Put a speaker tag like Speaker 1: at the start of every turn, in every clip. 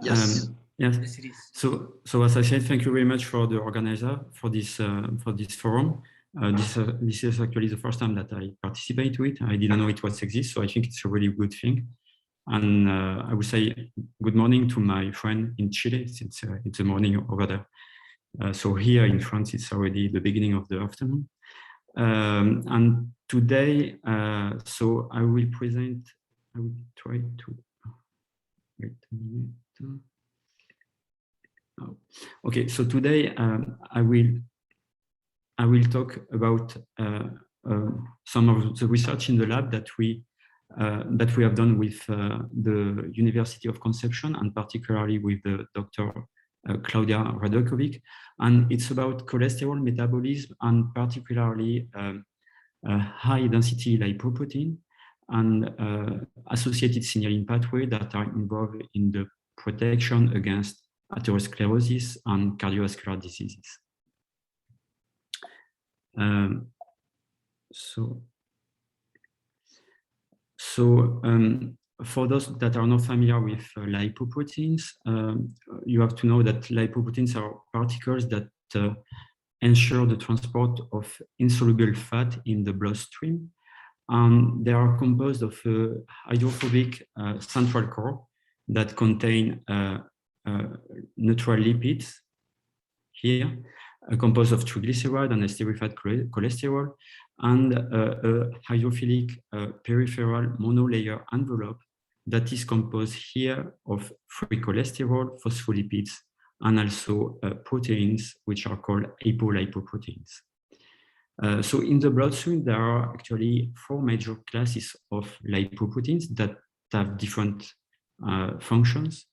Speaker 1: Yes.
Speaker 2: Yes.
Speaker 1: Yes, it is.
Speaker 2: So as I said, thank you very much for the organizer for this forum. This is actually the first time that I participate to it. I didn't know it was exist, so I think it's a really good thing. And I would say good morning to my friend in Chile, since it's the morning over there. So here in France, it's already the beginning of the afternoon. And today, so I will try to, wait a minute. Oh. Okay, so today I will talk about some of the research in the lab that we have done with the University of Concepción, and particularly with the Dr. Claudia Radojkovic, and it's about cholesterol metabolism and particularly high density lipoprotein and associated signaling pathway that are involved in the protection against atherosclerosis and cardiovascular diseases. For those that are not familiar with lipoproteins, you have to know that lipoproteins are particles that ensure the transport of insoluble fat in the bloodstream. They are composed of a hydrophobic central core that contain neutral lipids here, composed of triglyceride and esterified cholesterol, and a hydrophilic peripheral monolayer envelope that is composed here of free cholesterol, phospholipids, and also proteins, which are called apolipoproteins. So in the bloodstream, there are actually 4 major classes of lipoproteins that have different functions.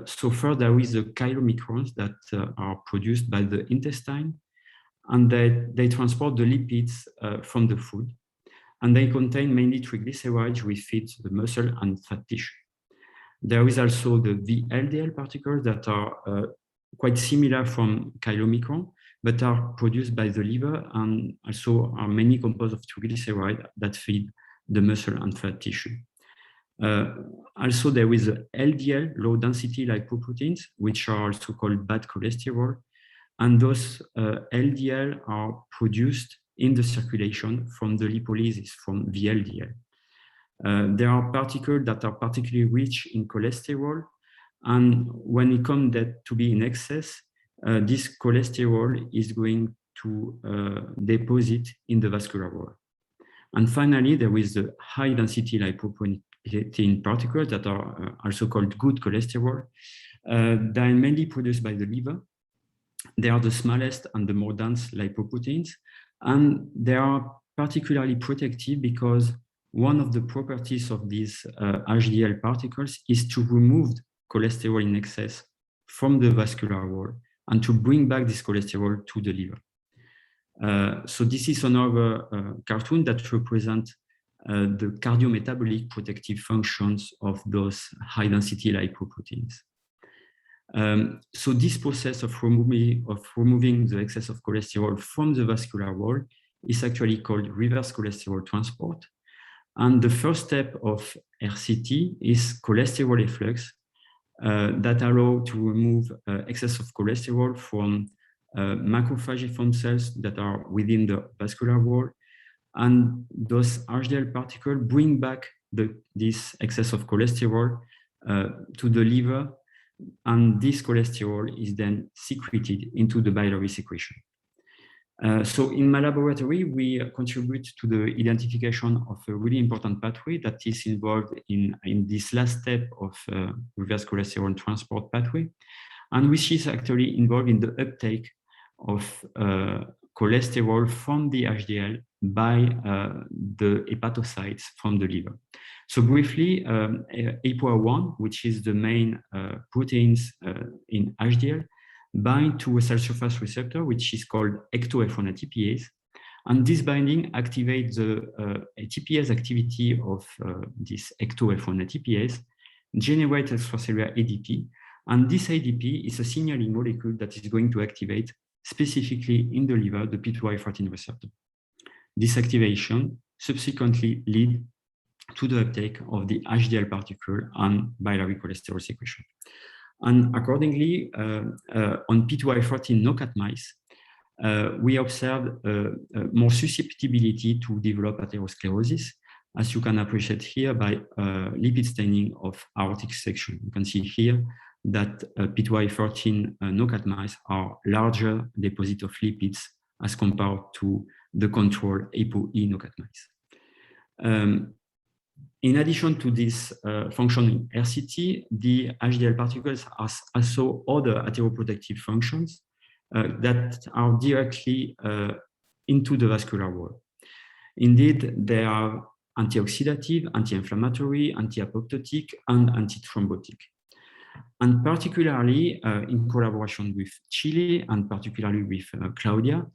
Speaker 2: So first, there is the chylomicrons that are produced by the intestine, and they transport the lipids from the food, and they contain mainly triglycerides which feed the muscle and fat tissue. There is also the VLDL particles that are quite similar from chylomicron, but are produced by the liver and also are mainly composed of triglycerides that feed the muscle and fat tissue. Also, there is LDL, low density lipoproteins, which are also called bad cholesterol. And those LDL are produced in the circulation from the lipolysis from VLDL. There are particles that are particularly rich in cholesterol. And when it comes to be in excess, this cholesterol is going to deposit in the vascular wall. And finally, there is the high density lipoprotein particles that are also called good cholesterol. They are mainly produced by the liver. They are the smallest and the more dense lipoproteins. And they are particularly protective because one of the properties of these HDL particles is to remove cholesterol in excess from the vascular wall and to bring back this cholesterol to the liver. So this is another cartoon that represents the cardiometabolic protective functions of those high-density lipoproteins. So this process of removing the excess of cholesterol from the vascular wall is actually called reverse cholesterol transport. And the first step of RCT is cholesterol efflux that allow to remove excess of cholesterol from macrophagiform cells that are within the vascular wall. And those HDL particles bring back this excess of cholesterol to the liver, and this cholesterol is then secreted into the biliary secretion. So in my laboratory, we contribute to the identification of a really important pathway that is involved in this last step of reverse cholesterol transport pathway, and which is actually involved in the uptake of cholesterol from the HDL by the hepatocytes from the liver. So briefly, ApoA1, which is the main proteins in HDL, bind to a cell surface receptor, which is called ecto-F1 ATPase. And this binding activates the ATPase activity of this ecto-F1 ATPase, generates extracellular ADP. And this ADP is a signaling molecule that is going to activate specifically in the liver the P2Y13 receptor. This activation subsequently leads to the uptake of the HDL particle and biliary cholesterol secretion. And accordingly, on P2Y14 knockout mice, we observed more susceptibility to develop atherosclerosis, as you can appreciate here by lipid staining of aortic section. You can see here that P2Y14 knockout mice are larger deposit of lipids as compared to the control ApoE knockout mice. In addition to this function in RCT, the HDL particles have also other atheroprotective functions that are directly into the vascular wall. Indeed, they are antioxidative, anti-inflammatory, anti-apoptotic, and antithrombotic. And particularly in collaboration with Chile, and particularly with Claudia,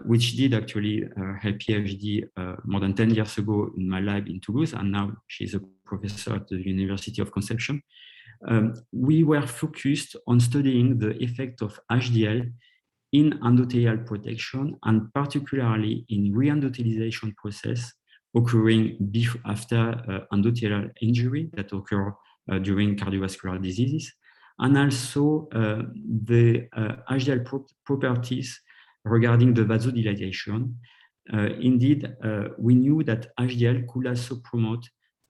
Speaker 2: which did actually her PhD more than 10 years ago in my lab in Toulouse, and now she's a professor at the University of Concepción. We were focused on studying the effect of HDL in endothelial protection, and particularly in re-endothelization process occurring after endothelial injury that occur during cardiovascular diseases, and also the HDL properties regarding the vasodilation. Indeed, we knew that HDL could also promote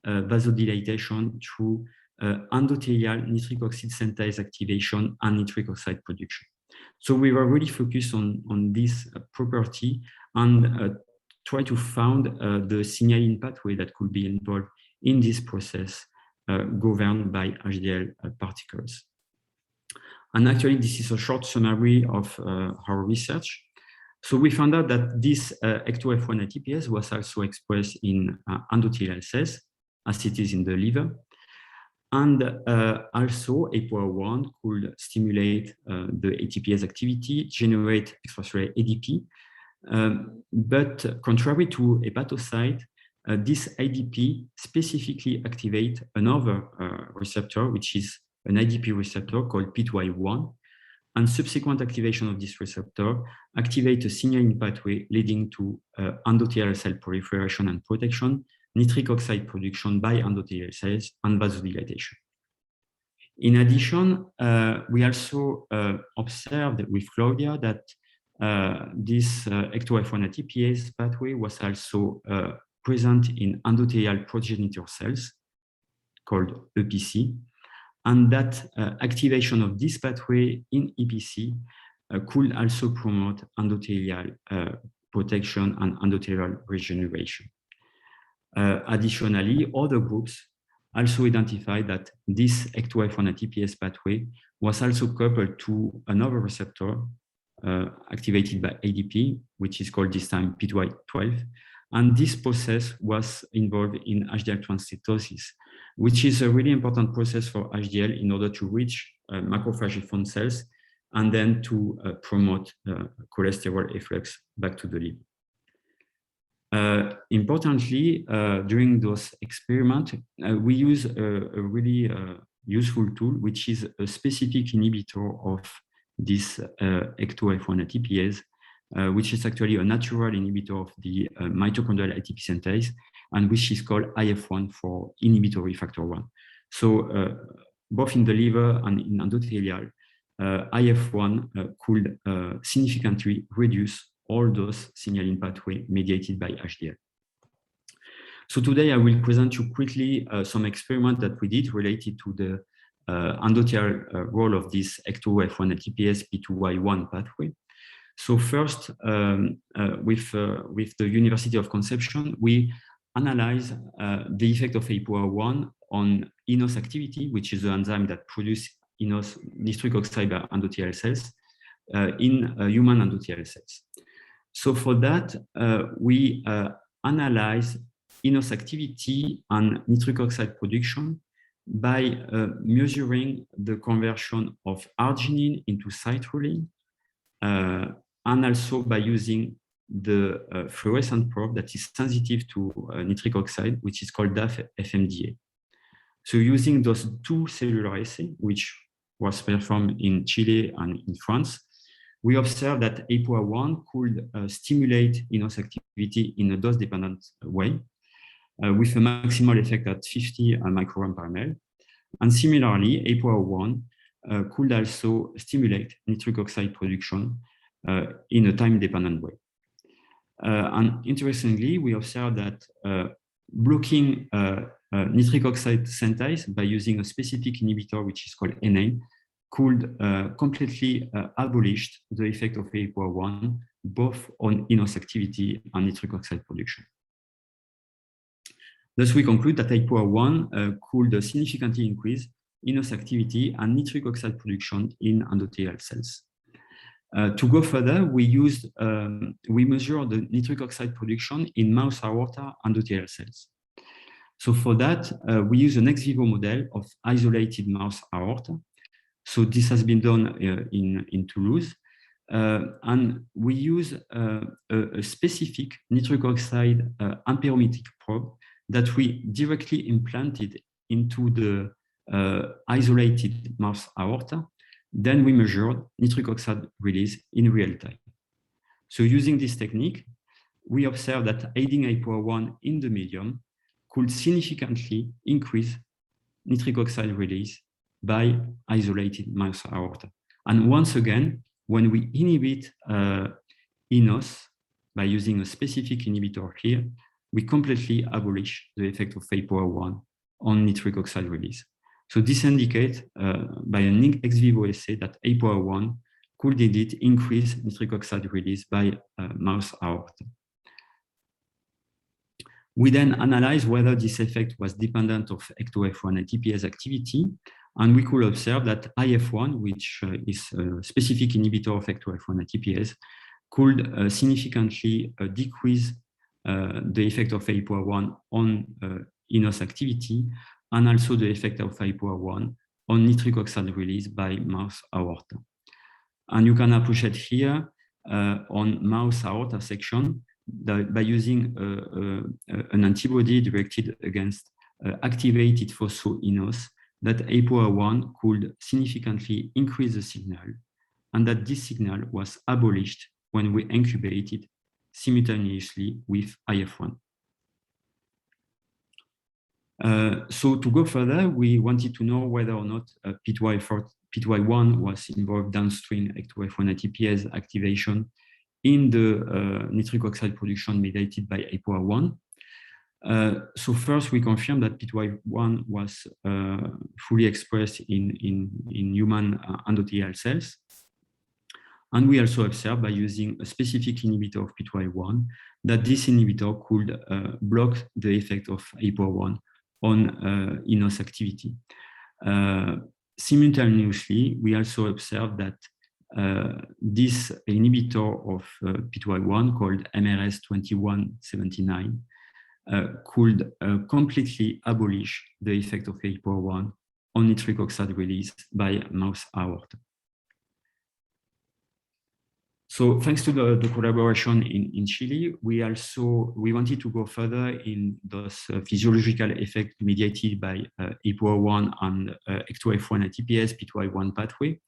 Speaker 2: vasodilation through endothelial nitric oxide synthase activation and nitric oxide production. So we were really focused on this property and try to find the signaling pathway that could be involved in this process governed by HDL particles. And actually, this is a short summary of our research. So we found out that this Ecto-F1 ATPase was also expressed in endothelial cells, as it is in the liver. And also, ApoA1 could stimulate the ATPase activity, generate extracellular ADP. But contrary to hepatocyte, this ADP specifically activates another receptor, which is an ADP receptor called P2Y1. And subsequent activation of this receptor activates a signaling pathway leading to endothelial cell proliferation and protection, nitric oxide production by endothelial cells, and vasodilatation. In addition, we also observed with Claudia that this Ecto-F1 ATPase pathway was also present in endothelial progenitor cells called EPC, and that activation of this pathway in EPC could also promote endothelial protection and endothelial regeneration. Additionally, other groups also identified that this Ecto-F1 ATPase pathway was also coupled to another receptor activated by ADP, which is called this time P2Y12. And this process was involved in HDL transcytosis, which is a really important process for HDL in order to reach macrophagiform cells and then to promote cholesterol efflux back to the liver. Importantly, during those experiments, we use a really useful tool, which is a specific inhibitor of this Ecto-F1 ATPase, which is actually a natural inhibitor of the mitochondrial ATP synthase, and which is called IF1 for inhibitory factor 1. So both in the liver and in endothelial, IF1 could significantly reduce all those signaling pathway mediated by HDL. So today I will present you quickly some experiments that we did related to the endothelial role of this Ecto-F1 ATPase P2Y1 pathway. So first, with the University of Concepción, we analyze the effect of ApoA1 on eNOS activity, which is the enzyme that produces eNOS nitric oxide by endothelial cells in human endothelial cells. So for that, we analyze eNOS activity and nitric oxide production by measuring the conversion of arginine into citrulline, and also by using the fluorescent probe that is sensitive to nitric oxide, which is called DAF-FMDA. So using those two cellular assays, which was performed in Chile and in France, we observed that ApoA1 could stimulate eNOS activity in a dose-dependent way. with a maximal effect at 50 microgram per ml. And similarly, APOR1 could also stimulate nitric oxide production in a time-dependent way. And interestingly, we observed that blocking nitric oxide synthase by using a specific inhibitor, which is called NA, could completely abolish the effect of APOR1, both on iNOS activity and nitric oxide production. Thus, we conclude that APOR1 could significantly increase iNOS activity and nitric oxide production in endothelial cells. To go further, we measured the nitric oxide production in mouse aorta endothelial cells. So for that, we use an ex vivo model of isolated mouse aorta. So this has been done in Toulouse. And we use a specific nitric oxide amperometric probe that we directly implanted into the isolated mouse aorta. Then we measured nitric oxide release in real time. So using this technique, we observed that aiding APOR1 in the medium could significantly increase nitric oxide release by isolated mouse aorta. And once again, when we inhibit iNOS by using a specific inhibitor here, we completely abolish the effect of APOR1 on nitric oxide release. So this indicates by an ex vivo assay that APOR1 could indeed increase nitric oxide release by mouse aorta. We then analyzed whether this effect was dependent of ecto-F1 ATPase activity, and we could observe that IF1, which is a specific inhibitor of ecto-F1 ATPase, could significantly decrease the effect of APOR1 on iNOS activity, and also the effect of APOR1 on nitric oxide release by mouse aorta. And you can appreciate here on mouse aorta section that by using an antibody directed against activated phospho-iNOS, that APOR1 could significantly increase the signal, and that this signal was abolished when we incubated simultaneously with IF1. So to go further, we wanted to know whether or not PTY1 was involved downstream ecto-F1 ATPase activation in the nitric oxide production mediated by APOR1. So first, we confirmed that PTY1 was fully expressed in human endothelial cells. And we also observed by using a specific inhibitor of PTY1 that this inhibitor could block the effect of APOR1 on iNOS activity. Simultaneously, we also observed that this inhibitor of PTY1 called MRS2179 could completely abolish the effect of APOR1 on nitric oxide release by mouse aorta. So thanks to the collaboration in Chile, we wanted to go further in those physiological effects mediated by APOR1 and ecto-F1 ATPase PTY1 pathway.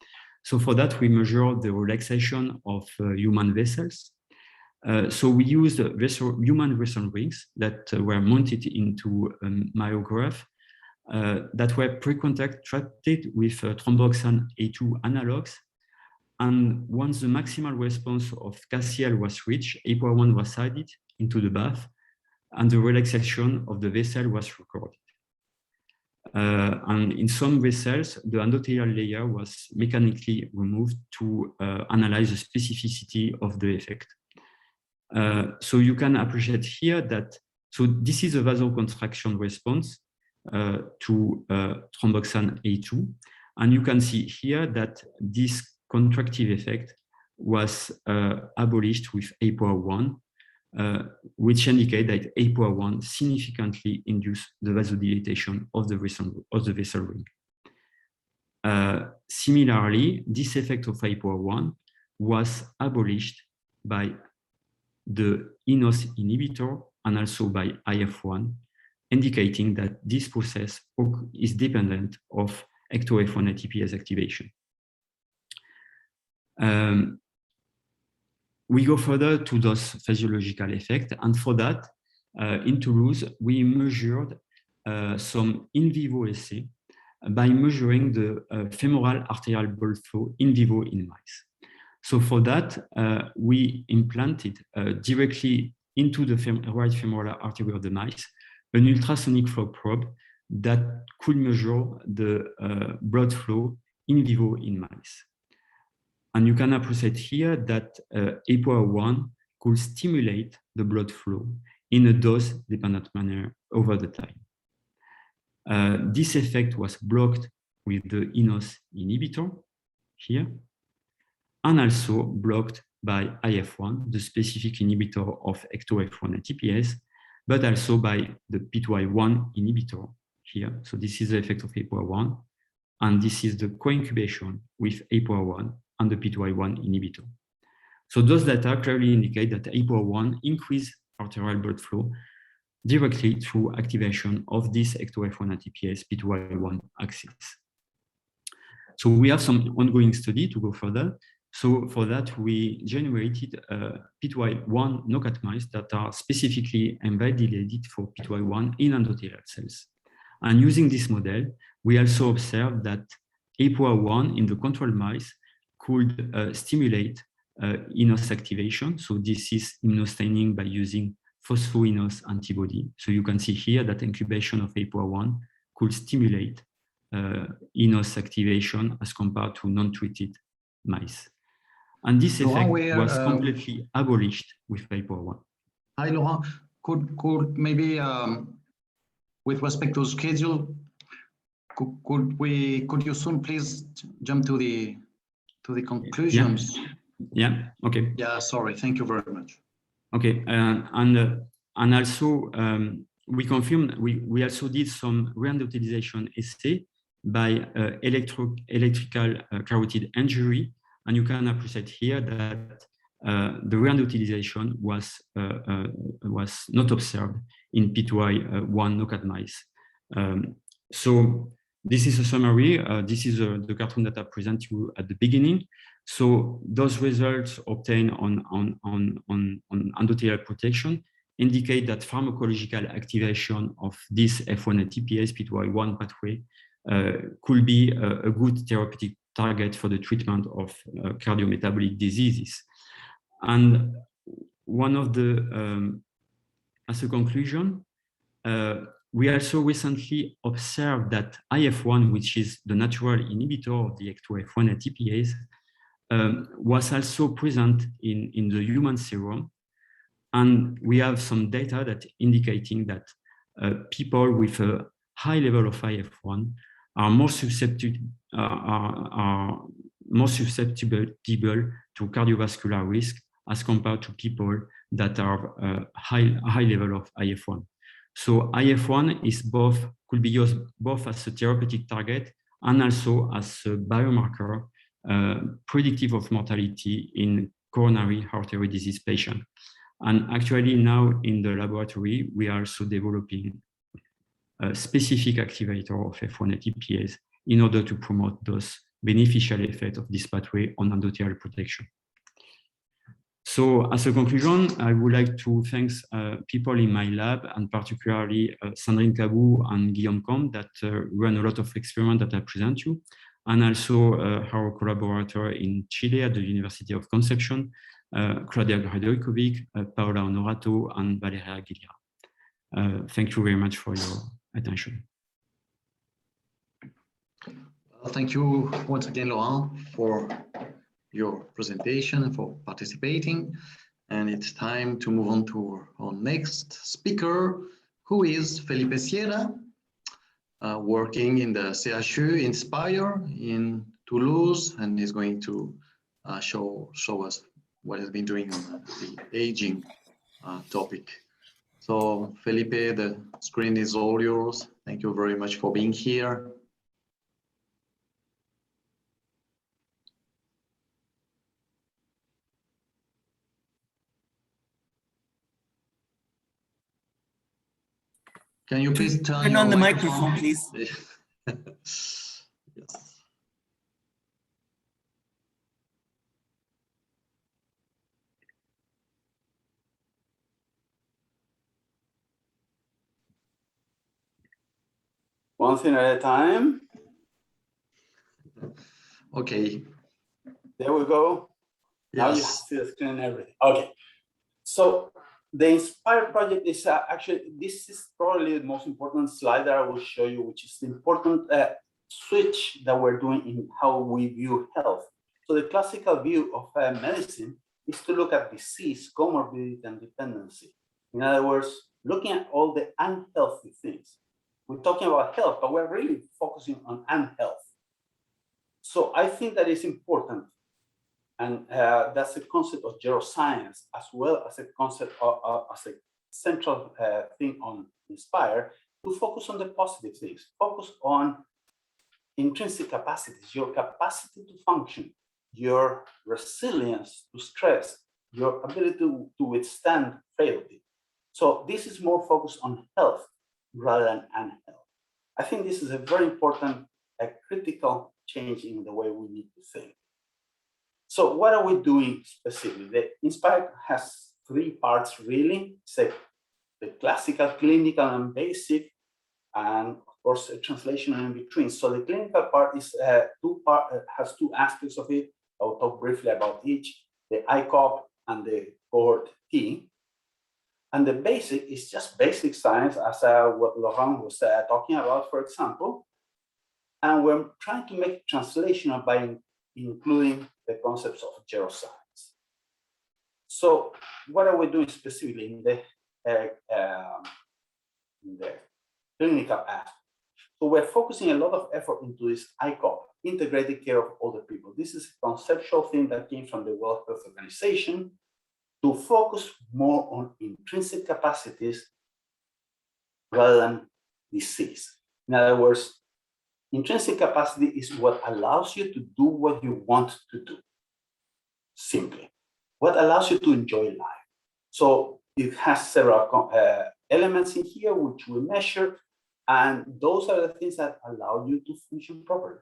Speaker 2: So for that, we measured the relaxation of human vessels. So we used human vessel rings that were mounted into a myograph that were pre-contracted with thromboxane A2 analogs. And once the maximal response of KCL was reached, APOR1 was added into the bath, and the relaxation of the vessel was recorded. And in some vessels, the endothelial layer was mechanically removed to analyze the specificity of the effect. So you can appreciate here that, so this is a vasoconstriction response to thromboxane A2. And you can see here that this contractive effect was abolished with APOR1, which indicate that APOR1 significantly induced the vasodilatation of the vessel ring. Similarly, this effect of APOR1 was abolished by the iNOS inhibitor and also by IF1, indicating that this process is dependent of ecto-F1 ATPase activation. We go further to those physiological effects, and for that, in Toulouse, we measured some in vivo assay by measuring the femoral arterial blood flow in vivo in mice. So for that, we implanted directly into the right femoral artery of the mice an ultrasonic flow probe that could measure the blood flow in vivo in mice. And you can appreciate here that APOA1 could stimulate the blood flow in a dose-dependent manner over the time. This effect was blocked with the INOS inhibitor here, and also blocked by IF1, the specific inhibitor of ecto-F1 ATPase, but also by the P2Y1 inhibitor here. So this is the effect of APOA1, and this is the co-incubation with APOA1 and the P2Y1 inhibitor. So those data clearly indicate that APOA1 increase arterial blood flow directly through activation of this ecto-F1 ATPase P2Y1 axis. So we have some ongoing study to go further. So for that, we generated P2Y1 knockout mice that are specifically invalidated for P2Y1 in endothelial cells. And using this model, we also observed that APOA1 in the control mice could stimulate INOS activation. So this is immunostaining by using phospho-INOS antibody. So you can see here that incubation of APOA1 could stimulate INOS activation as compared to non-treated mice. And this effect was completely abolished with APOA1.
Speaker 1: Hi, Laurent. Could maybe, with respect to schedule, could you soon please jump to the conclusions?
Speaker 2: Yeah. Okay.
Speaker 1: Yeah. Sorry. Thank you very much.
Speaker 2: Okay. And also we confirmed we also did some reendothelialization assay by electrical carotid injury. And you can appreciate here that the reendothelialization was not observed in P2Y1 knockout mice. So this is a summary. This is the cartoon that I presented you at the beginning. So those results obtained on endothelial protection indicate that pharmacological activation of this F1 ATPase P2Y1 pathway could be a good therapeutic target for the treatment of cardiometabolic diseases. And one of the, as a conclusion, we also recently observed that IF1, which is the natural inhibitor of the ecto-F1 ATPase, was also present in the human serum. And we have some data that indicating that people with a high level of IF1 are more susceptible to cardiovascular risk as compared to people that are high level of IF1. So IF1 is could be used both as a therapeutic target and also as a biomarker predictive of mortality in coronary artery disease patients. And actually now in the laboratory, we are also developing a specific activator of F1 ATPase in order to promote those beneficial effects of this pathway on endothelial protection. So as a conclusion, I would like to thank people in my lab, and particularly Sandrine Cabou and Guillaume Combe that run a lot of experiments that I present you, and also our collaborator in Chile at the University of Concepción, Claudia Gradojkovic, Paola Honorato, and Valeria Aguilera. Thank you very much for your attention.
Speaker 1: Well, thank you once again, Laurent, for your presentation and for participating. And it's time to move on to our next speaker, who is Felipe Sierra, working in the CHU Inspire in Toulouse, and is going to show us what he's been doing on the aging topic. So Felipe, the screen is all yours. Thank you very much for being here. Can you please turn
Speaker 3: on the microphone, please?
Speaker 1: Yes.
Speaker 3: One thing at a time.
Speaker 1: Okay.
Speaker 3: There we go.
Speaker 1: Yes.
Speaker 3: Now you see the screen and everything. Okay. So the INSPIRE project is actually, this is probably the most important slide that I will show you, which is the important switch that we're doing in how we view health. So the classical view of medicine is to look at disease, comorbidity, and dependency. In other words, looking at all the unhealthy things. We're talking about health, but we're really focusing on unhealth. So I think that is important. And that's the concept of geroscience, as well as a concept of, as a central thing on INSPIRE, to focus on the positive things, focus on intrinsic capacities, your capacity to function, your resilience to stress, your ability to withstand frailty. So this is more focused on health rather than unhealth. I think this is a very important, critical change in the way we need to think. So what are we doing specifically? The INSPIRE has three parts really. So the classical, clinical, and basic, and of course a translation in between. So the clinical part is has two aspects of it. I'll talk briefly about each: the ICOP and the Cohort T. And the basic is just basic science, as what Laurent was talking about, for example. And we're trying to make it translational by including the concepts of geroscience. So what are we doing specifically in the clinical aspect? So we're focusing a lot of effort into this ICOP, integrated care of older people. This is a conceptual thing that came from the World Health Organization to focus more on intrinsic capacities rather than disease. In other words, intrinsic capacity is what allows you to do what you want to do, simply. What allows you to enjoy life. So it has several elements in here which we measure, and those are the things that allow you to function properly.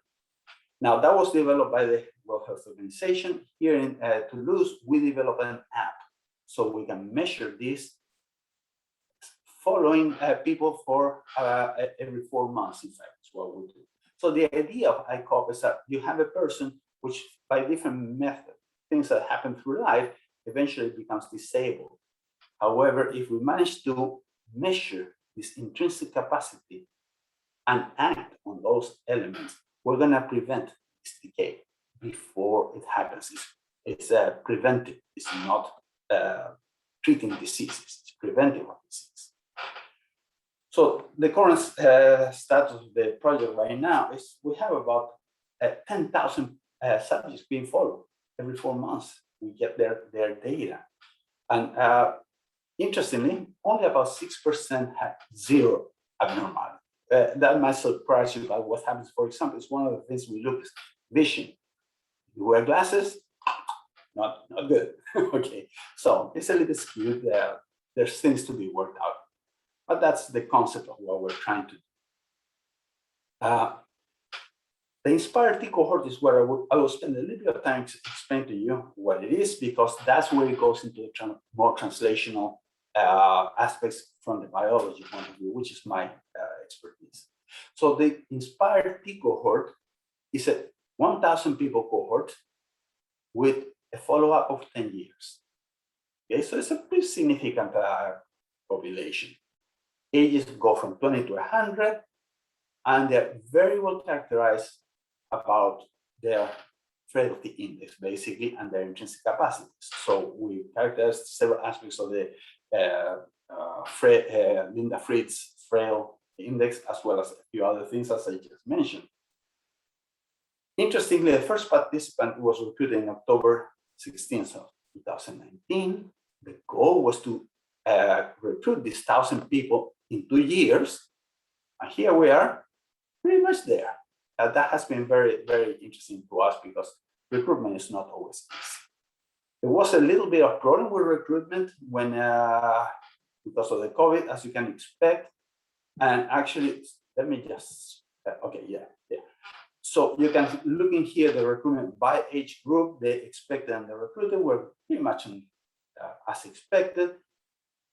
Speaker 3: Now, that was developed by the World Health Organization. Here in Toulouse, we developed an app so we can measure this following people for every 4 months, in fact, is what we do. So the idea of ICOP is that you have a person which, by different methods, things that happen through life, eventually becomes disabled. However, if we manage to measure this intrinsic capacity and act on those elements, we're going to prevent this decay before it happens. It's preventive. It's not treating diseases. It's preventive of disease. So the current status of the project right now is we have about 10,000 subjects being followed every 4 months. We get their data. And interestingly, only about 6% have zero abnormality. That might surprise you about what happens. For example, it's one of the things we look at, vision. You wear glasses, not good. Okay, so it's a little skewed. There's things to be worked out. But that's the concept of what we're trying to do. The INSPIRE T cohort is where I will spend a little bit of time to explain to you what it is, because that's where it goes into the more translational aspects from the biology point of view, which is my expertise. So the INSPIRE T cohort is a 1,000 people cohort with a follow-up of 10 years. Okay, so it's a pretty significant population. Ages go from 20 to 100, and they're very well characterized about their frailty index, basically, and their intrinsic capacities. So we characterize several aspects of the Linda Fried's frail index, as well as a few other things, as I just mentioned. Interestingly, the first participant was recruited in October 16th of 2019. The goal was to recruit these 1,000 people in 2 years, and here we are, pretty much there. That has been very, very interesting to us because recruitment is not always easy. There was a little bit of problem with recruitment when, because of the COVID, as you can expect. And actually, let me just, okay, yeah. So you can look in here, the recruitment by age group, the expected and the recruited were pretty much as expected.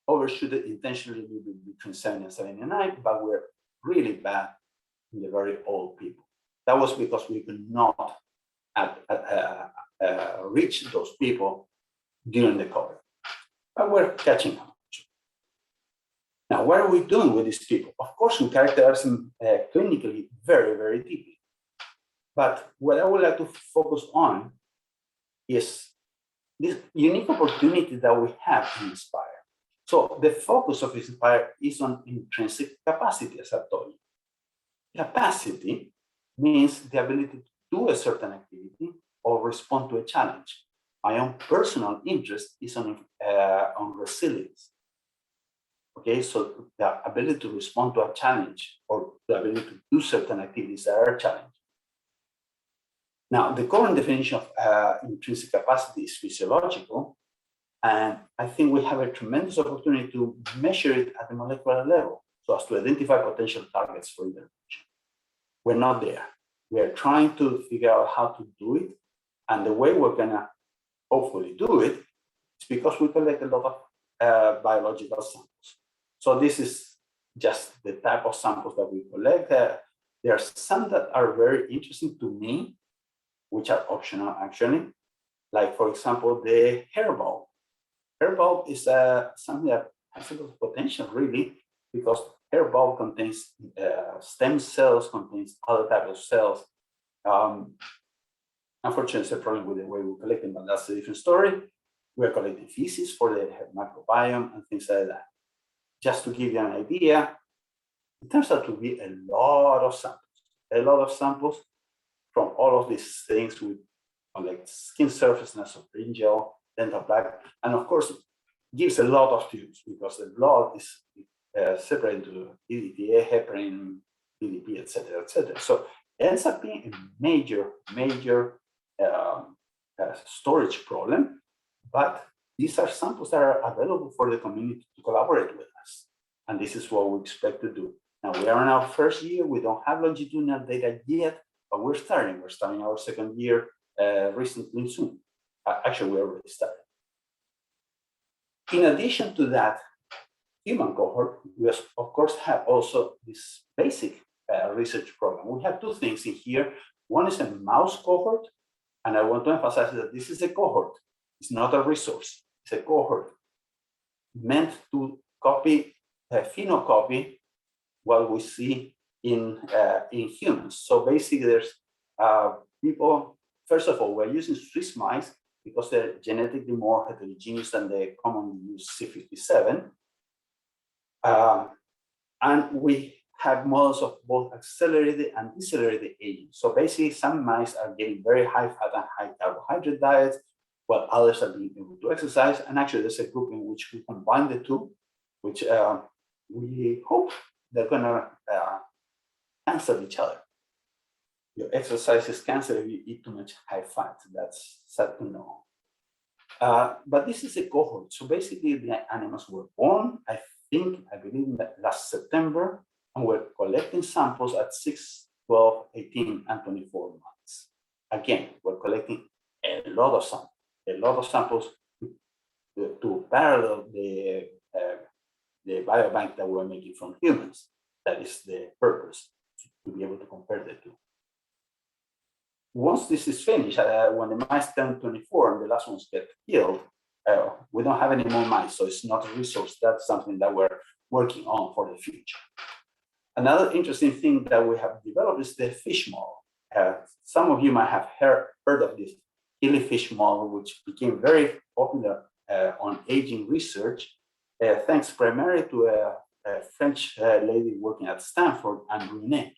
Speaker 3: Overshooted intentionally between 70 and 79, but we're really bad in the very old people. That was because we could not reach those people during the COVID. But we're catching up. Now, what are we doing with these people? Of course, we characterize them clinically very, very deeply. But what I would like to focus on is this unique opportunity that we have in Inspire. So the focus of Inspire is on intrinsic capacity, as I told you. Capacity means the ability to do a certain activity or respond to a challenge. My own personal interest is on resilience. Okay, so the ability to respond to a challenge or the ability to do certain activities that are challenging. Now, the current definition of intrinsic capacity is physiological, and I think we have a tremendous opportunity to measure it at the molecular level so as to identify potential targets for intervention. We're not there. We are trying to figure out how to do it, and the way we're gonna hopefully do it is because we collect a lot of biological samples. So this is just the type of samples that we collect. There are some that are very interesting to me, which are optional actually. Like for example, the hair bulb. Hair bulb is something that has a lot of potential really, because hair bulb contains stem cells, contains other types of cells. Unfortunately, it's a problem with the way we collect them, but that's a different story. We're collecting feces for the microbiome and things like that. Just to give you an idea, it turns out to be a lot of samples from all of these things we collect: skin surface, nasopharyngeal, dental plaque, and of course, gives a lot of tubes because the blood is separated into PDPA, heparin, PDP, etc., etc. So it ends up being a major storage problem, but these are samples that are available for the community to collaborate with us. And this is what we expect to do. Now, we are in our first year. We don't have longitudinal data yet, but we're starting. We're starting our second year recently soon. Actually, we already started. In addition to that human cohort, we of course have also this basic research program. We have two things in here. One is a mouse cohort, and I want to emphasize that this is a cohort. It's not a resource. It's a cohort meant to phenocopy what we see in humans. So basically, there's people. First of all, we're using Swiss mice because they're genetically more heterogeneous than the commonly used C57. And we have models of both accelerated and decelerated aging. So basically, some mice are getting very high fat and high carbohydrate diets, while others are being able to exercise. And actually, there's a group in which we combine the two, which we hope they're gonna cancel each other. Your exercise is cancer if you eat too much high fat. That's sad to know. But this is a cohort. So basically, the animals were born, I believe, last September, and we're collecting samples at 6, 12, 18, and 24 months. Again, we're collecting a lot of samples to parallel the biobank that we're making from humans. That is the purpose, to be able to compare the two. Once this is finished, when the mice turn 24 and the last ones get killed, we don't have any more mice, so it's not a resource. That's something that we're working on for the future. Another interesting thing that we have developed is the fish model. Some of you might have heard of this killifish model, which became very popular on aging research, thanks primarily to a French lady working at Stanford, Anne Brunet,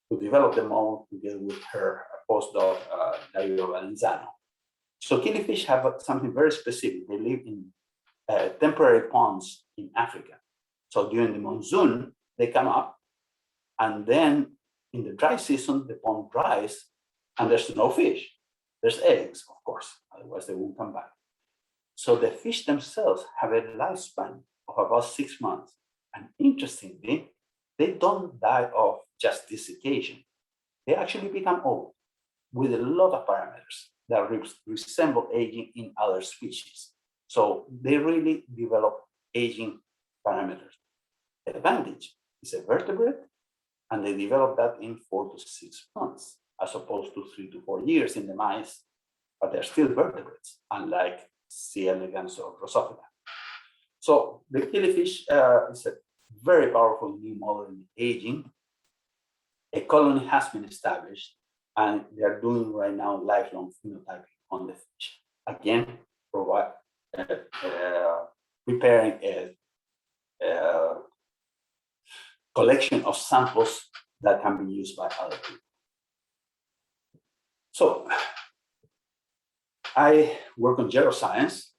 Speaker 3: who developed the model together with her postdoc, Dario Valenzano. So killifish have something very specific. They live in temporary ponds in Africa. So during the monsoon, they come up, and then in the dry season, the pond dries, and there's no fish. There's eggs, of course, otherwise they won't come back. So the fish themselves have a lifespan of about 6 months. And interestingly, they don't die of just desiccation. They actually become old with a lot of parameters that resemble aging in other species. So they really develop aging parameters. The advantage is a vertebrate And they developed that in 4 to 6 months, as opposed to 3 to 4 years in the mice, but they're still vertebrates, unlike C. elegans or Drosophila. So the killifish is a very powerful new model in aging. A colony has been established, and they are doing right now lifelong phenotyping on the fish. Again, preparing a collection of samples that can be used by other people. So I work on geroscience,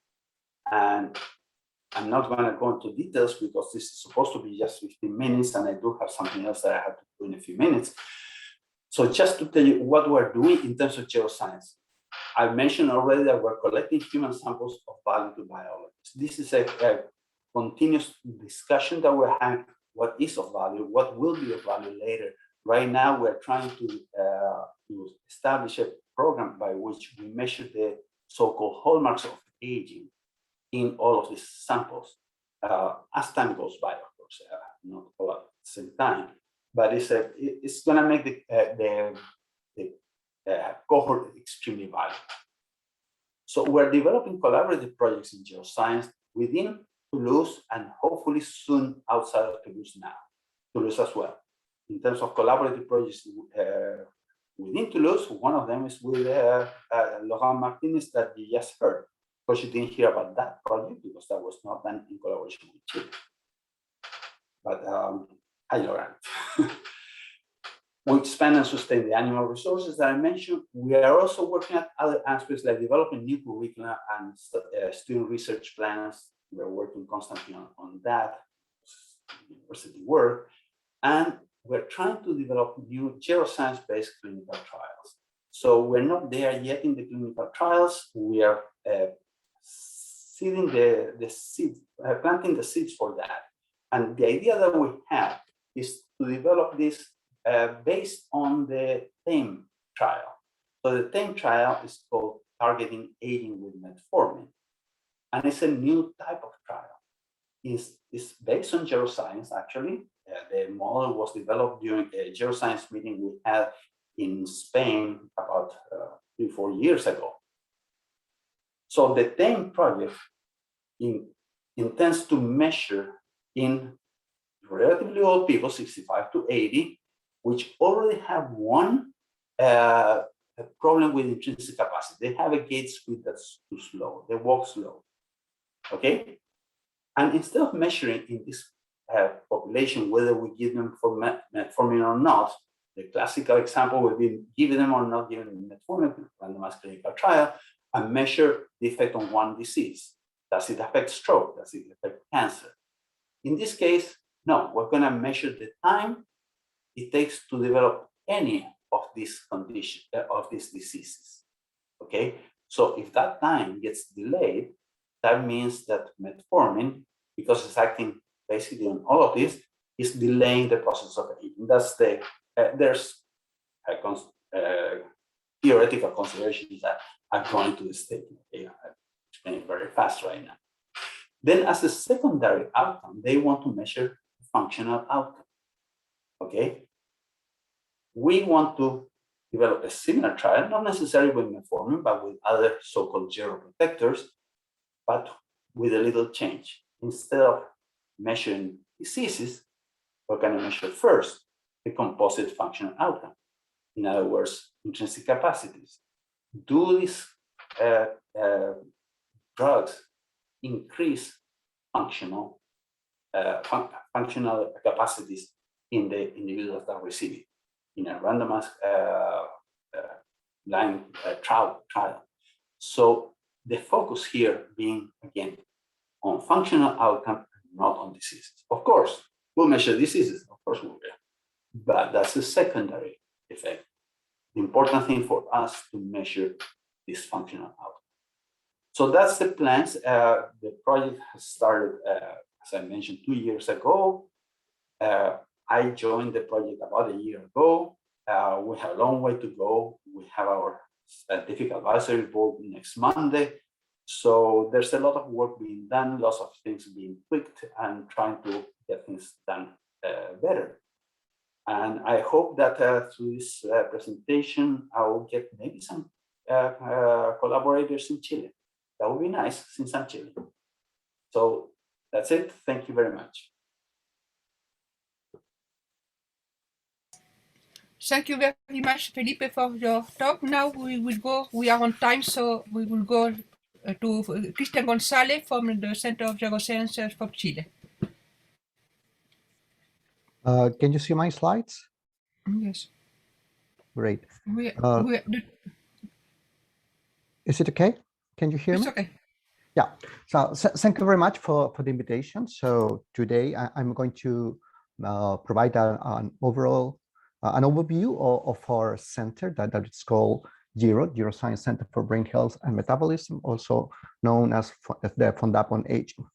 Speaker 3: and I'm not going to go into details because this is supposed to be just 15 minutes, and I do have something else that I have to do in a few minutes. So just to tell you what we're doing in terms of geroscience, I mentioned already that we're collecting human samples of value to biologists. This is a continuous discussion that we're having. What is of value? What will be of value later? Right now, we're trying to establish a program by which we measure the so-called hallmarks of aging in all of these samples as time goes by, of course, not all at the same time. But it's going to make the cohort extremely valuable. So we're developing collaborative projects in geoscience within Toulouse and hopefully soon outside of Toulouse as well. In terms of collaborative projects within Toulouse, one of them is with Laurent Martinez that you just heard. Of course, you didn't hear about that project because that was not done in collaboration with Chile. But hi, Laurent. We expand and sustain the animal resources that I mentioned. We are also working at other aspects like developing new curricula and student research plans. We're working constantly on that, university work. And we're trying to develop new geroscience-based clinical trials. So we're not there yet in the clinical trials. We are seeding the seeds, planting the seeds for that. And the idea that we have is to develop this based on the TAME trial. So the TAME trial is called Targeting Aging with Metformin. And it's a new type of trial. It's based on geroscience, actually. The model was developed during a geroscience meeting we had in Spain about 3 or 4 years ago. So the TAME project intends to measure in relatively old people, 65 to 80, which already have one problem with intrinsic capacity. They have a gait speed that's too slow. They walk slow. Okay? And instead of measuring in this population whether we give them for metformin or not, the classical example would be giving them or not giving them metformin, randomized clinical trial, and measure the effect on one disease. Does it affect stroke? Does it affect cancer? In this case, no, we're going to measure the time it takes to develop any of these conditions, of these diseases. Okay, so if that time gets delayed, that means that metformin, because it's acting basically on all of this, is delaying the process of aging. That's the there's theoretical considerations that I'm going to the statement. Okay, I'm explaining very fast right now. Then, as a secondary outcome, they want to measure functional outcome. Okay, we want to develop a similar trial, not necessarily with metformin, but with other so-called geroprotectors, but with a little change. Instead of measuring diseases, we're going to measure first the composite functional outcome. In other words, intrinsic capacities. Do these drugs increase functional capacities in the individuals that receive it in a randomized blind trial? So the focus here being, again, on functional outcome, not on diseases. Of course, we'll measure diseases, of course we will, but that's a secondary effect. The important thing for us to measure this functional outcome. So that's the plans. The project has started, as I mentioned, 2 years ago. I joined the project about a year ago. We have a long way to go. We have our scientific advisory board next Monday. So there's a lot of work being done, lots of things being tweaked, and trying to get things done better. And I hope that through this presentation, I will get maybe some collaborators in Chile. That would be nice since I'm Chile. So that's it. Thank you very much.
Speaker 4: Thank you very much, Felipe, for your talk. Now we will go, we are on time, so we will go to Cristian González from the Center of Neurosciences for Chile.
Speaker 5: Can you see my slides?
Speaker 4: Yes.
Speaker 5: Great. Is it okay? Can you hear me?
Speaker 4: It's okay.
Speaker 5: Yeah. So thank you very much for the invitation. So today I'm going to provide an overall an overview of our center that is called GIRO, Neuroscience Center for Brain Health and Metabolism, also known as the Fondap on Aging.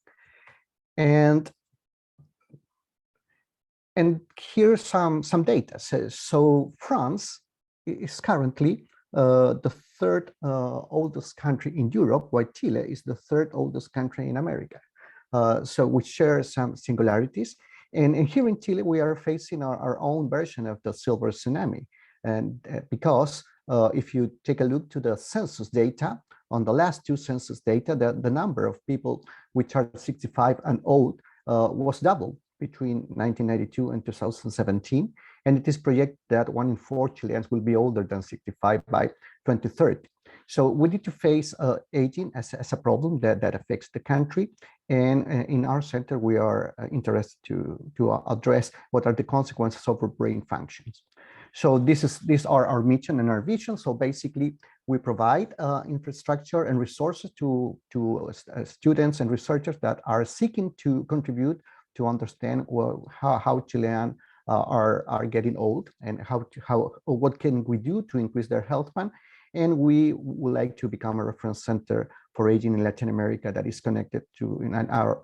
Speaker 5: And here's some data. So France is currently the third oldest country in Europe, while Chile is the third oldest country in America. So we share some singularities. And here in Chile, we are facing our own version of the silver tsunami. And because if you take a look to the census data, on the last two census data, the number of people which are 65 and old was doubled between 1992 and 2017. And it is projected that 1 in 4 Chileans will be older than 65 by 2030. So we need to face aging as a problem that affects the country. And in our center, we are interested to address what are the consequences of our brain functions. So these are our mission and our vision. So basically, we provide infrastructure and resources to students and researchers that are seeking to contribute to understand how Chileans are getting old and what can we do to increase their health span. And we would like to become a reference center for aging in Latin America that is connected to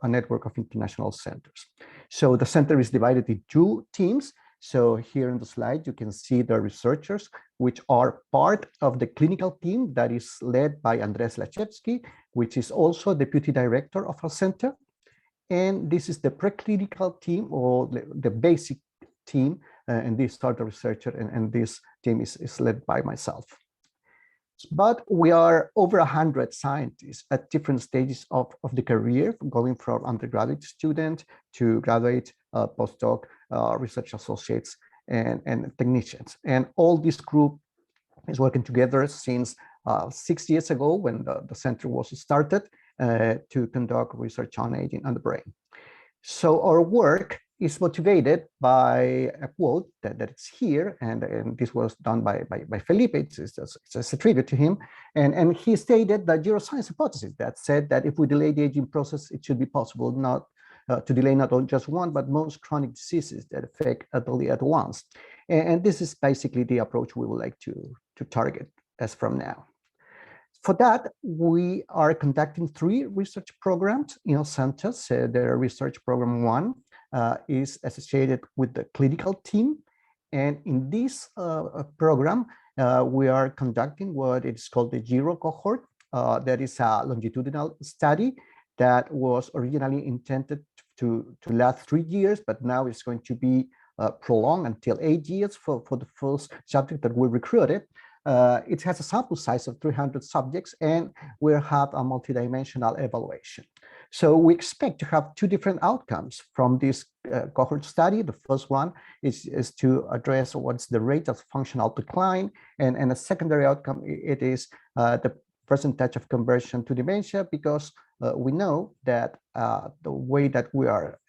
Speaker 5: a network of international centers. So the center is divided into two teams. So here in the slide, you can see the researchers, which are part of the clinical team that is led by Andres Lachevsky, which is also deputy director of our center. And this is the preclinical team, or the basic team, and these are the researcher, and this team is led by myself. But we are over 100 scientists at different stages of the career, going from undergraduate student to graduate, postdoc, research associates, and technicians. And all this group is working together since 6 years ago when the center was started to conduct research on aging and the brain. So our work is motivated by a quote that is here, and this was done by Felipe. It's a tribute to him, and he stated the neuroscience hypothesis that said that if we delay the aging process, it should be possible not to delay not just one, but most chronic diseases that affect elderly at once. And this is basically the approach we would like to target as from now. For that, we are conducting 3 research programs in our centers. The research program 1 is associated with the clinical team. And in this program, we are conducting what is called the GIRO cohort. That is a longitudinal study that was originally intended to last 3 years, but now it's going to be prolonged until 8 years for the first subject that we recruited. It has a sample size of 300 subjects, and we'll have a multidimensional evaluation. So we expect to have 2 different outcomes from this cohort study. The first one is to address what's the rate of functional decline, and a secondary outcome, it is the percentage of conversion to dementia, because we know that the way that we are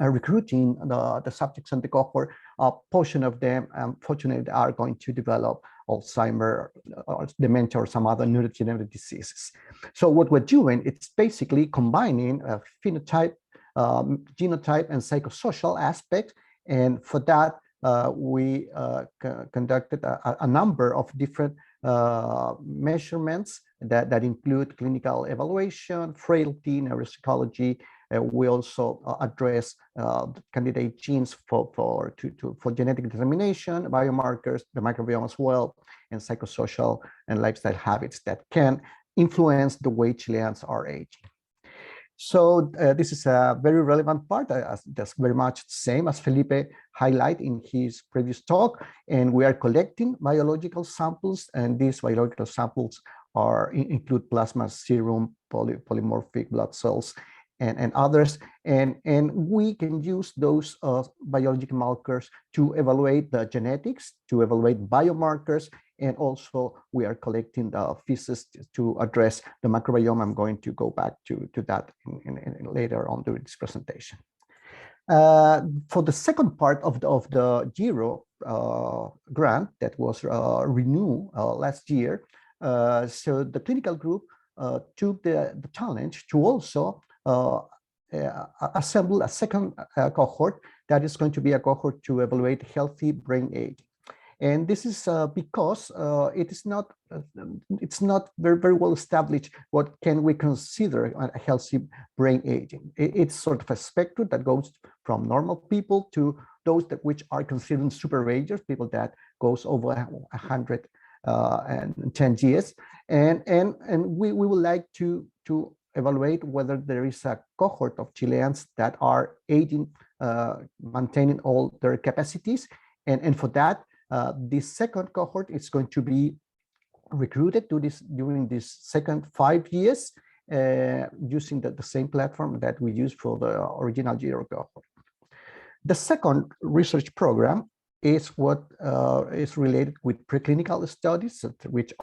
Speaker 5: recruiting the subjects in the cohort, a portion of them, unfortunately, are going to develop Alzheimer or dementia or some other neurodegenerative diseases. So what we're doing, it's basically combining phenotype, genotype, and psychosocial aspects. And for that, we conducted a number of different measurements that include clinical evaluation, frailty, neuropsychology. We also address candidate genes for genetic determination, biomarkers, the microbiome as well, and psychosocial and lifestyle habits that can influence the way Chileans are aging. So this is a very relevant part. That's very much the same as Felipe highlighted in his previous talk. And we are collecting biological samples, and these biological samples include plasma, serum, polymorphic blood cells, and others. And we can use those biological markers to evaluate the genetics, to evaluate biomarkers, and also we are collecting the feces to address the microbiome. I'm going to go back to that later on during this presentation. For the second part of the GERO grant that was renewed last year, so the clinical group took the challenge to also assemble a second cohort that is going to be a cohort to evaluate healthy brain aging. And this is because it's not very well established what can we consider a healthy brain aging. It's sort of a spectrum that goes from normal people to those which are considered super agers, people that goes over 110 years. And we would like to evaluate whether there is a cohort of Chileans that are aging, maintaining all their capacities. And for that, this second cohort is going to be recruited during this second 5 years using the same platform that we used for the original GERO cohort. The second research program is what is related with preclinical studies, which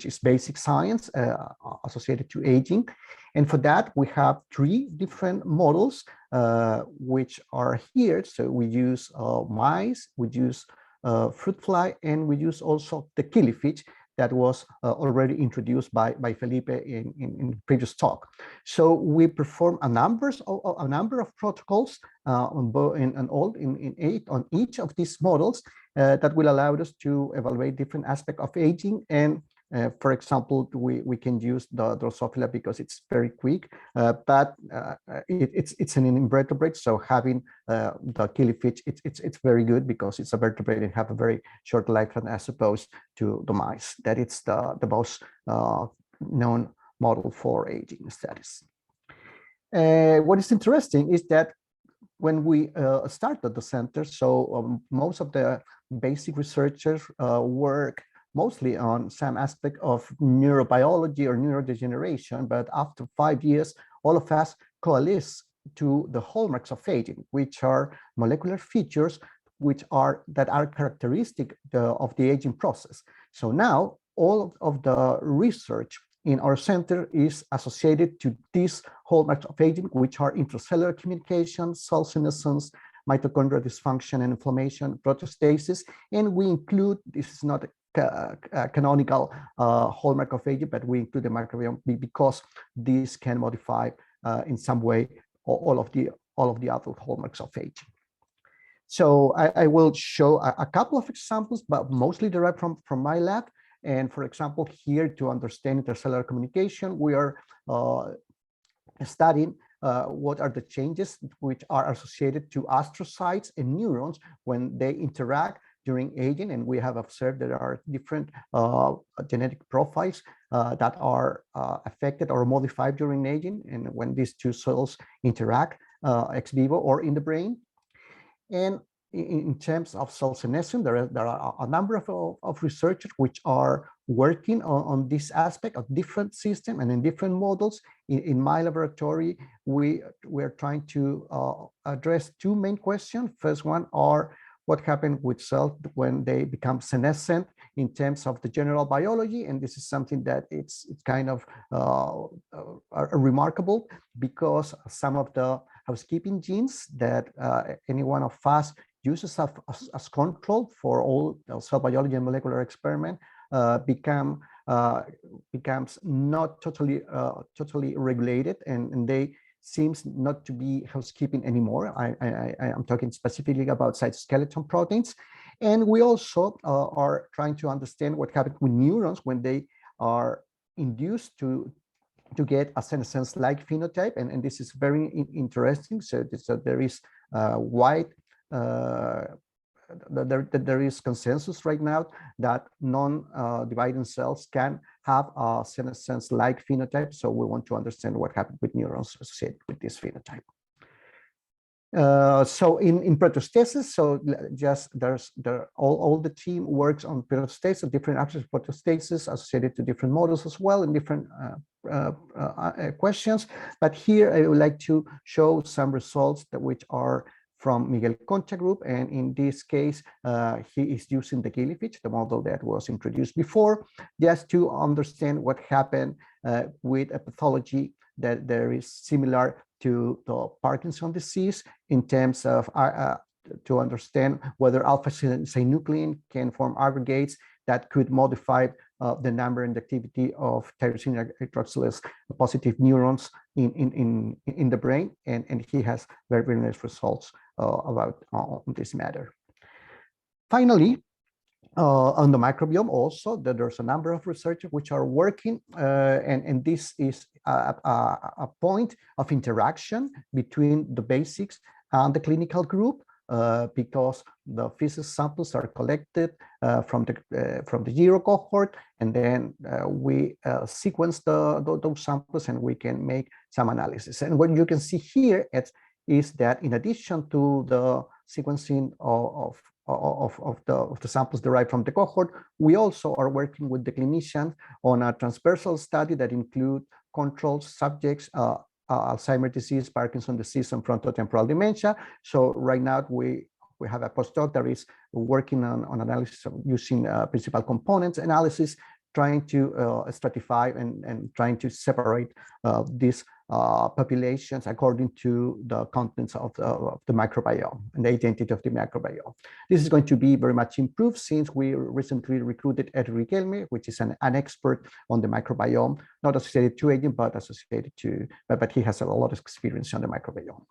Speaker 5: is basic science associated to aging. And for that, we have 3 different models which are here. So we use mice, we use fruit fly, and we use also the killifish that was already introduced by Felipe in previous talk. So we perform a number of protocols in 8 on each of these models that will allow us to evaluate different aspects of aging. And for example, we can use the Drosophila because it's very quick, but it's an invertebrate. So having the killifish, it's very good because it's a vertebrate and have a very short lifespan as opposed to the mice. That it's the most known model for aging studies. What is interesting is that when we started the center, so most of the basic researchers work mostly on some aspect of neurobiology or neurodegeneration, but after 5 years, all of us coalesce to the hallmarks of aging, which are molecular features that are characteristic of the aging process. So now all of the research in our center is associated to these hallmarks of aging, which are intracellular communication, cell senescence, mitochondrial dysfunction and inflammation, proteostasis, and we include, this is not a canonical hallmark of aging, but we include the microbiome because this can modify in some way all of the other hallmarks of aging. So I will show a couple of examples, but mostly derived from my lab. And for example, here to understand intercellular communication, we are studying what are the changes which are associated to astrocytes and neurons when they interact during aging. And we have observed there are different genetic profiles that are affected or modified during aging, and when these two cells interact ex vivo or in the brain. And in terms of cell senescence, there are a number of researchers which are working on this aspect of different systems and in different models. In my laboratory, we are trying to address 2 main questions. First one are what happens with cells when they become senescent in terms of the general biology. And this is something that it's kind of remarkable because some of the housekeeping genes that any one of us uses as control for all cell biology and molecular experiment becomes not totally regulated, and they seems not to be housekeeping anymore. I am talking specifically about cytoskeleton proteins. And we also are trying to understand what happens with neurons when they are induced to get a senescence-like phenotype. And this is very interesting. So there is wide there is consensus right now that non-dividing cells can have a senescence-like phenotype. So we want to understand what happened with neurons associated with this phenotype. So in protostasis, so just all the team works on protostasis, different aspects of protostasis associated to different models as well, and different questions. But here I would like to show some results which are from Miguel Concha group, and in this case, he is using the killifish, the model that was introduced before, just to understand what happened with a pathology that there is similar to the Parkinson disease in terms of to understand whether alpha-synuclein can form aggregates that could modify the number and activity of tyrosine hydroxylase positive neurons in the brain, and he has very, very nice results about this matter. Finally, on the microbiome also, there's a number of researchers which are working, and this is a point of interaction between the basics and the clinical group, because the feces samples are collected from the zero cohort, and then we sequence those samples, and we can make some analysis. And what you can see here is that in addition to the sequencing of the samples derived from the cohort, we also are working with the clinician on a transversal study that include control subjects, Alzheimer's disease, Parkinson's disease, and frontotemporal dementia. So right now we have a postdoc that is working on analysis of using principal components analysis, trying to stratify and trying to separate these populations according to the contents of the microbiome and the identity of the microbiome. This is going to be very much improved since we recently recruited Ed Riquelme, which is an expert on the microbiome, not associated to aging, but associated to, but he has a lot of experience on the microbiome.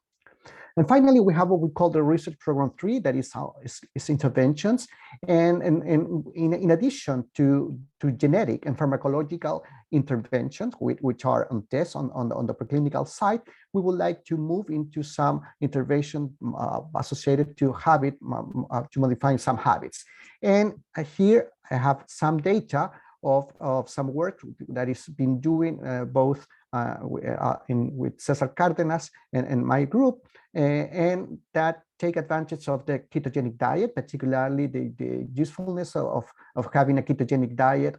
Speaker 5: And finally, we have what we call the research program 3, that is interventions. And in addition to genetic and pharmacological interventions, which are on tests on the preclinical side, we would like to move into some intervention associated to habit, to modifying some habits. And here I have some data of some work that is been doing both with Cesar Cárdenas and my group, and that take advantage of the ketogenic diet, particularly the usefulness of having a ketogenic diet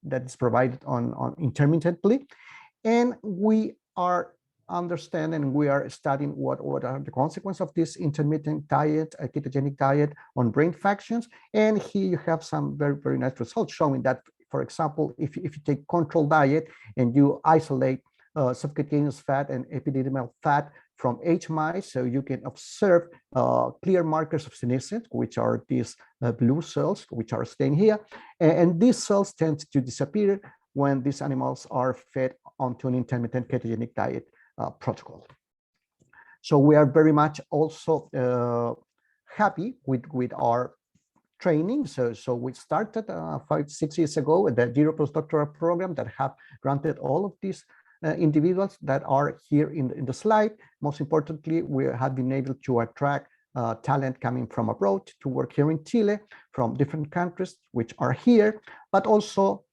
Speaker 5: that is provided on intermittently. And we are understanding, we are studying what are the consequences of this intermittent diet, a ketogenic diet, on brain functions. And here you have some very, very nice results showing that, for example, if you take control diet and you isolate subcutaneous fat and epididymal fat from H mice, so you can observe clear markers of senescence, which are these blue cells, which are staying here. And these cells tend to disappear when these animals are fed onto an intermittent ketogenic diet protocol. So we are very much also happy with our training. So we started 5-6 years ago with the Zero Postdoctoral program that have granted all of these individuals that are here in the slide. Most importantly, we have been able to attract talent coming from abroad to work here in Chile from different countries, which are here, but also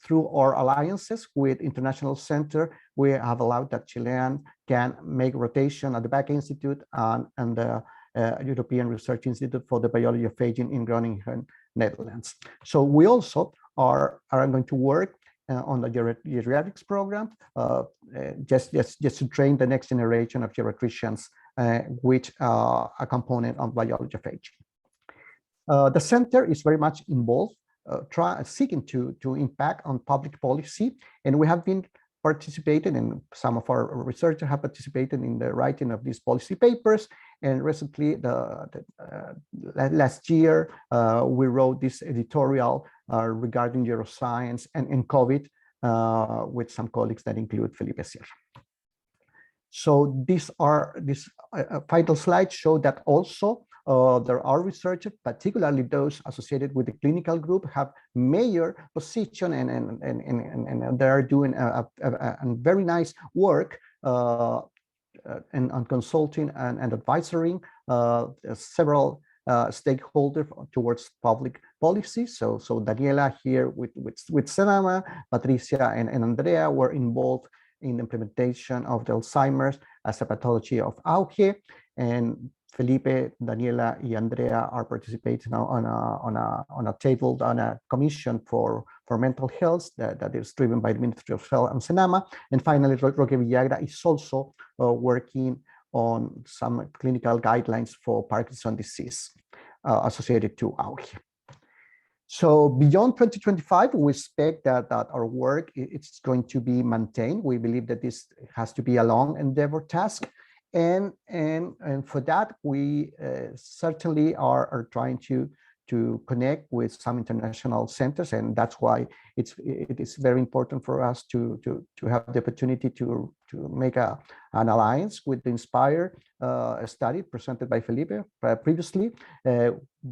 Speaker 5: through our alliances with International Center, we have allowed that Chilean can make rotation at the Back Institute and the European Research Institute for the Biology of Aging in Groningen, Netherlands. So we also are going to work on the geriatrics program, just to train the next generation of geriatricians, which are a component of biology of aging. The center is very much involved, seeking to impact on public policy, and we have been participating, and some of our researchers have participated in the writing of these policy papers. And recently, last year, we wrote this editorial regarding neuroscience and COVID with some colleagues that include Felipe Sierra. So these final slides show that also there are researchers, particularly those associated with the clinical group, have major position and they are doing a very nice work and on consulting and advisory several stakeholder towards public policy. So Daniela here with CENAMA, Patricia and Andrea were involved in the implementation of the Alzheimer's as a pathology of auge, and Felipe, Daniela, and Andrea are participating on a commission for mental health that is driven by the Ministry of Health and CENAMA. And finally, Roque Villagra is also working on some clinical guidelines for Parkinson's disease associated to auge. So beyond 2025, we expect that our work it's going to be maintained. We believe that this has to be a long endeavor task. And for that, we certainly are trying to connect with some international centers, and that's why it is very important for us to have the opportunity to make an alliance with the INSPIRE study presented by Felipe previously,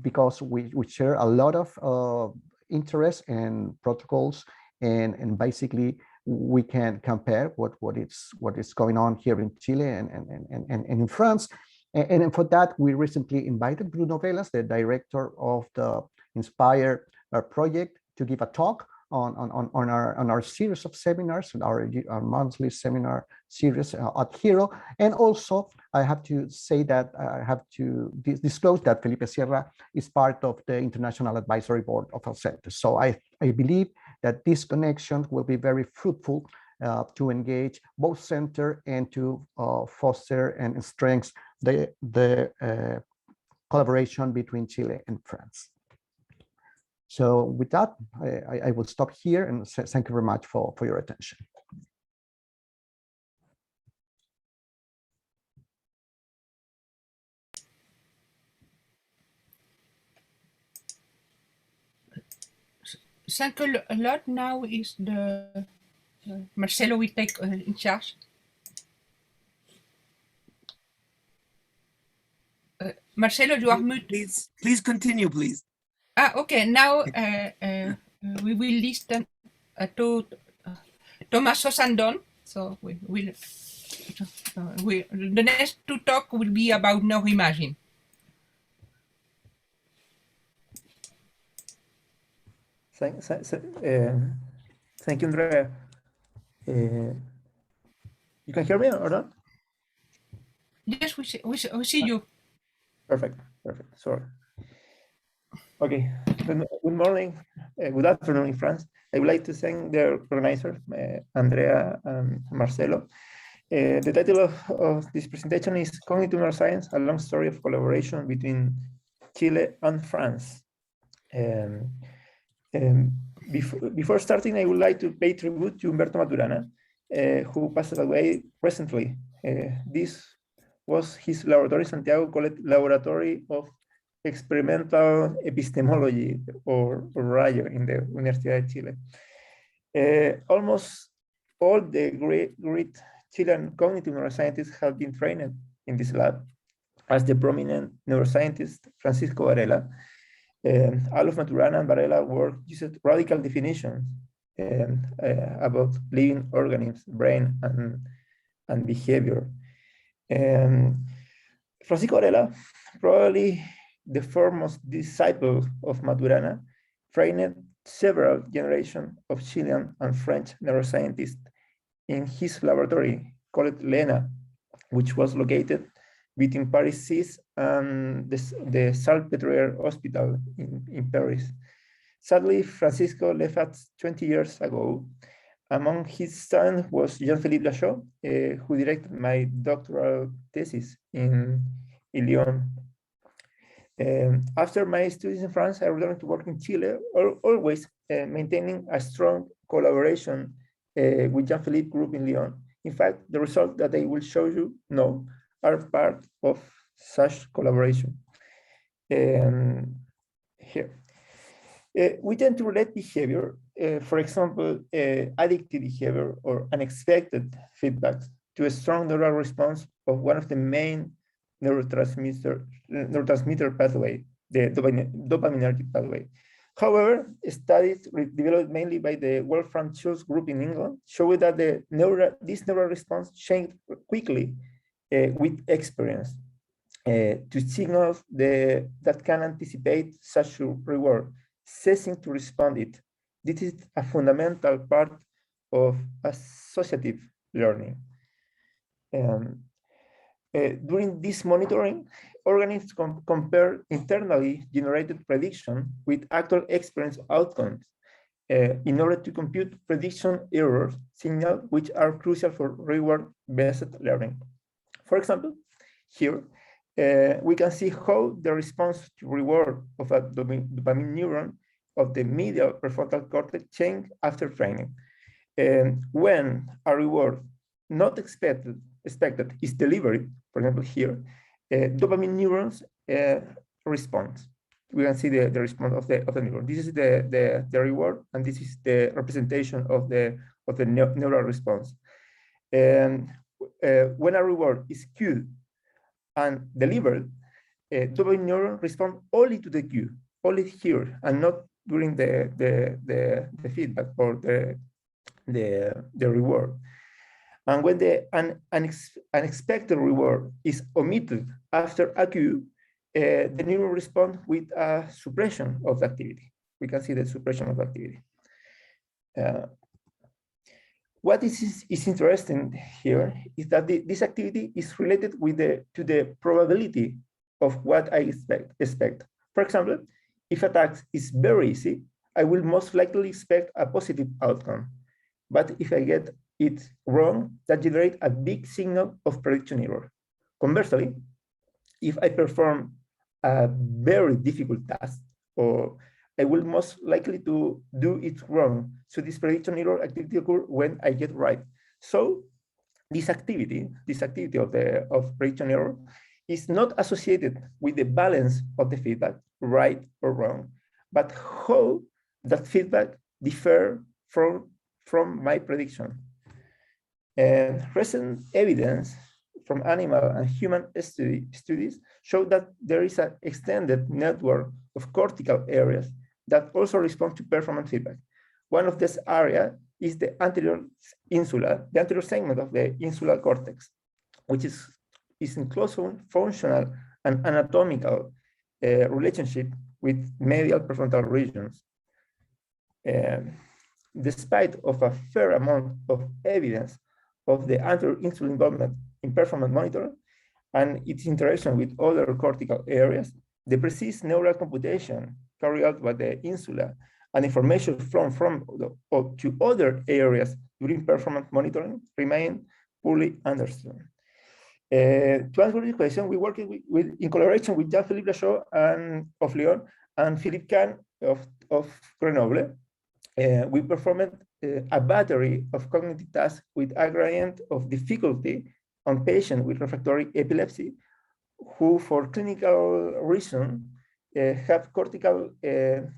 Speaker 5: because we share a lot of interest and protocols, and basically we can compare what is going on here in Chile and in France. And for that, we recently invited Bruno Velas, the director of the INSPIRE project, to give a talk on our series of seminars, our monthly seminar series at HERO. And also, I have to say that I have to disclose that Felipe Sierra is part of the International Advisory Board of our center. So I believe that these connections will be very fruitful to engage both center and to foster and strengthen the collaboration between Chile and France. So with that, I will stop here and thank you very much for your attention.
Speaker 4: Thank you a lot. Now is the Marcelo will take in charge. Marcelo, you are muted.
Speaker 6: Please continue, please.
Speaker 4: Okay. Now we will listen to Tommaso Sandon. So the next two talk will be about neuroimaging.
Speaker 7: Thank you, Andrea. You can hear me or not?
Speaker 4: Yes, we see you.
Speaker 7: Perfect. Sorry. Okay. Good morning. Good afternoon in France. I would like to thank the organizers, Andrea and Marcelo. The title of this presentation is Cognitive Neuroscience, a long story of collaboration between Chile and France. Before starting, I would like to pay tribute to Humberto Maturana, who passed away recently. This was his laboratory, Santiago Colet Laboratory of Experimental Epistemology, or RAYO, in the Universidad de Chile. Almost all the great Chilean cognitive neuroscientists have been trained in this lab, as the prominent neuroscientist Francisco Varela. All of Maturana and Varela work used radical definitions about living organisms, brain, and behavior. Francisco Varela, probably the foremost disciple of Maturana, trained several generations of Chilean and French neuroscientists in his laboratory called LENA, which was located between Paris 6 and the Salpêtrière Hospital in Paris. Sadly, Francisco left us 20 years ago. Among his students was Jean-Philippe Lachaud, who directed my doctoral thesis in Lyon. After my studies in France, I returned to work in Chile, always maintaining a strong collaboration with Jean-Philippe group in Lyon. In fact, the results that I will show you now are part of such collaboration. Here. We tend to relate behavior, for example, addictive behavior or unexpected feedback, to a strong neural response of one of the main neurotransmitter pathway, the dopaminergic pathway. However, studies developed mainly by the Wolfram Schultz group in England show that this neural response changed quickly with experience. to signals that can anticipate such a reward, ceasing to respond it. This is a fundamental part of associative learning. During this monitoring, organisms compare internally generated prediction with actual experience outcomes in order to compute prediction error signals, which are crucial for reward-based learning. For example, here, we can see how the response to reward of a dopamine neuron of the medial prefrontal cortex change after training. When a reward not expected is delivered, for example here, dopamine neurons respond. We can see the response of the neuron. This is the reward, and this is the representation of the neural response. When a reward is cued and delivered, dopamine neuron respond only to the cue, only here, and not during the feedback or the reward. And when the unexpected reward is omitted after a cue, the neuron responds with a suppression of the activity. We can see the suppression of activity. What is interesting here is that this activity is related to the probability of what I expect. For example, if a task is very easy, I will most likely expect a positive outcome. But if I get it wrong, that generates a big signal of prediction error. Conversely, if I perform a very difficult task, or I will most likely to do it wrong. So this prediction error activity occurs when I get right. So this activity of prediction error is not associated with the balance of the feedback, right or wrong, but how that feedback differs from my prediction. Recent evidence from animal and human studies show that there is an extended network of cortical areas that also respond to performance feedback. One of these areas is the anterior insula, the anterior segment of the insular cortex, which is in close functional and anatomical relationship with medial prefrontal regions. Despite of a fair amount of evidence of the anterior insular involvement in performance monitoring and its interaction with other cortical areas, the precise neural computation carried out by the insula and information from to other areas during performance monitoring remain poorly understood. To answer this question, we worked in collaboration with Jean-Philippe Lachaud of Lyon and Philippe Kahn of Grenoble. We performed a battery of cognitive tasks with a gradient of difficulty on patients with refractory epilepsy who, for clinical reasons, have cortical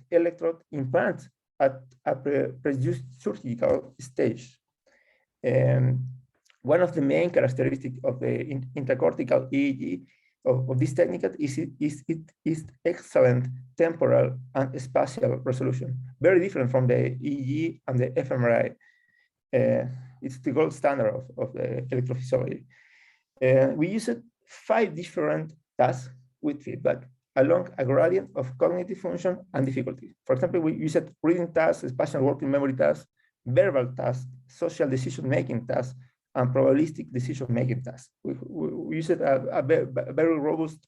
Speaker 7: electrode implants at a pre-produced surgical stage. One of the main characteristics of the intracortical EEG of this technique is its excellent temporal and spatial resolution, very different from the EEG and the fMRI. It's the gold standard of the electrophysiology. We used 5 different tasks with feedback along a gradient of cognitive function and difficulty. For example, we used reading tasks, spatial working memory tasks, verbal tasks, social decision-making tasks, and probabilistic decision-making tasks. We used a very robust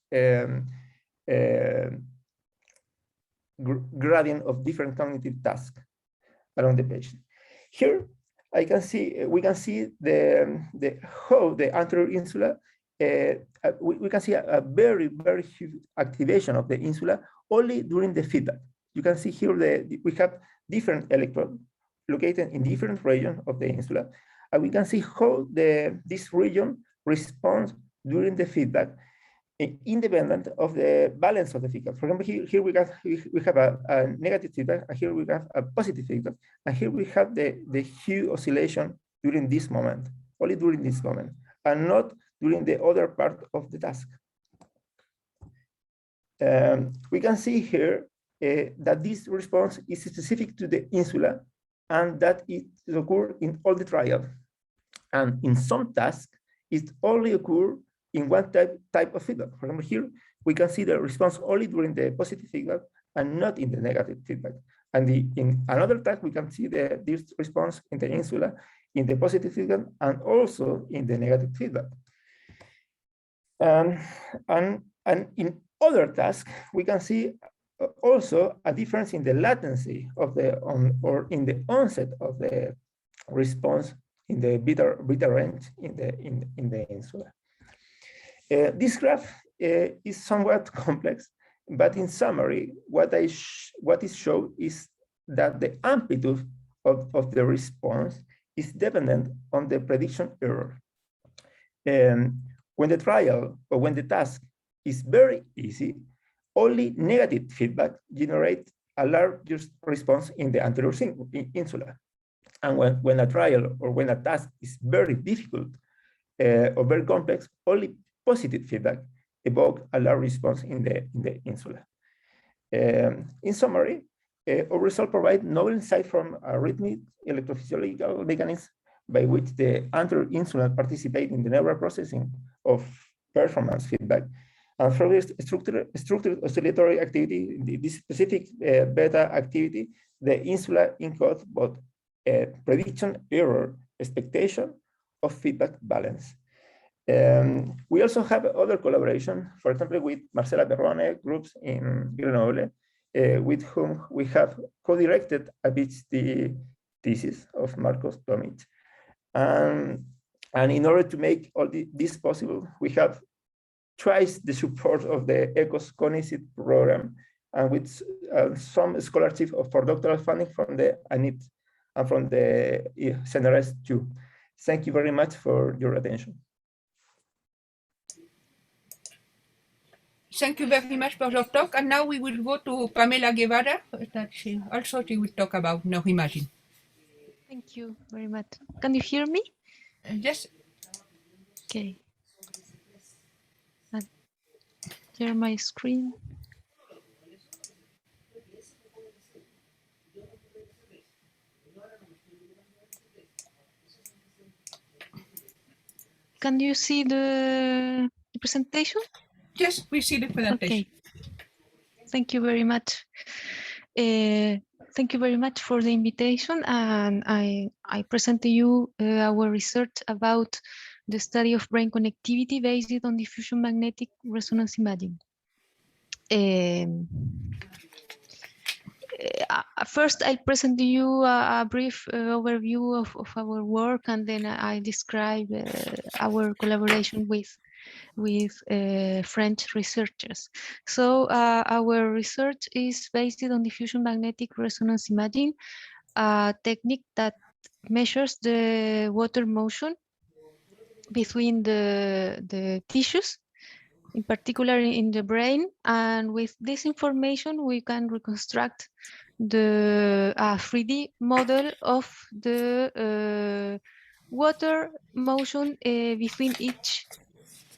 Speaker 7: gradient of different cognitive tasks along the page. Here, we can see how the anterior insula. We can see a very huge activation of the insula only during the feedback. You can see here we have different electrodes located in different regions of the insula, and we can see how this region responds during the feedback, independent of the balance of the feedback. For example, here we have a negative feedback, and here we have a positive feedback, and here we have the hue oscillation during this moment, only during this moment, and not during the other part of the task. We can see here that this response is specific to the insula and that it occurs in all the trial. And in some tasks, it only occurs in one type of feedback. For example, here we can see the response only during the positive feedback and not in the negative feedback. And in another type, we can see this response in the insula, in the positive feedback, and also in the negative feedback. And in other tasks, we can see also a difference in the latency of or in the onset of the response in the beta range in the insula. This graph is somewhat complex, but in summary, what is shown is that the amplitude of the response is dependent on the prediction error. When the trial or when the task is very easy, only negative feedback generates a larger response in the anterior insula. And when a trial or when a task is very difficult or very complex, only positive feedback evokes a large response in the insula. In summary, our results provide novel insight from a rhythmic electrophysiological mechanism by which the anterior insula participate in the neural processing of performance feedback. And from this structured oscillatory activity, this specific beta activity, the insula encodes both prediction error expectation of feedback balance. We also have other collaboration, for example, with Marcela Perrone groups in Grenoble, with whom we have co-directed a PhD thesis of Marcos Tomic. And in order to make all this possible, we have twice the support of the ECOS CONICIT program, and with some scholarship for doctoral funding from the ANIT and from the CNRS too. Thank you very much for your attention.
Speaker 4: Thank you very much for your talk. And now we will go to Camilla Guevara, that she will talk now neuroimaging.
Speaker 6: Thank you very much. Can you hear me?
Speaker 4: Yes.
Speaker 6: Okay. And share my screen. Can you see the presentation?
Speaker 4: Yes, we see the presentation.
Speaker 6: Okay. Thank you very much. Thank you very much for the invitation, and I present to you our research about the study of brain connectivity based on diffusion magnetic resonance imaging. First, I'll present to you a brief overview of our work, and then I describe our collaboration with French researchers. So our research is based on diffusion magnetic resonance imaging, a technique that measures the water motion between the tissues, in particular in the brain. And with this information, we can reconstruct the 3D model of the water motion between each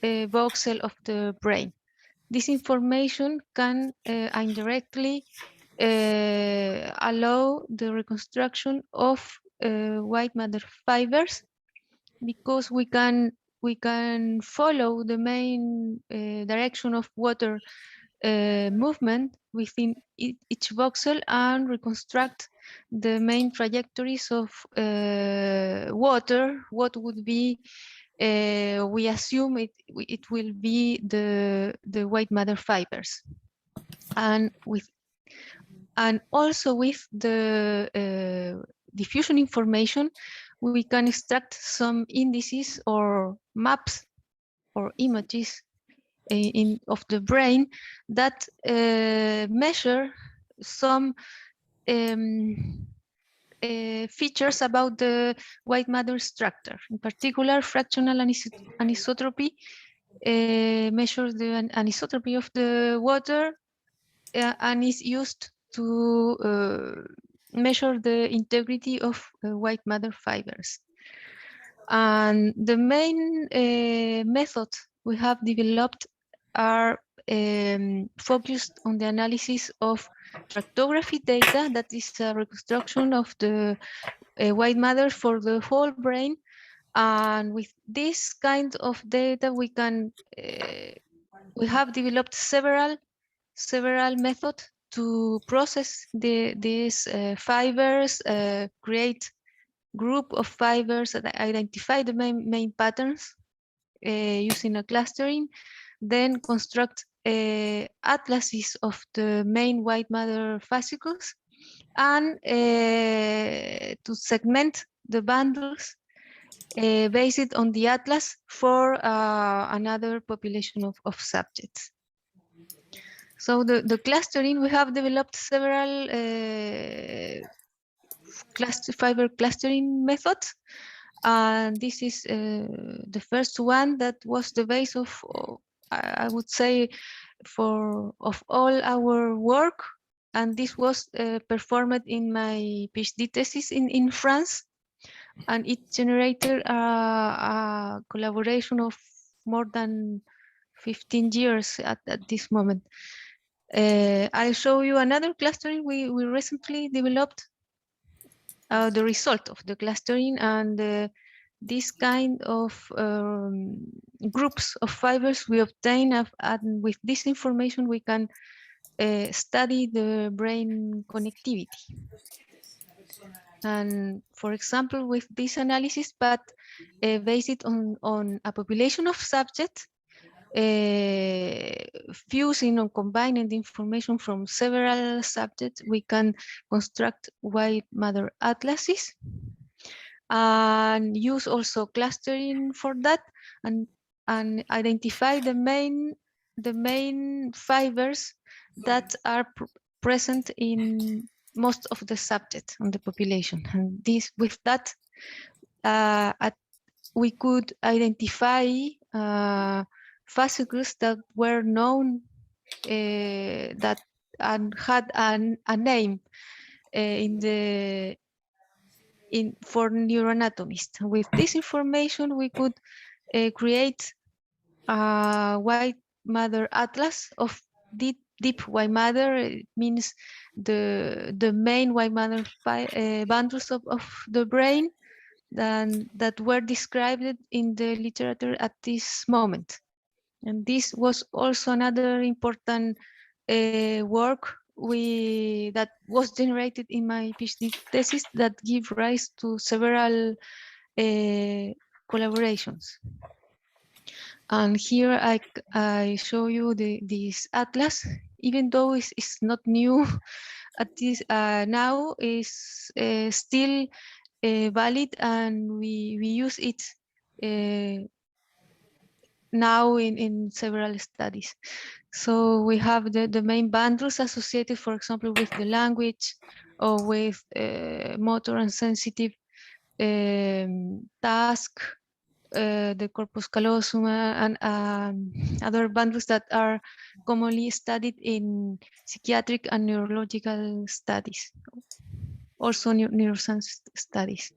Speaker 6: voxel of the brain. This information can indirectly allow the reconstruction of white matter fibers, because we can follow the main direction of water movement within each voxel and reconstruct the main trajectories of water. What would be, we assume it will be the white matter fibers, and also with the diffusion information, we can extract some indices or maps or images of the brain that measure some features about the white matter structure. In particular, fractional anisotropy measures the anisotropy of the water and is used to measure the integrity of white matter fibers. And the main methods we have developed are focused on the analysis of tractography data, that is a reconstruction of the white matter for the whole brain, And with this kind of data, we can we have developed several methods to process these fibers, create group of fibers that identify the main patterns using a clustering, then construct atlases of the main white matter fascicles, and to segment the bundles based on the atlas for another population of subjects. So the clustering, we have developed several fiber clustering methods. And this is the first one that was the base of, I would say, of all our work. And this was performed in my PhD thesis in France. And it generated a collaboration of more than 15 years at this moment. I'll show you another clustering we recently developed, the result of the clustering, and this kind of groups of fibers we obtain, and with this information we can study the brain connectivity. And for example, with this analysis, but based on a population of subjects, fusing or combining the information from several subjects, we can construct white matter atlases and use also clustering for that, and identify the main fibers that are present in most of the subjects on the population. And this, with that, we could identify fascicles that were known that had a name for neuroanatomists. With this information, we could create a white matter atlas of deep white matter. It means the main white matter bundles of the brain that were described in the literature at this moment. And this was also another important work that was generated in my PhD thesis that give rise to several collaborations. And here I show you this atlas, even though it's not new at this now is still valid, and we use it now in several studies. So we have the main bundles associated, for example, with the language or with motor and sensitive task, the corpus callosum, and other bundles that are commonly studied in psychiatric and neurological studies, also neuroscience studies.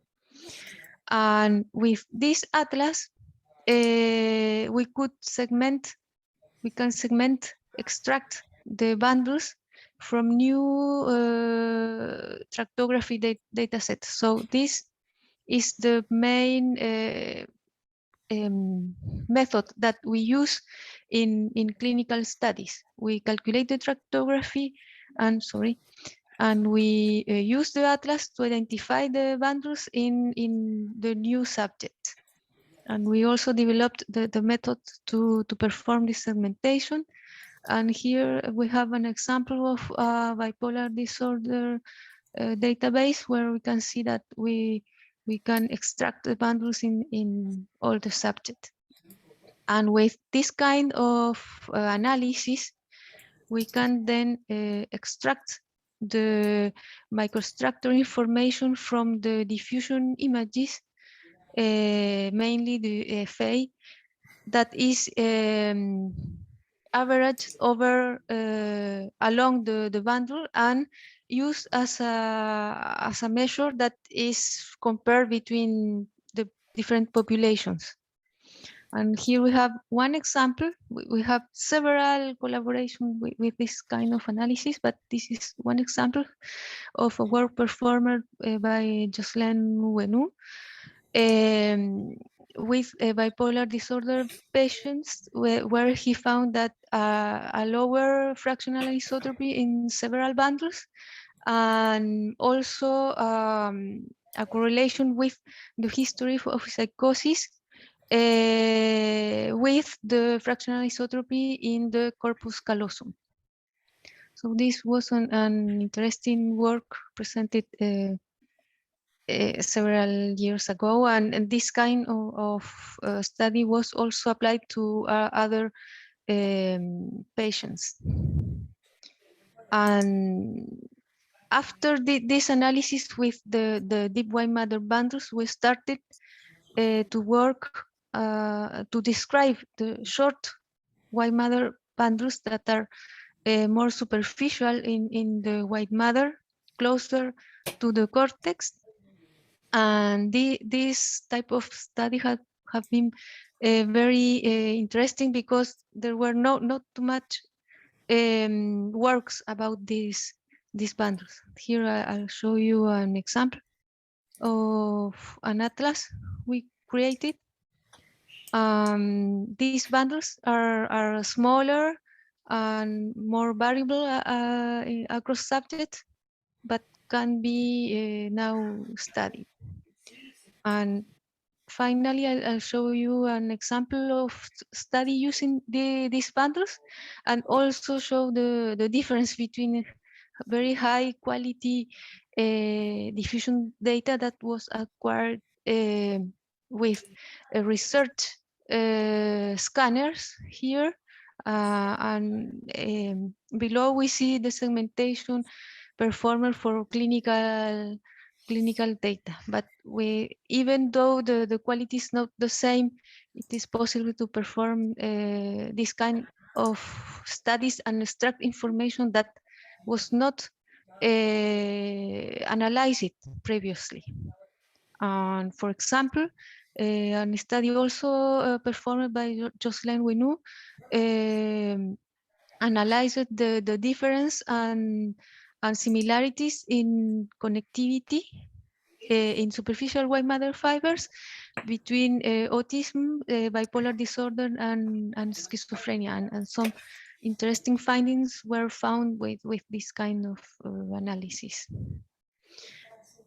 Speaker 6: And with this atlas, we can extract the bundles from new tractography data set. So this is the main method that we use in clinical studies. We calculate the tractography and we use the atlas to identify the bundles in the new subject. And we also developed the method to perform this segmentation. And here we have an example of a bipolar disorder database where we can see that we can extract the bundles in all the subjects. And with this kind of analysis, we can then extract the microstructure information from the diffusion images, mainly the FA, that is averaged over along the bundle and used as a measure that is compared between the different populations. And here we have one example. We have several collaborations with this kind of analysis, but this is one example of a work performed by Jocelyn Wenou, with bipolar disorder patients, where he found that a lower fractional anisotropy in several bundles, and also a correlation with the history of psychosis with the fractional anisotropy in the corpus callosum. So this was an interesting work presented several years ago, and this kind of study was also applied to other patients. And after this analysis with the deep white matter bundles, we started to work to describe the short white matter bundles that are more superficial in the white matter, closer to the cortex. And this type of study have been very interesting, because there were not too much works about these bundles. Here I'll show you an example of an atlas we created. These bundles are smaller and more variable across subjects, but can be now studied. And finally, I'll show you an example of study using these bundles, and also show the difference between very high quality diffusion data that was acquired with research scanners here, and below we see the segmentation performer for clinical data. But even though the quality is not the same, it is possible to perform this kind of studies and extract information that was not analyzed previously. And for example, a study also performed by Jocelyn Winou analyzed the difference and similarities in connectivity in superficial white matter fibers between autism, bipolar disorder, and schizophrenia, and some interesting findings were found with this kind of analysis.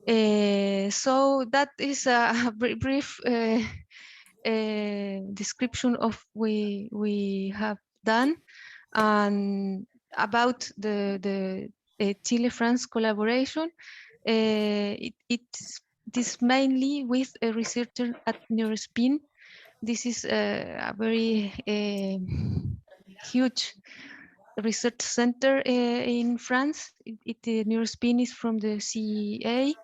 Speaker 6: So that is a brief description of we have done, and about the Chile-France collaboration. It is mainly with a researcher at Neurospin. This is a very huge research center in France. Neurospin is from the CEA.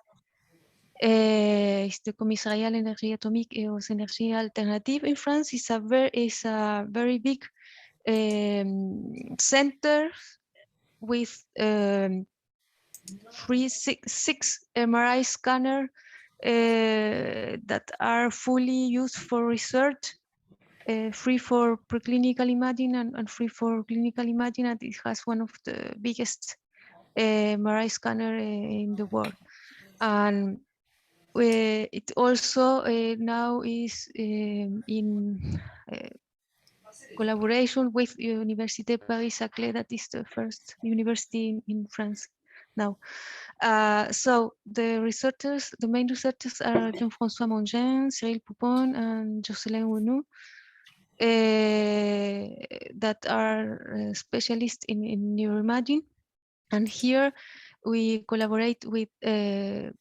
Speaker 6: It's the Commissariat à l'énergie atomique et aux énergies alternatives in France. It's a very big center with 6 MRI scanner that are fully used for research, free for preclinical imaging and free for clinical imaging, and it has one of the biggest MRI scanner in the world. And it also now is in collaboration with Université Paris-Saclay, that is the first university in France now. So the main researchers are Jean-François Mongin, Cyril Poupon, and Jocelyn Winou, that are specialists in neuroimaging. And here we collaborate with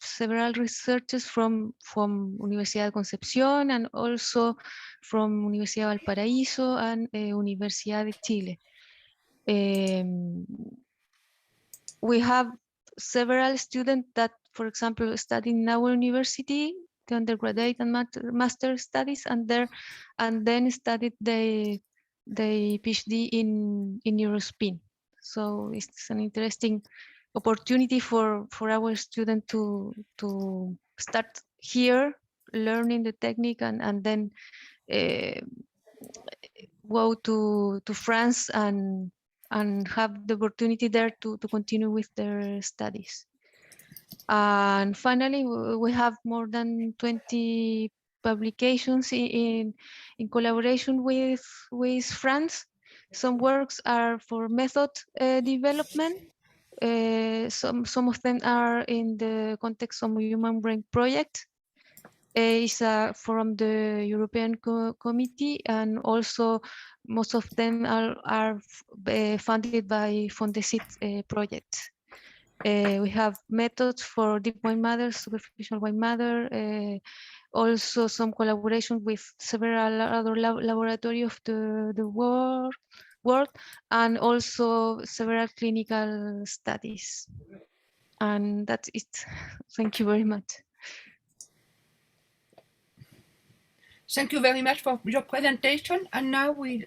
Speaker 6: several researchers from Universidad Concepción, and also from Universidad Valparaíso and Universidad de Chile. We have several students that, for example, study in our university, the undergraduate and master studies, and then studied the PhD in Neurospin. So it's an interesting opportunity for our student to start here learning the technique, and then go to France and have the opportunity there to continue with their studies. And finally, we have more than 20 publications in collaboration with France. Some works are for method development. Some of them are in the context of Human Brain Project. Is from the European Committee, and also most of them are funded by Fondesit project. We have methods for deep white matter, superficial white matter, also some collaboration with several other laboratories of the world, and also several clinical studies. And that's it. Thank you very much.
Speaker 4: Thank you very much for your presentation. And now we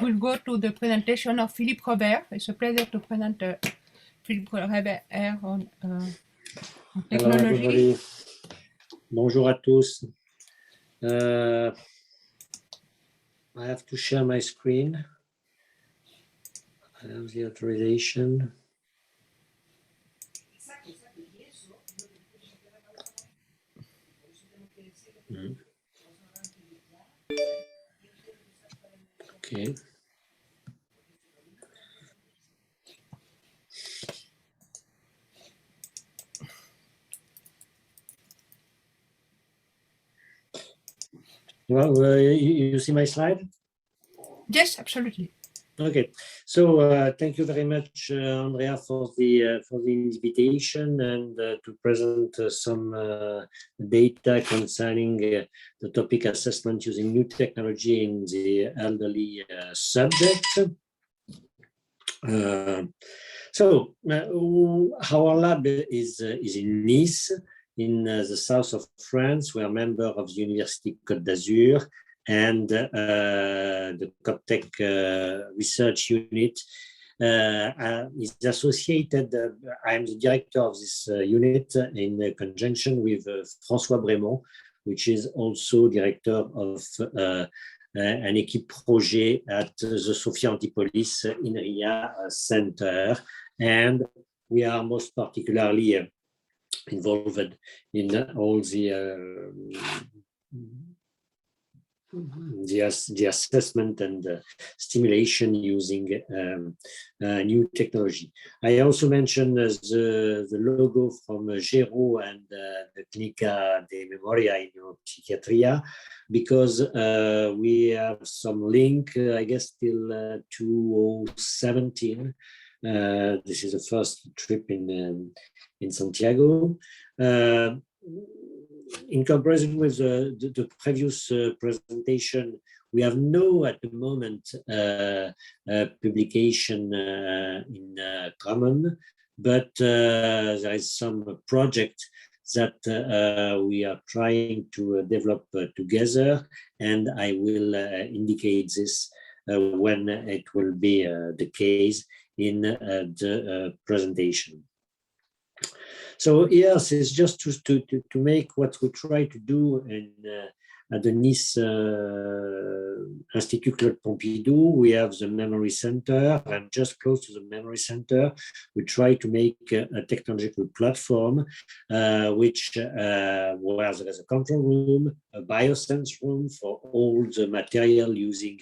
Speaker 4: will go to the presentation of Philipp Hobert. It's a pleasure to present Philipp Hobert on technology.
Speaker 8: Hello everybody. Bonjour à tous. I have to share my screen. I have the authorization. Okay. Well, you see my slide?
Speaker 4: Yes, absolutely.
Speaker 8: Okay, so thank you very much, Andrea, for the invitation and to present some data concerning the topic assessment using new technology in the elderly subject. So our lab is in Nice, in the south of France. We are a member of the Universidad Côte d'Azur and the COPTECH research unit is associated. I'm the director of this unit in conjunction with François Brémond, which is also director of an équipe projet at the Sophia Antipolis INRIA Center. And we are most particularly involved in all the assessment and stimulation using new technology. I also mentioned the logo from Géraud and the Clínica de Memoria in Neuropsychiatria, because we have some link, I guess, till 2017. This is the first trip in Santiago. In comparison with the previous presentation, we have no, at the moment, publication in common, but there is some project that we are trying to develop together, and I will indicate this when it will be the case in the presentation. So yes, it's just to make what we try to do in at the Nice Institut Claude Pompidou. We have the memory center, and just close to the memory center, we try to make a technological platform, which where there is a control room, a biosense room for all the material using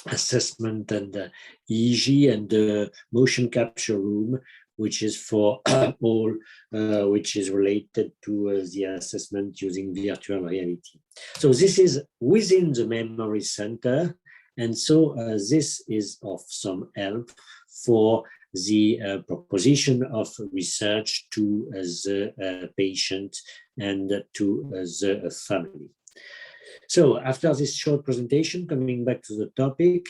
Speaker 8: assessment and EEG, and the motion capture room, which is for all which is related to the assessment using virtual reality. So this is within the memory center, and so this is of some help for the proposition of research to the patient and to the family. So after this short presentation, coming back to the topic,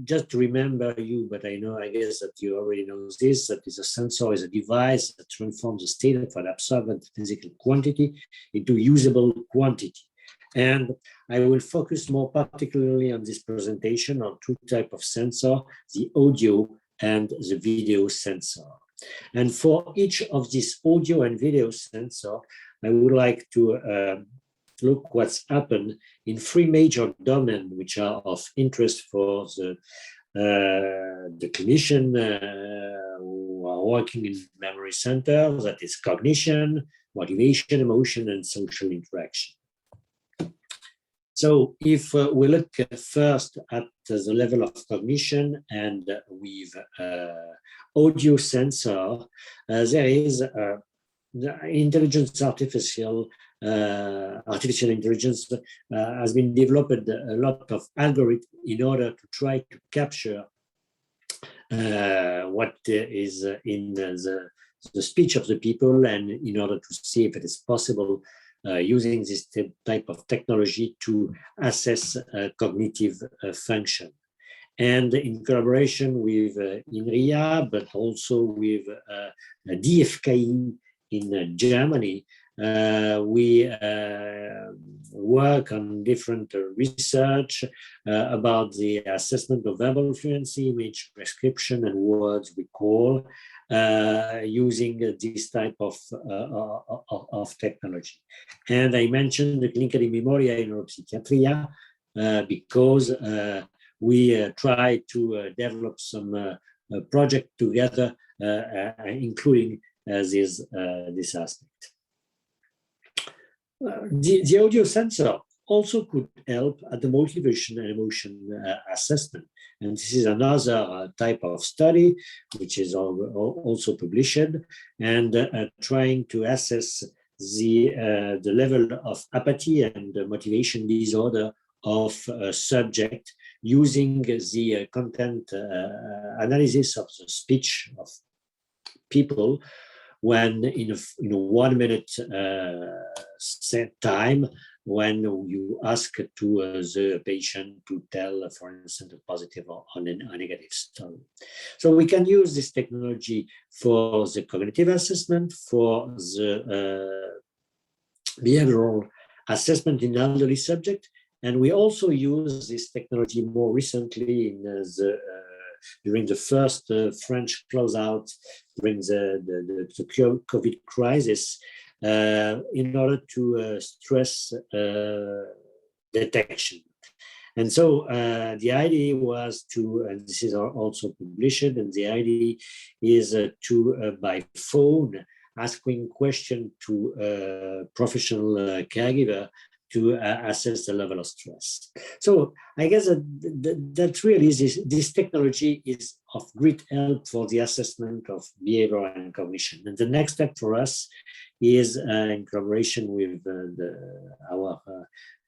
Speaker 8: just to remember you, but I guess that you already know this, that is a sensor is a device that transforms the state of an absorbent physical quantity into usable quantity. And I will focus more particularly on this presentation on two types of sensor, the audio and the video sensor. And for each of these audio and video sensor, I would like to look what's happened in three major domains which are of interest for the clinician who are working in memory center, that is cognition, motivation, emotion, and social interaction. So if we look first at the level of cognition and with audio sensor, there is the artificial intelligence has been developed a lot of algorithms in order to try to capture what is in the speech of the people, and in order to see if it is possible using this type of technology to assess cognitive function. And in collaboration with INRIA, but also with DFKI in Germany, we work on different research about the assessment of verbal fluency, image prescription, and words recall using this type of technology. And I mentioned the clinical memoria in neuropsychiatria because we try to develop some project together, including this aspect. The audio sensor also could help at the motivation and emotion assessment. And this is another type of study, which is also published, and trying to assess the level of apathy and motivation disorder of a subject using the content analysis of the speech of people when in a 1 minute set time, when you ask to the patient to tell, for instance, a positive or a negative story. So we can use this technology for the cognitive assessment, for the behavioral assessment in elderly subject, and we also use this technology more recently in during the first French closeout during the COVID crisis, in order to stress detection. And so the idea was to, and this is also published, and the idea is to, by phone, asking question to professional caregiver to assess the level of stress. So I guess that really is this technology is of great help for the assessment of behavior and cognition. And the next step for us is in collaboration with our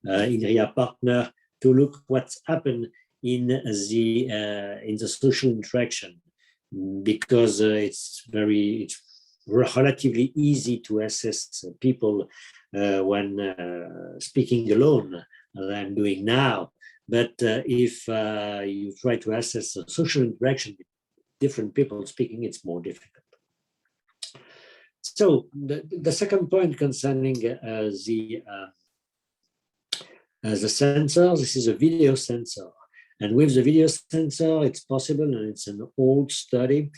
Speaker 8: INRIA partner to look what's happened in the social interaction, because it's relatively easy to assess people when speaking alone, as I'm doing now. But if you try to assess a social interaction with different people speaking, it's more difficult. So the second point concerning the sensor, this is a video sensor. And with the video sensor, it's possible, and it's an old study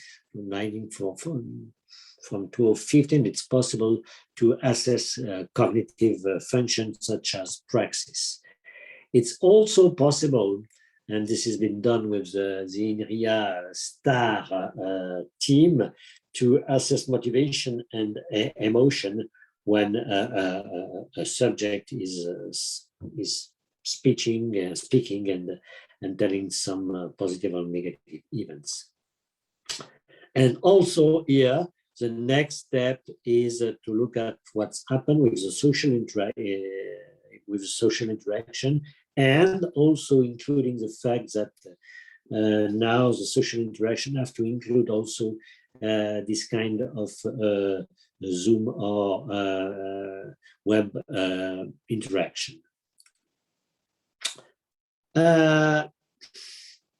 Speaker 8: from 2015, it's possible to assess cognitive functions such as praxis. It's also possible, and this has been done with the INRIA STAR team, to assess motivation and emotion when a subject is speaking and telling some positive or negative events. And also here, the next step is to look at what's happened with the social interaction, and also including the fact that now the social interaction have to include also this kind of Zoom or web interaction.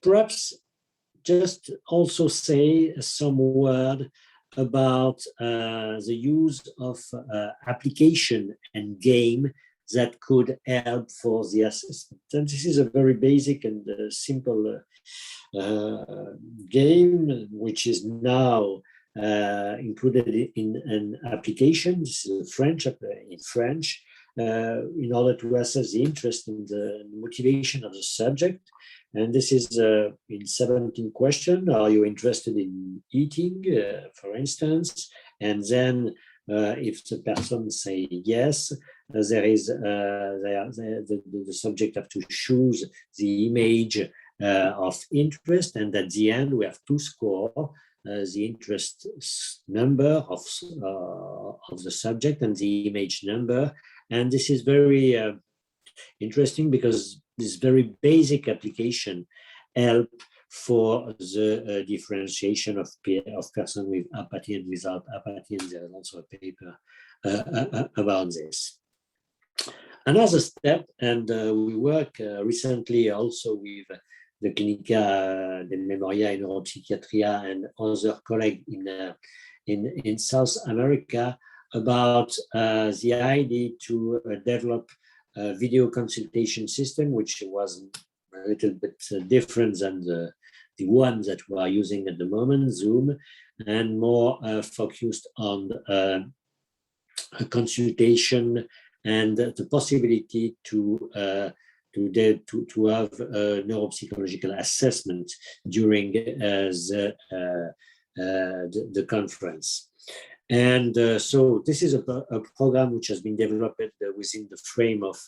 Speaker 8: Perhaps just also say some word about the use of application and game that could help for the assessment. And this is a very basic and simple game, which is now included in an application. This is French, in French, in order to assess the interest in the motivation of the subject. And this is in 17 questions. Are you interested in eating, for instance? And then If the person say yes, there is the subject have to choose the image of interest, and at the end we have to score the interest number of the subject and the image number. And this is very interesting because this very basic application help for the differentiation of person with apathy and without apathy, and there is also a paper about this. Another step, and we work recently also with the Clínica de Memoria y Neuropsychiatria and other colleagues in South America about the idea to develop a video consultation system, which was a little bit different than the one that we are using at the moment, Zoom, and more focused on a consultation and the possibility to have a neuropsychological assessment during the conference. And so this is a program which has been developed within the frame of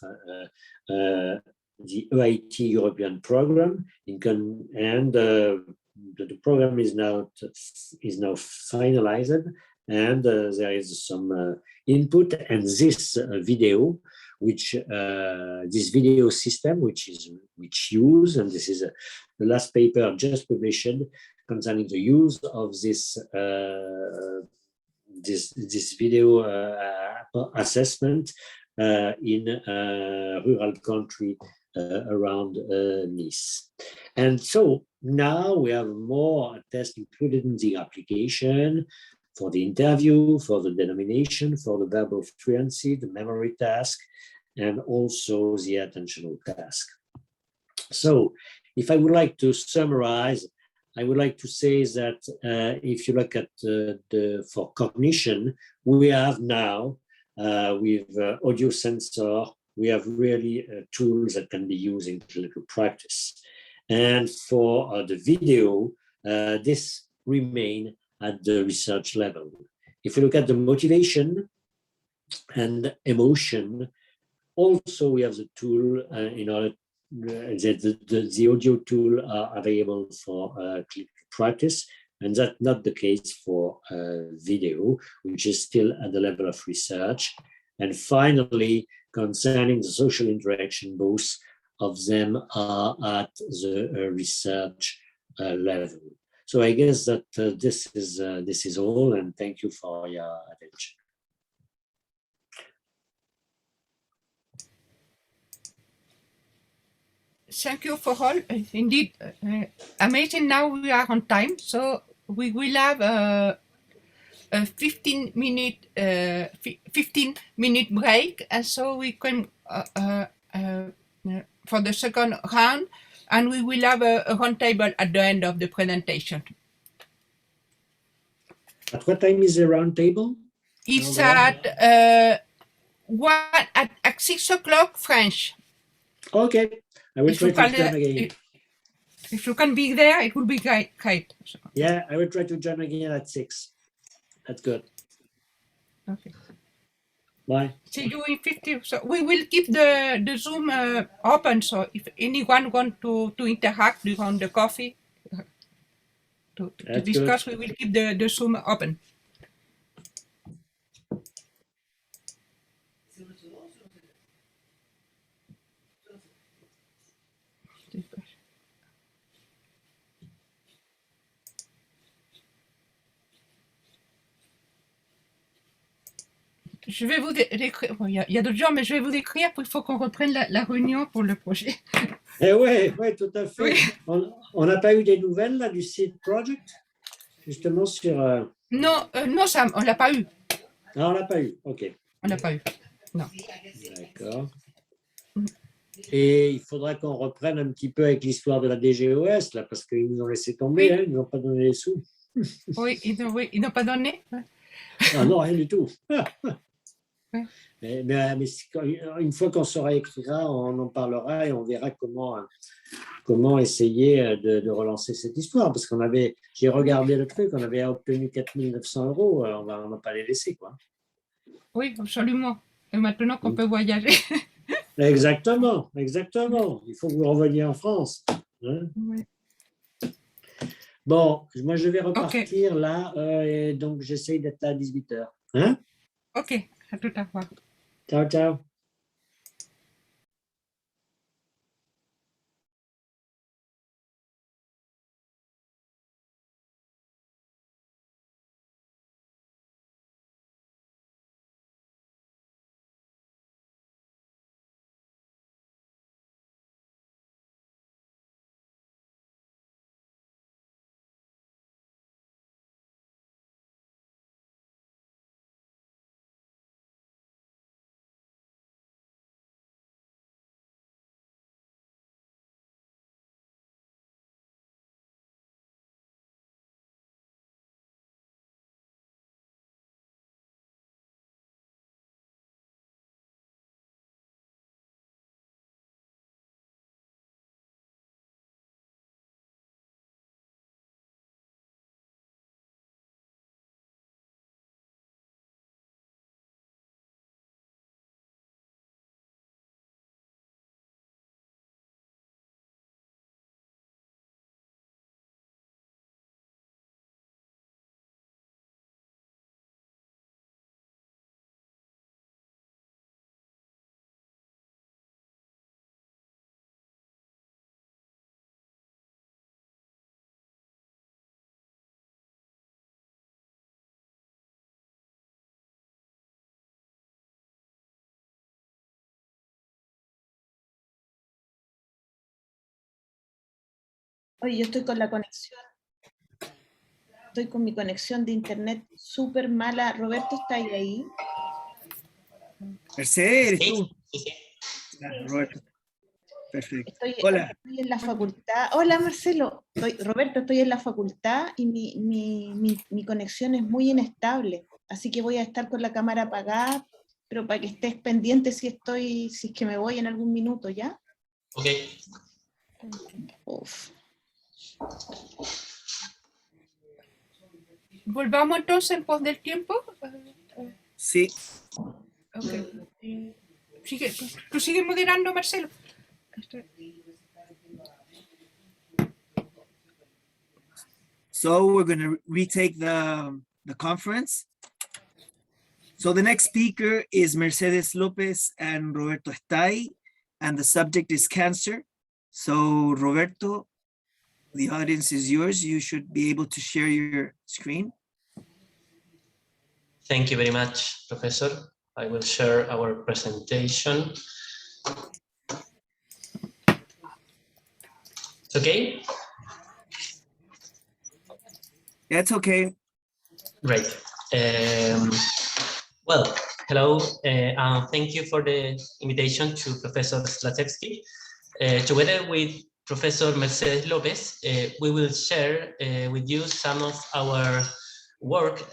Speaker 8: the EIT European program, and the program is now finalized, and there is some input, and this video, which this video system, which use, and this is the last paper just published concerning the use of this this video assessment in rural country around Nice. And so now we have more tests included in the application for the interview, for the denomination, for the verbal fluency, the memory task, and also the attentional task. So if I would like to summarize, I would like to say that if you look at for cognition, we have now with audio sensor, we have really tools that can be used in clinical practice. And for the video, this remain at the research level. If you look at the motivation and emotion, also we have the tool in order the audio tool are available for clinical practice, and that's not the case for video, which is still at the level of research. And finally, concerning the social interaction, both of them are at the research level. So I guess that this is all, and thank you for your attention.
Speaker 4: Thank you for all. Indeed, amazing. Now we are on time, so we will have a 15-minute break, and so we can for the second round, and we will have a roundtable at the end of the presentation.
Speaker 8: At what time is the roundtable?
Speaker 4: It's at 6 o'clock French.
Speaker 8: Okay. I will try to join again.
Speaker 4: If you can be there, it will be great.
Speaker 8: Yeah, I will try to join again at 6. That's good.
Speaker 4: Okay.
Speaker 8: Bye.
Speaker 4: See you in 50. So we will keep the Zoom open. So if anyone wants to interact during the coffee, to discuss, good. We will keep the Zoom open. Je vais vous écrire. Il y a d'autres gens, mais je vais vous écrire. Il faut qu'on reprenne la réunion pour le projet.
Speaker 8: Eh oui, tout à fait. Oui. On n'a pas eu des nouvelles là, du Seed Project, justement sur.
Speaker 4: Non, ça, on l'a pas eu.
Speaker 8: Ah, on l'a pas eu. Ok.
Speaker 4: On l'a pas eu. Non.
Speaker 8: D'accord. Et il faudra qu'on reprenne un petit peu avec l'histoire de la DGOS là, parce qu'ils nous ont laissé tomber. Oui. Hein, ils n'ont pas donné les sous.
Speaker 4: Oui, ils n'ont pas donné.
Speaker 8: Ah non, rien du tout.
Speaker 4: Oui.
Speaker 8: Mais une fois qu'on saura écrire, on en parlera et on verra comment essayer de relancer cette histoire. Parce j'ai regardé le truc, on avait obtenu 4 900 €, on va pas les laisser, quoi.
Speaker 4: Oui, absolument. Et maintenant qu'on peut voyager.
Speaker 8: Exactement, exactement. Il faut que vous reveniez en France. Hein?
Speaker 4: Oui.
Speaker 8: Bon, moi je vais repartir là, et donc j'essaye d'être là à 18h. Hein?
Speaker 4: Ok, à tout à l'heure.
Speaker 8: Ciao, ciao.
Speaker 9: Oye, yo estoy con la conexión, estoy con mi conexión de internet súper mala. Roberto, ¿está ahí?
Speaker 10: Mercedes, ¿eres tú?
Speaker 11: Sí, sí.
Speaker 10: Ah, Roberto. Perfecto.
Speaker 9: Estoy
Speaker 10: Hola.
Speaker 9: en la facultad. Hola, Marcelo. Roberto, estoy en la facultad y mi conexión es muy inestable. Así que voy a estar con la cámara apagada, pero para que estés pendiente si es que me voy en algún minuto, ¿ya?
Speaker 11: Ok.
Speaker 9: Uf.
Speaker 4: Volvamos entonces en pos del tiempo.
Speaker 10: Sí.
Speaker 4: Okay. ¿Tú sigues moderando, Marcelo?
Speaker 10: So we're going to retake the conference. So the next speaker is Mercedes Lopez and Roberto Estay, and the subject is cancer. So Roberto, the audience is yours. You should be able to share your screen.
Speaker 11: Thank you very much, Professor. I will share our presentation. It's okay?
Speaker 10: That's okay.
Speaker 11: Great. Well, hello, and thank you for the invitation to Professor Straszewski. Together with Professor Mercedes Lopez, we will share with you some of our work,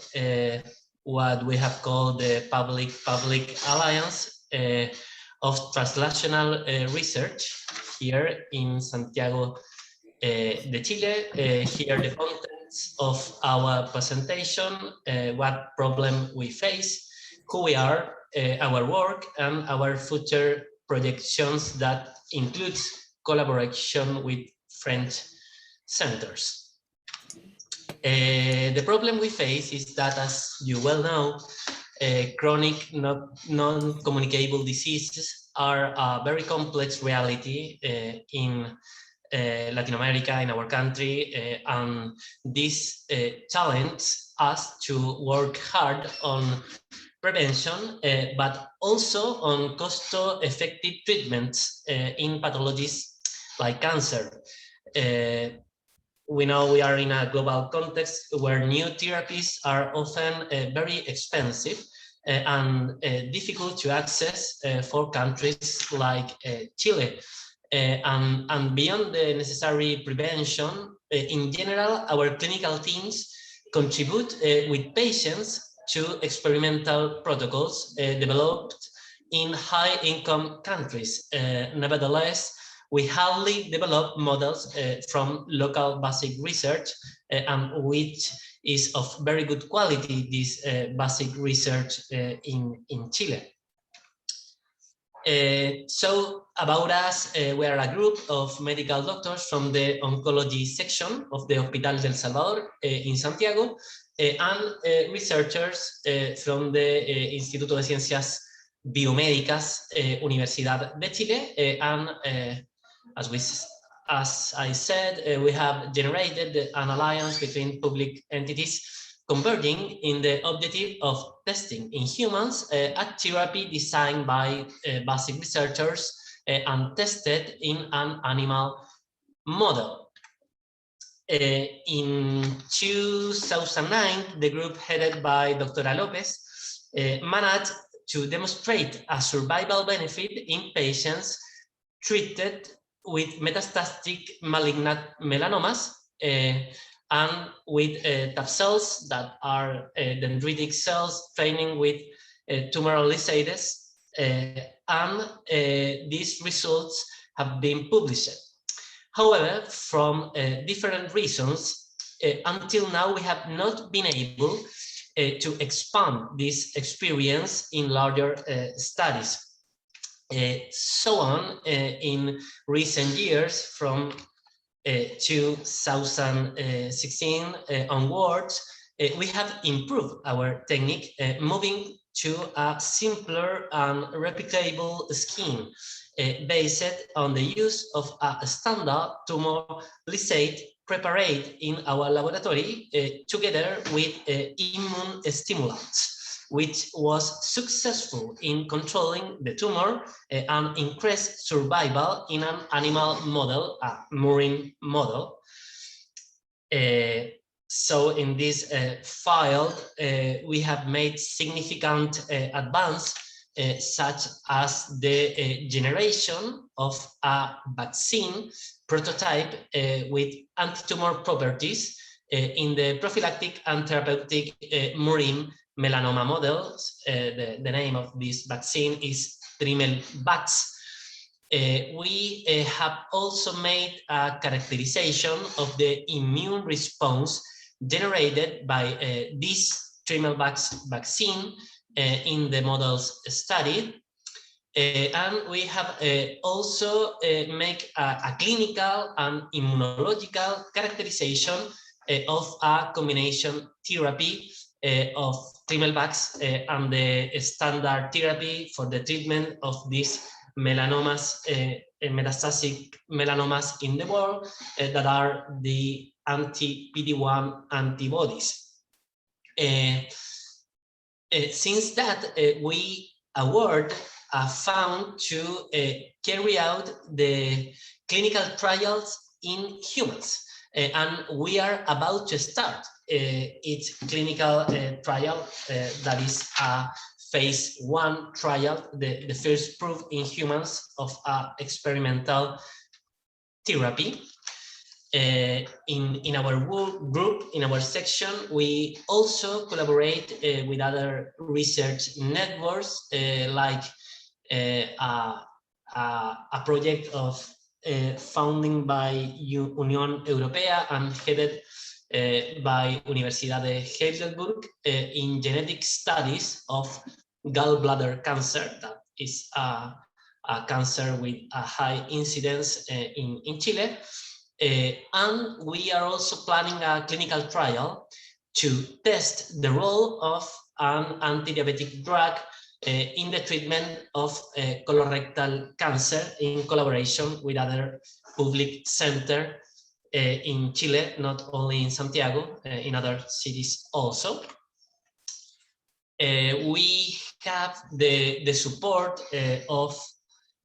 Speaker 11: what we have called the Public Alliance of Translational Research here in Santiago de Chile. Here the contents of our presentation, what problem we face, who we are, our work, and our future projections that includes collaboration with French centers. The problem we face is that, as you well know, chronic non-communicable diseases are a very complex reality in Latin America, in our country, and this challenges us to work hard on prevention, but also on cost-effective treatments in pathologies like cancer. We know we are in a global context where new therapies are often very expensive and difficult to access for countries like Chile. And beyond the necessary prevention, in general, our clinical teams contribute with patients to experimental protocols developed in high-income countries. Nevertheless, we hardly develop models from local basic research, and which is of very good quality, this basic research in Chile. So about us, we are a group of medical doctors from the oncology section of the Hospital del Salvador in Santiago, and researchers from the Instituto de Ciencias Biomédicas, Universidad de Chile, and as I said, we have generated an alliance between public entities converging in the objective of testing in humans a therapy designed by basic researchers and tested in an animal model. In 2009, the group headed by Dr. Lopez managed to demonstrate a survival benefit in patients treated with metastatic malignant melanomas and with TAP cells that are dendritic cells training with tumoral lysates, and these results have been published. However, from different reasons, until now we have not been able to expand this experience in larger studies. So on, in recent years, from 2016 onwards, we have improved our technique, moving to a simpler and replicable scheme based on the use of a standard tumor lysate prepared in our laboratory together with immune stimulants, which was successful in controlling the tumor and increased survival in an animal model, a murine model. So in this file, we have made significant advance, such as the generation of a vaccine prototype with anti-tumor properties in the prophylactic and therapeutic murine melanoma models. The name of this vaccine is Trimelvax. We have also made a characterization of the immune response generated by this Trimelvax vaccine in the models studied. And we have also made a clinical and immunological characterization of a combination therapy of Trimelvax and the standard therapy for the treatment of these melanomas, metastatic melanomas in the world, that are the anti-PD-1 antibodies. Since that, we award a fund to carry out the clinical trials in humans, and we are about to start its clinical trial that is a phase 1 trial, the first proof in humans of experimental therapy. In our group, in our section, we also collaborate with other research networks, like a project of founding by Unión Europea and headed by Universidad de Heidelberg in genetic studies of gallbladder cancer. That is a cancer with a high incidence in Chile. And we are also planning a clinical trial to test the role of an anti-diabetic drug in the treatment of colorectal cancer in collaboration with other public centers in Chile, not only in Santiago, in other cities also. We have the support of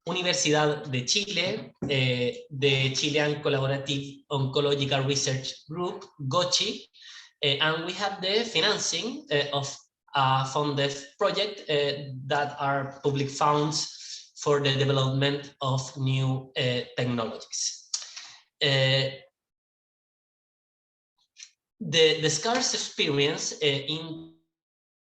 Speaker 11: Universidad de Chile, the Chilean Collaborative Oncological Research Group, GOCHI, and we have the financing of a funded project that are public funds for the development of new technologies. The scarce experience in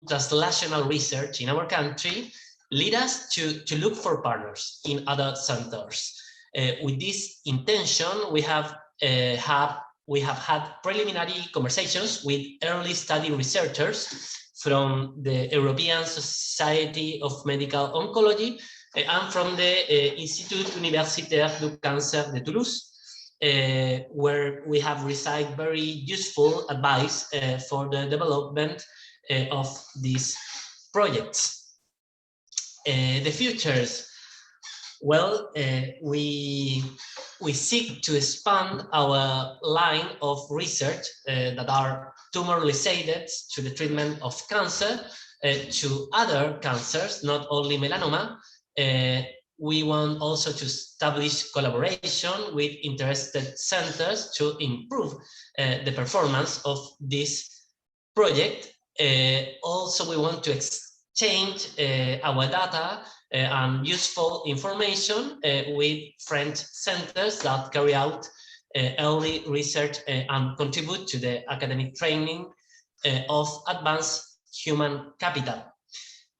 Speaker 11: translational research in our country lead us to look for partners in other centers. With this intention, we have we have had preliminary conversations with early study researchers from the European Society of Medical Oncology and from the Institut Universitaire du Cancer de Toulouse, where we have received very useful advice for the development of these projects. The futures. Well, we seek to expand our line of research that are tumor-related to the treatment of cancer to other cancers, not only melanoma. We want also to establish collaboration with interested centers to improve the performance of this project. Also, we want to exchange our data and useful information with French centers that carry out early research and contribute to the academic training of advanced human capital.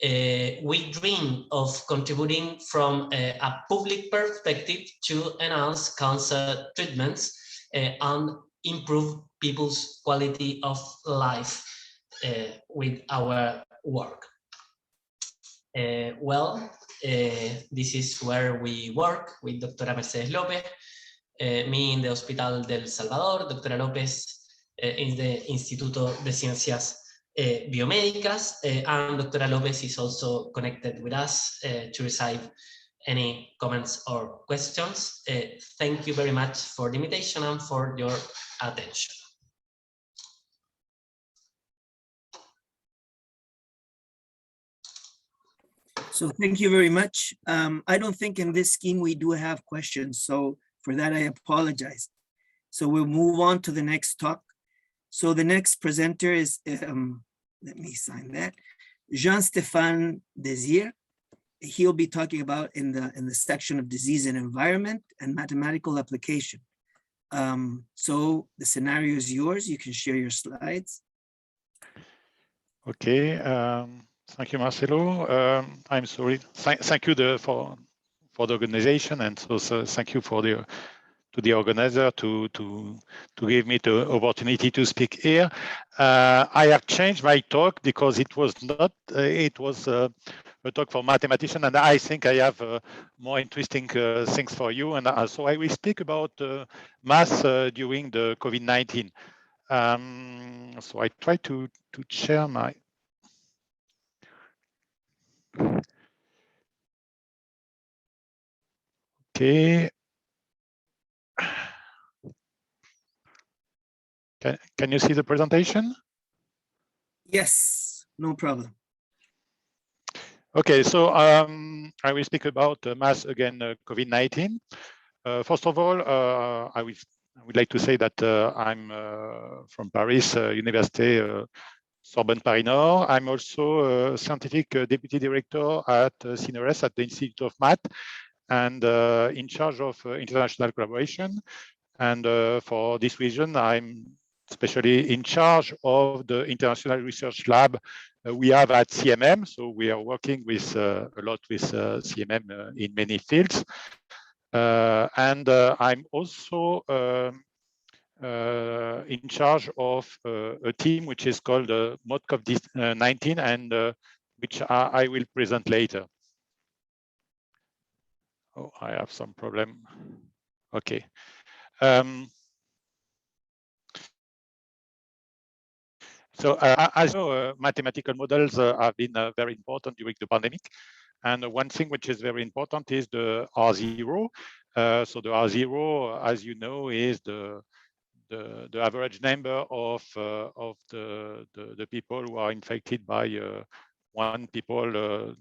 Speaker 11: We dream of contributing from a public perspective to enhance cancer treatments and improve people's quality of life with our work. This is where we work with Doctora Mercedes López, me in the Hospital del Salvador, Doctora López in the Instituto de Ciencias Biomédicas, and Doctora López is also connected with us to receive any comments or questions. Thank you very much for the invitation and for your attention.
Speaker 10: So thank you very much. I don't think in this scheme we do have questions, so for that I apologize. So we'll move on to the next talk. So the next presenter is, let me sign that, Jean-Stéphane Désir. He'll be talking about in the section of disease and environment and mathematical application. So the scenario is yours. You can share your slides.
Speaker 12: Okay. Thank you, Marcelo. I'm sorry. Thank you for the organization, and so thank you for to the organizer to give me the opportunity to speak here. I have changed my talk because it was not. It was a talk for mathematician, and I think I have more interesting things for you. And so I will speak about math during the COVID-19. So I try to share my. Okay. Can you see the presentation?
Speaker 10: Yes, no problem.
Speaker 12: Okay, so I will speak about mass again, COVID-19. First of all, I would like to say that I'm from Paris, Université Sorbonne Paris Nord. I'm also a scientific deputy director at CNRS at the Institute of Math, and in charge of international collaboration. And for this reason, I'm especially in charge of the international research lab we have at CMM. So we are working with a lot with CMM in many fields. And I'm also in charge of a team which is called ModCov-19, and which I will present later. Oh, I have some problem. Okay. So as you know, mathematical models have been very important during the pandemic. And one thing which is very important is the R0. So the R0, as you know, is the average number of the people who are infected by one people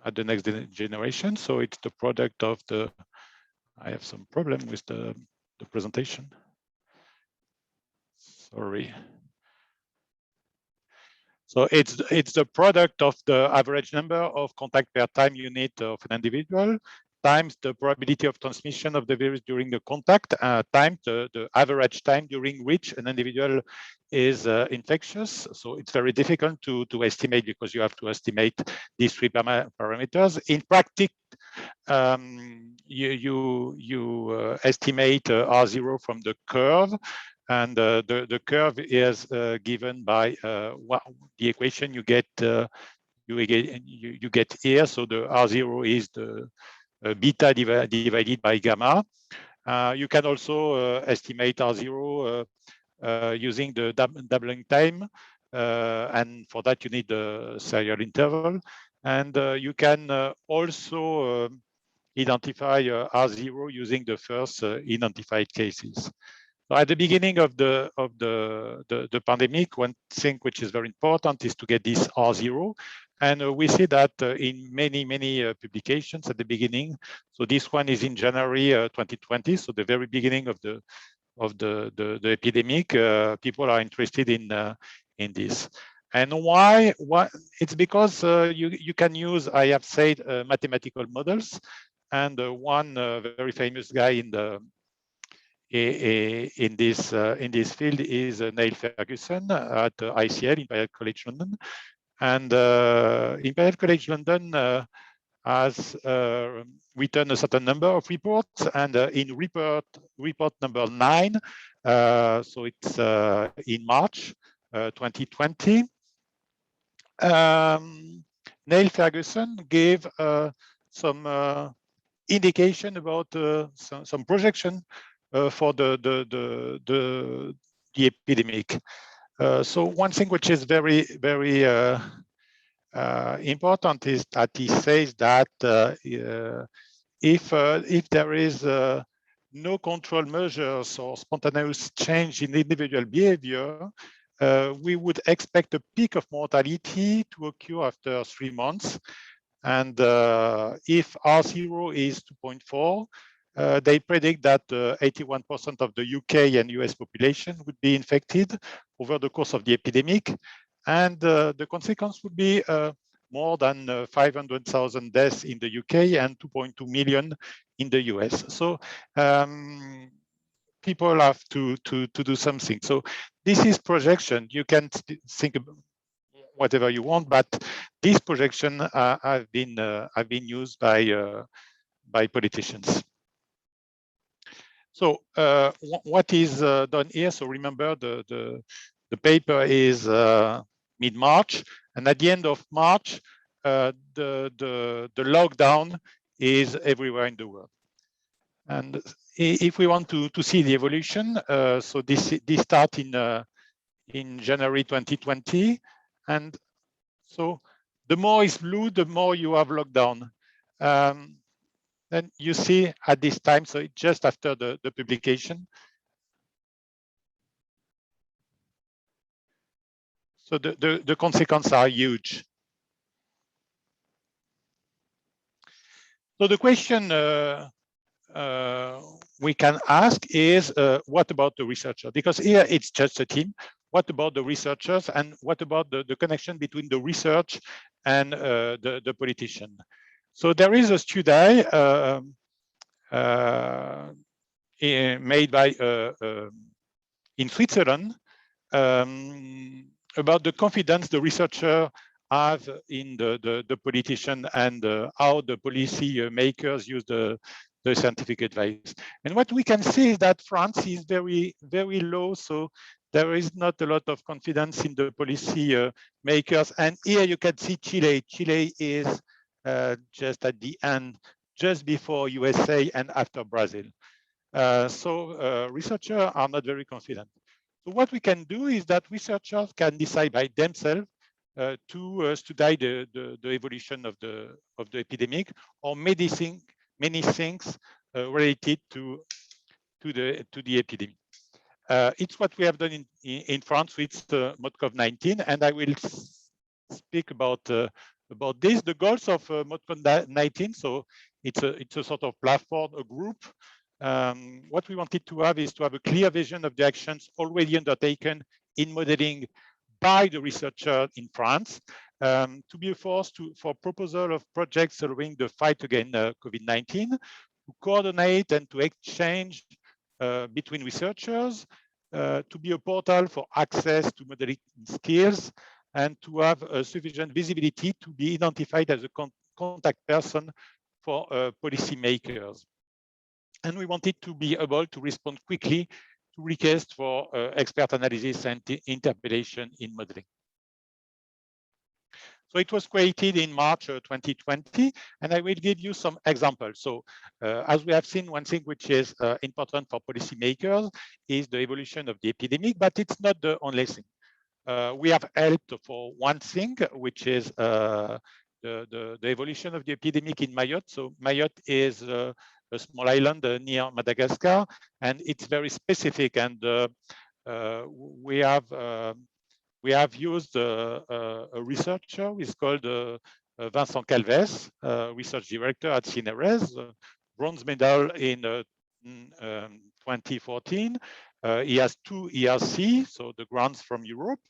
Speaker 12: at the next generation. So it's the product of the. I have some problem with the presentation. Sorry. So it's the product of the average number of contact per time unit of an individual times the probability of transmission of the virus during the contact times the average time during which an individual is infectious. So it's very difficult to estimate because you have to estimate these three parameters. In practice, you estimate R0 from the curve, And the curve is given by what the equation you get here. So the R0 is the beta divided by gamma. You can also estimate R0 using the doubling time. And for that, you need the serial interval. And you can also identify R0 using the first identified cases. So at the beginning of the pandemic, one thing which is very important is to get this R0. And we see that in many publications at the beginning. So this one is in January 2020, so the very beginning of the epidemic. People are interested in this. And why? It's because you can use, I have said, mathematical models. And one very famous guy in this field is Neil Ferguson at ICL, Imperial College London. And Imperial College London has written a certain number of reports, and in report number 9, so it's in March 2020, Neil Ferguson gave some indication about some projection for the epidemic. So one thing which is very important is that he says that if there is no control measures or spontaneous change in individual behavior, we would expect a peak of mortality to occur after 3 months. And if R0 is 2.4, they predict that 81% of the UK and US population would be infected over the course of the epidemic. And the consequence would be more than 500,000 deaths in the UK and 2.2 million in the US. So people have to do something. So this is projection. You can think about whatever you want, but this projection have been used by politicians. So what is done here? So remember, the paper is mid-March, and at the end of March, the lockdown is everywhere in the world. And if we want to see the evolution, so this start in January 2020, and so the more is blue, the more you have lockdown. And you see at this time, so just after the publication. So the consequences are huge. So the question we can ask is, what about the researcher? Because here it's just a team. What about the researchers, and what about the connection between the research and the politician? So there is a study made by in Switzerland about the confidence the researcher have in the politician and how the policy makers use the scientific advice. And what we can see is that France is very low, so there is not a lot of confidence in the policy makers. And here you can see Chile. Chile is just at the end, just before USA and after Brazil. So researchers are not very confident. So what we can do is that researchers can decide by themselves to study the evolution of the epidemic, or many things related to the epidemic. It's what we have done in France with ModCov-19, and I will speak about this. The goals of ModCov-19. So it's a sort of platform, a group. What we wanted to have is to have a clear vision of the actions already undertaken in modeling by the researcher in France, to be forced for proposal of projects following the fight against COVID-19, to coordinate and to exchange between researchers, to be a portal for access to modeling skills, and to have sufficient visibility to be identified as a contact person for policymakers. And we wanted to be able to respond quickly request for expert analysis and interpolation in modeling. So it was created in March 2020, and I will give you some examples. So as we have seen, one thing which is important for policymakers is the evolution of the epidemic, but it's not the only thing. We have helped for one thing, which is the evolution of the epidemic in Mayotte. So Mayotte is a small island near Madagascar, and it's very specific. And we have used a researcher who is called Vincent Calves, research director at CNRS, bronze medal in 2014. He has 2 ERC, so the grants from Europe.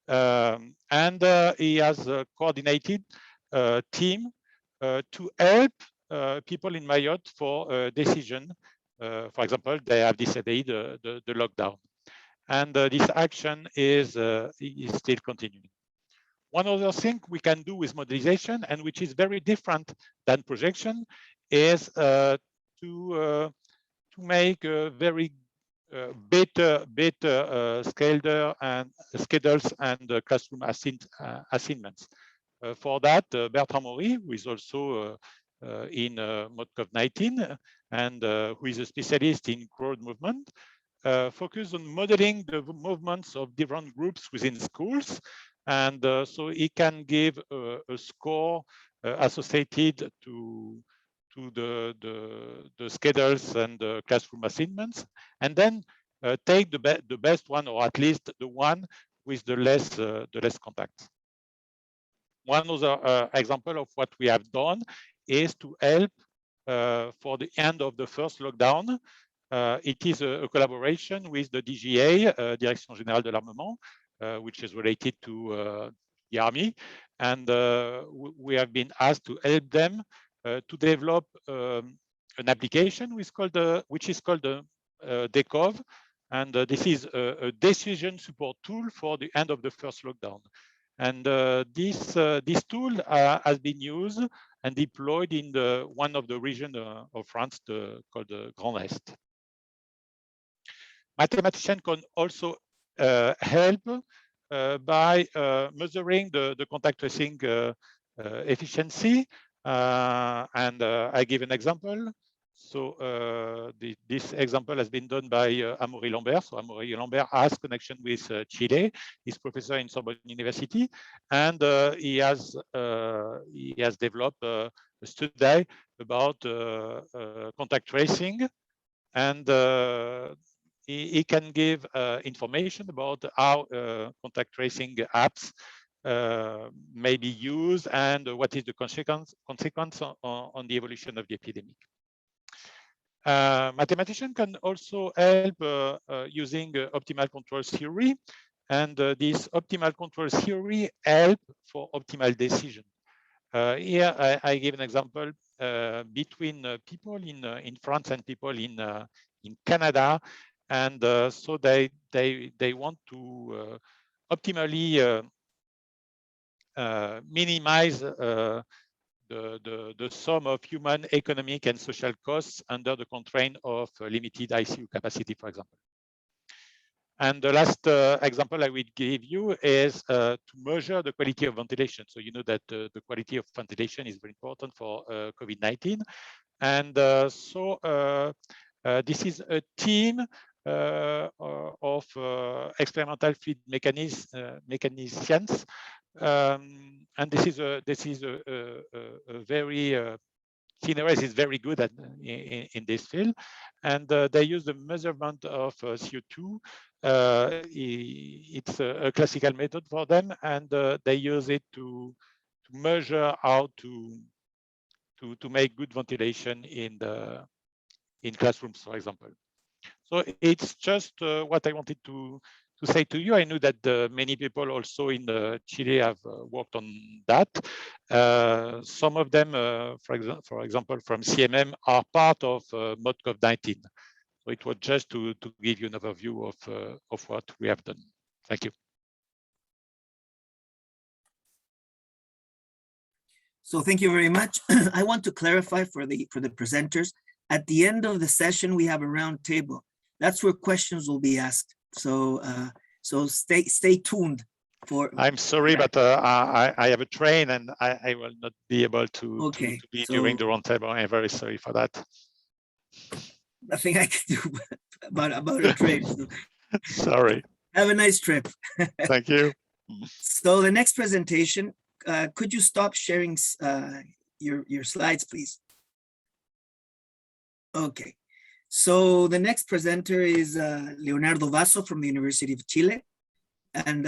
Speaker 12: And he has coordinated a team to help people in Mayotte for decision. For example, they have decided the lockdown. And this action is still continuing. One other thing we can do with modelization, and which is very different than projection, is to make a very better schedules and classroom assignments. For that, Bertrand Maury, who is also in ModCov-19 and who is a specialist in crowd movement, focus on modeling the movements of different groups within schools, and so he can give a score associated to the schedules and the classroom assignments, and then take the best one, or at least the one with the less contact. One other example of what we have done is to help for the end of the first lockdown. It is a collaboration with the DGA, Direction Générale de l'Armement, which is related to the army. And we have been asked to help them to develop an application which is called the DECOV. And this is a decision support tool for the end of the first lockdown. And this tool has been used and deployed in one of the regions of France called the Grand Est. Mathematicians can also help by measuring the contact tracing efficiency. And I give an example. So this example has been done by Amaury Lambert. So Amaury Lambert has connection with Chile. He's professor in Sorbonne University, and he has developed a study about contact tracing, and he can give information about how contact tracing apps may be used and what is the consequence on the evolution of the epidemic. Mathematicians can also help using optimal control theory, and this optimal control theory help for optimal decision. Here I give an example between people in France and people in Canada, and so they want to optimally minimize the sum of human, economic, and social costs under the constraint of limited ICU capacity, for example. And the last example I will give you is to measure the quality of ventilation. So you know that the quality of ventilation is very important for COVID-19. And this is a team of experimental fluid mechanicians. And this is a very CNRS is very good at in this field, and they use the measurement of CO2. It's a classical method for them, and they use it to measure how to make good ventilation in classrooms, for example. So it's just what I wanted to say to you. I know that many people also in Chile have worked on that. Some of them, for example, from CMM, are part of ModCov-19. So it was just to give you an overview of what we have done. Thank you.
Speaker 10: So thank you very much. I want to clarify for the presenters. At the end of the session, we have a round table that's where questions will be asked. So so stay tuned for.
Speaker 12: I'm sorry, but I have a train and I will not be able to be during the roundtable. I'm very sorry for that.
Speaker 10: Nothing I can do about a train. So.
Speaker 12: Sorry.
Speaker 10: Have a nice trip.
Speaker 12: Thank you.
Speaker 10: So the next presentation, could you stop sharing your slides, please? Okay. So the next presenter is Leonardo Vaso from the University of Chile, and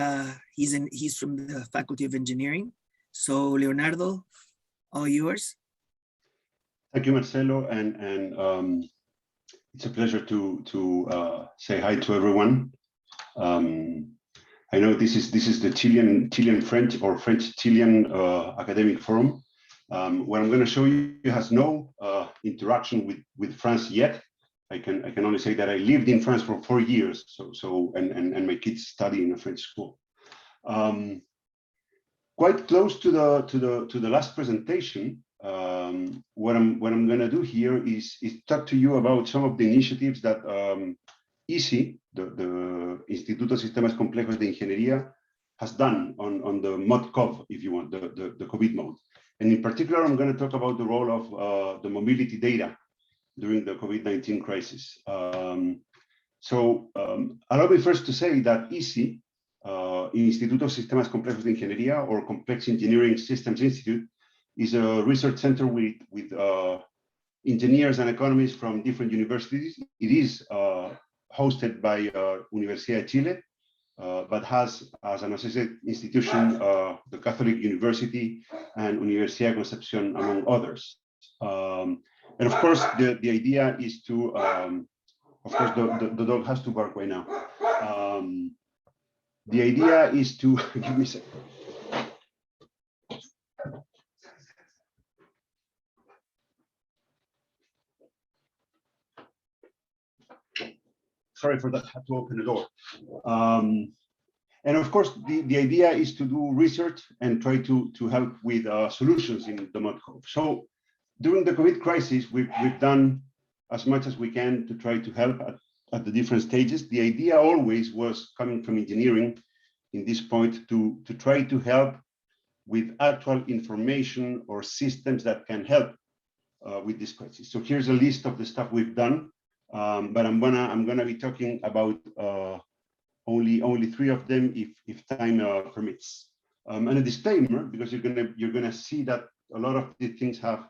Speaker 10: he's from the Faculty of Engineering. So Leonardo, all yours.
Speaker 13: Thank you, Marcelo, and it's a pleasure to say hi to everyone. I know this is the Chilean French or French-Chilean Academic Forum. What I'm going to show you has no interaction with France yet. I can only say that I lived in France for 4 years, and my kids study in a French school. Quite close to the last presentation. What I'm going to do here is talk to you about some of the initiatives that ISI, the Instituto de Sistemas Complejos de Ingeniería, has done on the ModCov, if you want, the COVID mode. And in particular, I'm going to talk about the role of the mobility data during the COVID-19 crisis. So allow me first to say that ISI, Instituto de Sistemas Complejos de Ingeniería, or Complex Engineering Systems Institute, is a research center with engineers and economists from different universities. It is hosted by Universidad Chile, but has as an associate institution the Catholic University and Universidad Concepción, among others. And of course, the idea is to, of course, the dog has to bark right now. The idea is to, give me a second. Sorry for that, I had to open the door. And of course, the idea is to do research and try to help with solutions in the ModCov. So during the COVID crisis, we've done as much as we can to try to help at the different stages. The idea always was, coming from engineering in this point, to try to help with actual information or systems that can help with this crisis. So here's a list of the stuff we've done. But I'm gonna be talking about only 3 of them if time permits. And a disclaimer, because you're gonna see that a lot of the things have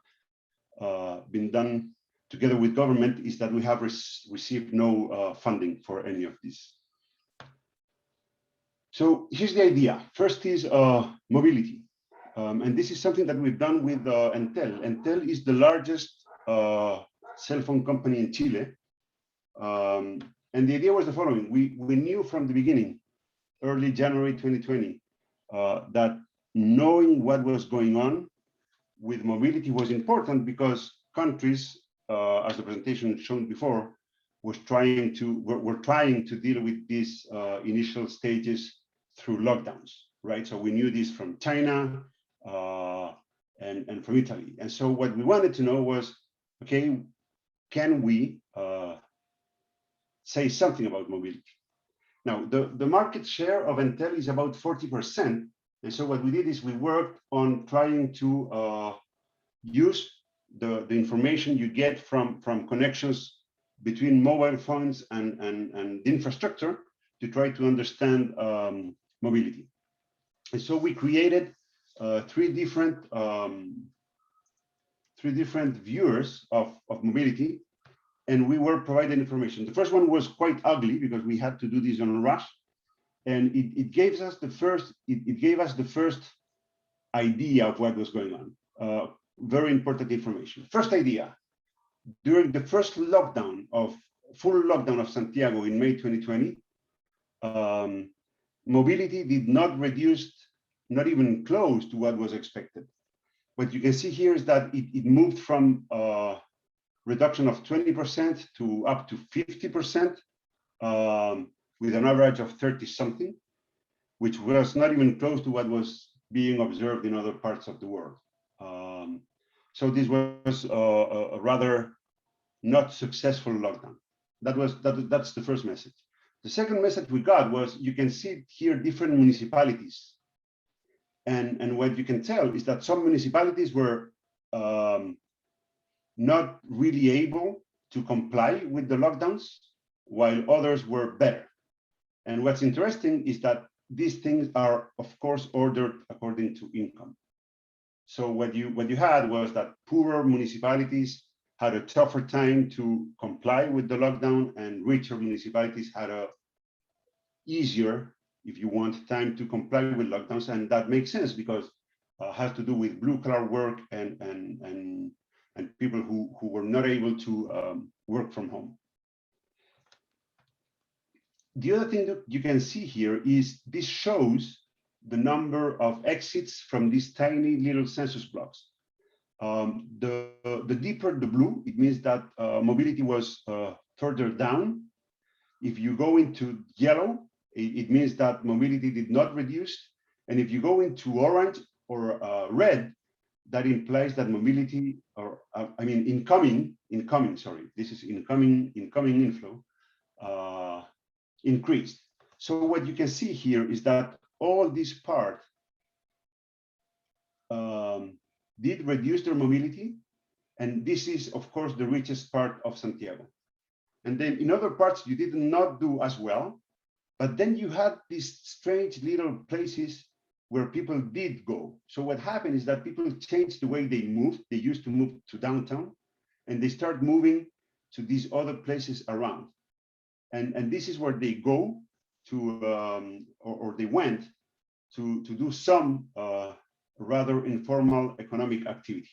Speaker 13: been done together with government, is that we have received no funding for any of this. So here's the idea. First is mobility, and this is something that we've done with Entel. Entel is the largest cell phone company in Chile. And the idea was the following. We knew from the beginning, early January 2020, that knowing what was going on with mobility was important, because countries, as the presentation shown before, were trying to deal with these initial stages through lockdowns, right? So we knew this from China and from Italy. And so what we wanted to know was, okay, can we say something about mobility? Now, the market share of Entel is about 40%. And so what we did is we worked on trying to use the information you get from connections between mobile phones and the infrastructure to try to understand mobility. And so we created three different viewers of mobility, and we were providing information. The first one was quite ugly because we had to do this on a rush, and it gave us the first idea of what was going on. Very important information. First idea: during the first full lockdown of Santiago in May 2020, mobility did not reduce, not even close to what was expected. What you can see here is that it moved from reduction of 20% to up to 50%, with an average of 30-something, which was not even close to what was being observed in other parts of the world. So this was a rather not successful lockdown. That's the first message. The second message we got was, you can see here different municipalities. And what you can tell is that some municipalities were not really able to comply with the lockdowns, while others were better. And what's interesting is that these things are, of course, ordered according to income. So what you had was that poorer municipalities had a tougher time to comply with the lockdown, and richer municipalities had a easier, if you want, time to comply with lockdowns. And that makes sense, because it has to do with blue-collar work and people who were not able to work from home. The other thing that you can see here is this shows the number of exits from these tiny little census blocks. The deeper the blue, it means that mobility was further down. If you go into yellow, it means that mobility did not reduce. And if you go into orange or red, that implies that mobility, or I mean incoming, sorry, this is incoming inflow, increased. So what you can see here is that all this part did reduce their mobility, and this is, of course, the richest part of Santiago. And then in other parts, you did not do as well, but then you had these strange little places where people did go. So what happened is that people changed the way they moved. They used to move to downtown, and they start moving to these other places around. And this is where they go to, or they went to do some rather informal economic activity.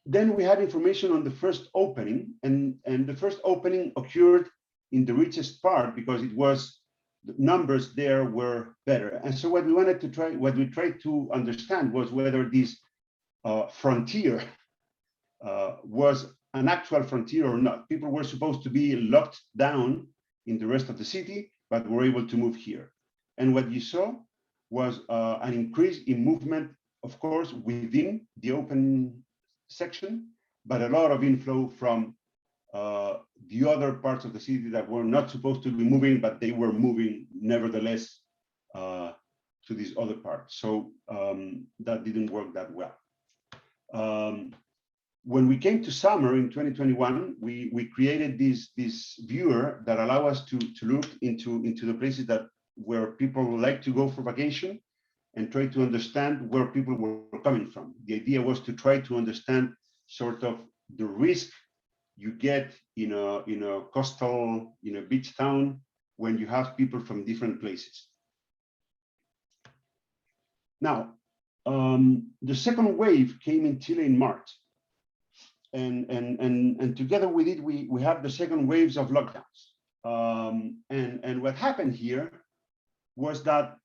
Speaker 13: Then we had information on the first opening, and the first opening occurred in the richest part because it was, the numbers there were better. And so what we wanted to try, what we tried to understand was whether this frontier was an actual frontier or not. People were supposed to be locked down in the rest of the city, but were able to move here. And what you saw was an increase in movement, of course, within the open section, but a lot of inflow from the other parts of the city that were not supposed to be moving, but they were moving nevertheless to these other parts. So that didn't work that well. When we came to summer in 2021, we created this viewer that allow us to look into the places that where people like to go for vacation and try to understand where people were coming from. The idea was to try to understand sort of the risk you get in a coastal, in a beach town when you have people from different places. Now, the second wave came in Chile in March. And together with it, we have the second waves of lockdowns. And what happened here was that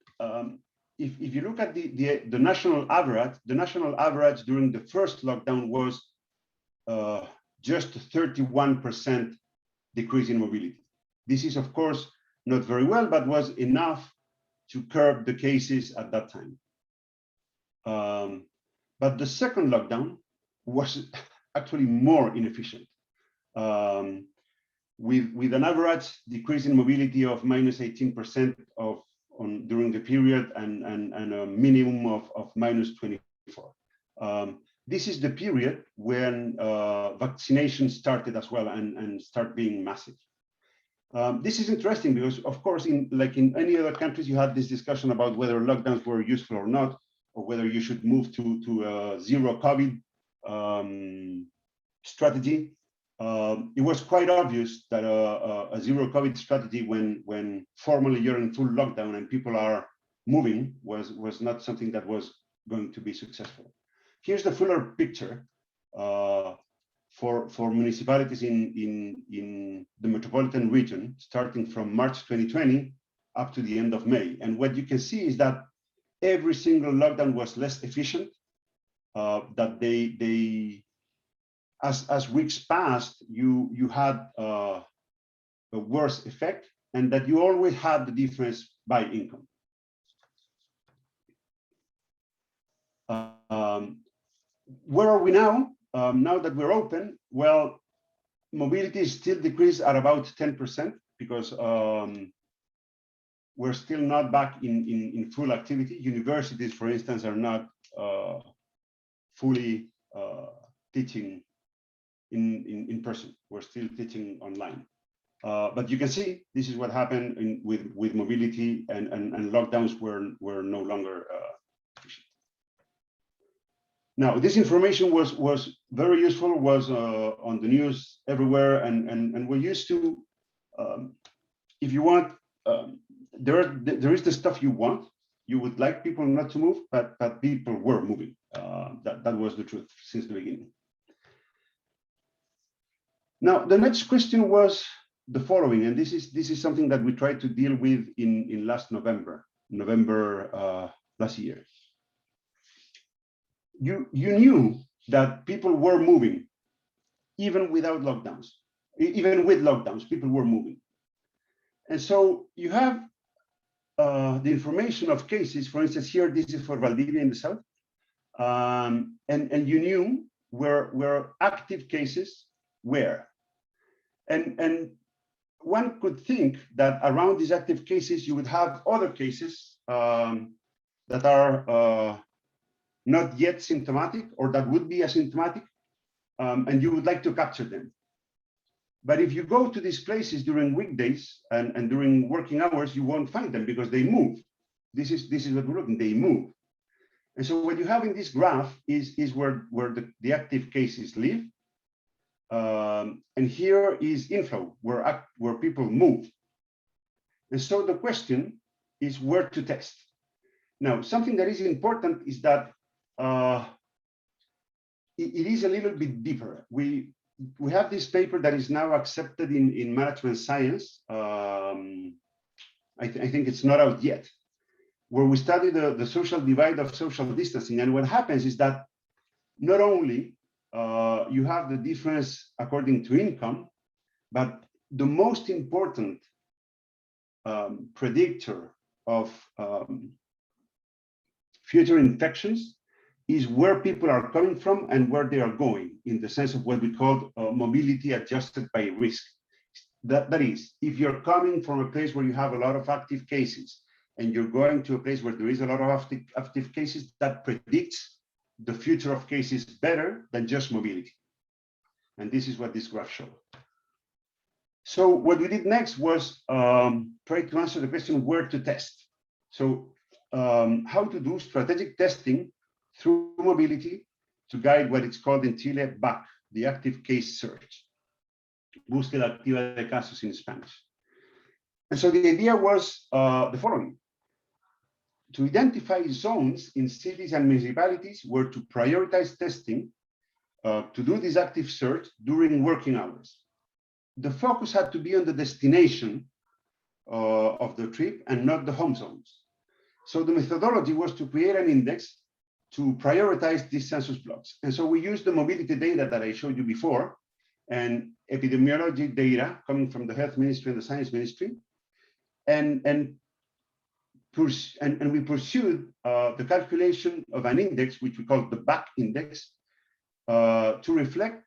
Speaker 13: if you look at the national average during the first lockdown was just 31% decrease in mobility. This is, of course, not very well, but was enough to curb the cases at that time. But the second lockdown was actually more inefficient, with an average decrease in mobility of minus 18% during the period and a minimum of minus 24. This is the period when vaccination started as well and start being massive. This is interesting because, of course, like in any other countries, you had this discussion about whether lockdowns were useful or not, or whether you should move to a zero COVID strategy. It was quite obvious that a zero COVID strategy, when formally you're in full lockdown and people are moving, was not something that was going to be successful. Here's the fuller picture for municipalities in the metropolitan region, starting from March 2020 up to the end of May. And what you can see is that every single lockdown was less efficient, that as weeks passed, you had a worse effect, and that you always had the difference by income. Where are we now? now that we're open, well, mobility is still decreased at about 10% because we're still not back in full activity. Universities, for instance, are not fully teaching in person. We're still teaching online. But you can see this is what happened with mobility, and lockdowns were no longer efficient. Now, this information was very useful, was on the news everywhere, and we're used to, if you want, there is the stuff you want. You would like people not to move, but people were moving. That was the truth since the beginning. Now, the next question was the following, and this is something that we tried to deal with in last November last year. You knew that people were moving, even without lockdowns. Even with lockdowns, people were moving. And so you have the information of cases. For instance, here, this is for Valdivia in the south. And you knew where active cases were. And one could think that around these active cases, you would have other cases that are not yet symptomatic or that would be asymptomatic, and you would like to capture them. But if you go to these places during weekdays and during working hours, you won't find them because they move. This is what we're looking, they move. And so what you have in this graph is where the active cases live. And here is inflow, where people move. And so the question is where to test. Now, something that is important is that it is a little bit deeper. We have this paper that is now accepted in management science. I think it's not out yet, where we study the social divide of social distancing. And what happens is that not only you have the difference according to income, but the most important predictor of future infections is where people are coming from and where they are going, in the sense of what we call mobility adjusted by risk. That is, if you're coming from a place where you have a lot of active cases and you're going to a place where there is a lot of active cases, that predicts the future of cases better than just mobility. And this is what this graph shows. So what we did next was try to answer the question where to test. So how to do strategic testing through mobility to guide what it's called in Chile BAC, the active case search, búsqueda activa de casos in Spanish. And so the idea was the following: to identify zones in cities and municipalities where to prioritize testing to do this active search during working hours. The focus had to be on the destination of the trip and not the home zones. So the methodology was to create an index to prioritize these census blocks. And so we used the mobility data that I showed you before and epidemiology data coming from the Health Ministry and the Science Ministry. And we pursued the calculation of an index, which we call the BAC index, to reflect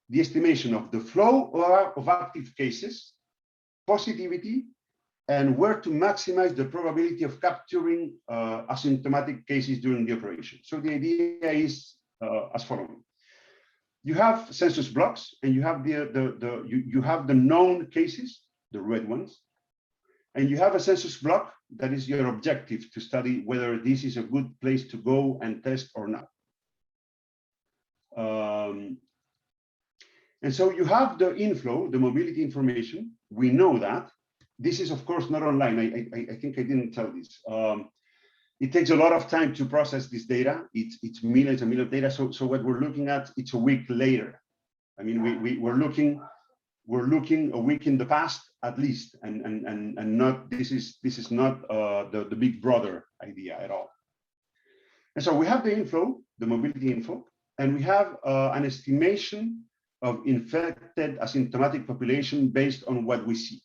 Speaker 13: the estimation of the flow of active cases, positivity, and where to maximize the probability of capturing asymptomatic cases during the operation. So the idea is as following: you have census blocks, and you have the known cases, the red ones, and you have a census block that is your objective to study whether this is a good place to go and test or not. And so you have the inflow, the mobility information. We know that. This is, of course, not online. I think I didn't tell this. It takes a lot of time to process this data. It's millions and millions of data. So what we're looking at, it's a week later. I mean, we're looking a week in the past at least, and not this is not the big brother idea at all. And so we have the inflow, the mobility info, and we have an estimation of infected asymptomatic population based on what we see.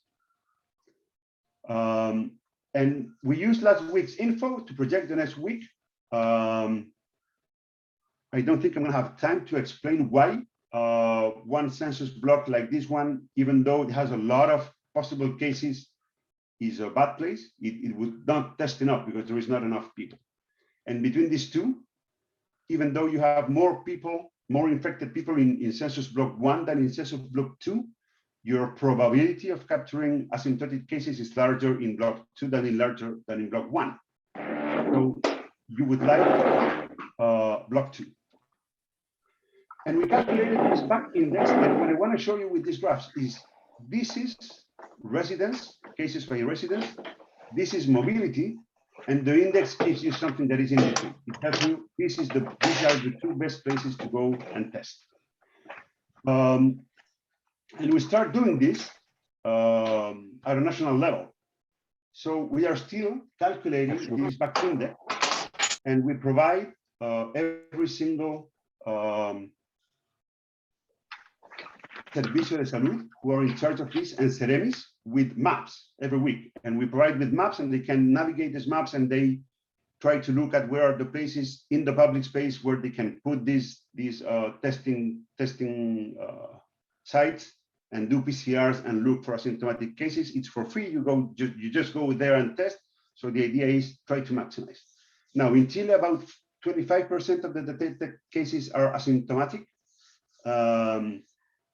Speaker 13: And we used last week's info to project the next week. I don't think I'm going to have time to explain why one census block like this one, even though it has a lot of possible cases, is a bad place. It would not test enough because there is not enough people. And between these two, even though you have more people, more infected people in census block 1 than in census block 2, your probability of capturing asymptotic cases is larger in block 2 than in block 1. So you would like block 2. And we calculated this back index, and what I want to show you with these graphs is this is residence, cases by residence, this is mobility, and the index gives you something that is in between. It tells you these are the two best places to go and test. And we start doing this at a national level. So we are still calculating this back index, and we provide every single Servicio de Salud who are in charge of this and Ceremis with maps every week. And we provide with maps, and they can navigate these maps, and they try to look at where are the places in the public space where they can put these testing sites and do PCRs and look for asymptomatic cases. It's for free. You just go there and test. So the idea is try to maximize. Now in Chile, about 25% of the detected cases are asymptomatic.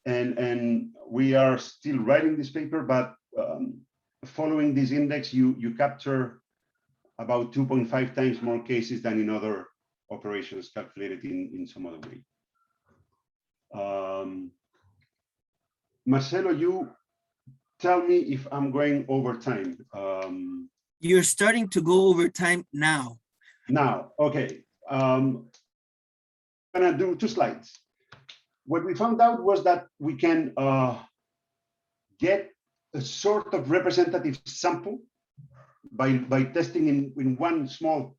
Speaker 13: And we are still writing this paper, but following this index, you capture about 2.5 times more cases than in other operations calculated in some other way. Marcelo, you tell me if I'm going over time.
Speaker 10: You're starting to go over time now.
Speaker 13: Now, okay. I'm gonna do 2 slides. What we found out was that we can get a sort of representative sample by testing in one small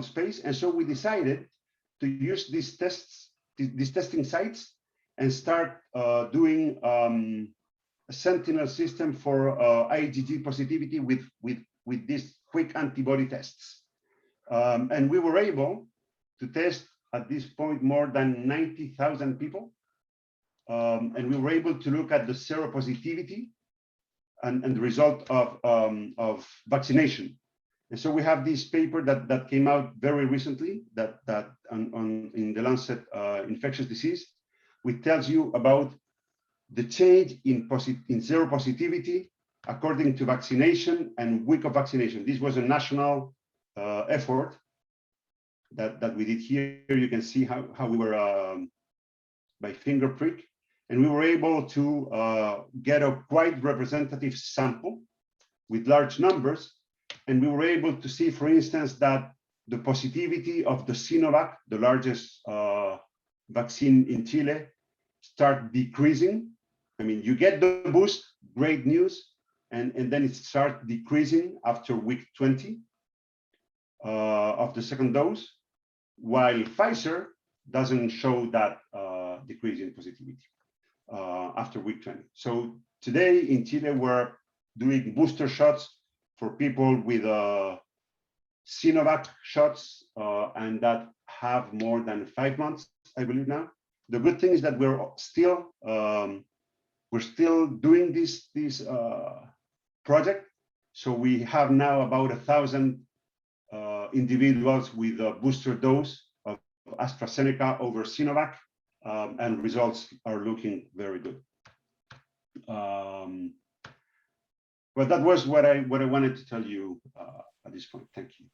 Speaker 13: space, and so we decided to use these testing sites and start doing a sentinel system for IgG positivity with these quick antibody tests, and we were able to test at this point more than 90,000 people, and we were able to look at the seropositivity and the result of vaccination. And so we have this paper that came out very recently in the Lancet Infectious Disease, which tells you about the change in seropositivity according to vaccination and week of vaccination. This was a national effort that we did here. You can see how we were by finger prick, and we were able to get a quite representative sample with large numbers, and we were able to see, for instance, that the positivity of the Sinovac, the largest vaccine in Chile, start decreasing. I mean, you get the boost, great news, and then it starts decreasing after week 20 of the second dose, while Pfizer doesn't show that decrease in positivity after week 20. So today in Chile, we're doing booster shots for people with Sinovac shots and that have more than 5 months, I believe now. The good thing is that we're still doing this project. So we have now about 1,000 individuals with a booster dose of AstraZeneca over Sinovac, and results are looking very good. But that was what I wanted to tell you at this point. Thank you.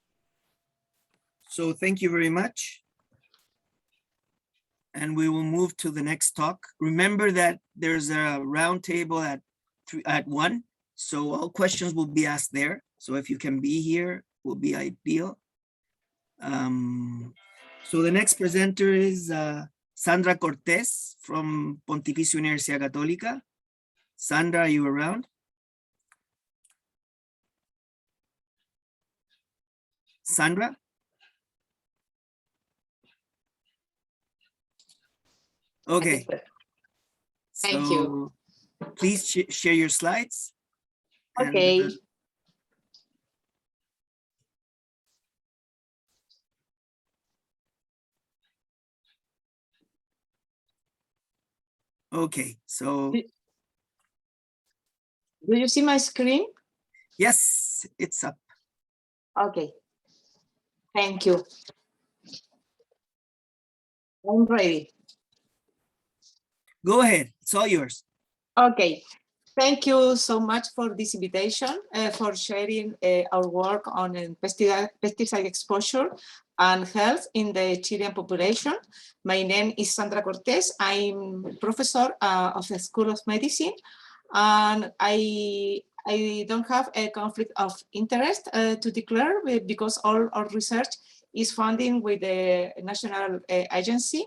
Speaker 10: So thank you very much. And we will move to the next talk. Remember that there's a round table at 1, so all questions will be asked there. So if you can be here, will be ideal. So the next presenter is Sandra Cortés from Pontificia Universidad Católica. Sandra, are you around? Sandra? Okay.
Speaker 14: Thank you.
Speaker 10: Please share your slides.
Speaker 14: Okay.
Speaker 10: And, Okay, so.
Speaker 14: Do you see my screen?
Speaker 10: Yes, it's up.
Speaker 14: Okay. Thank you. I'm ready.
Speaker 10: Go ahead, it's all yours.
Speaker 14: Okay. Thank you so much for this invitation, for sharing our work on pesticide exposure and health in the Chilean population. My name is Sandra Cortés. I'm professor of the School of Medicine, and I don't have a conflict of interest to declare because all our research is funded with the national agency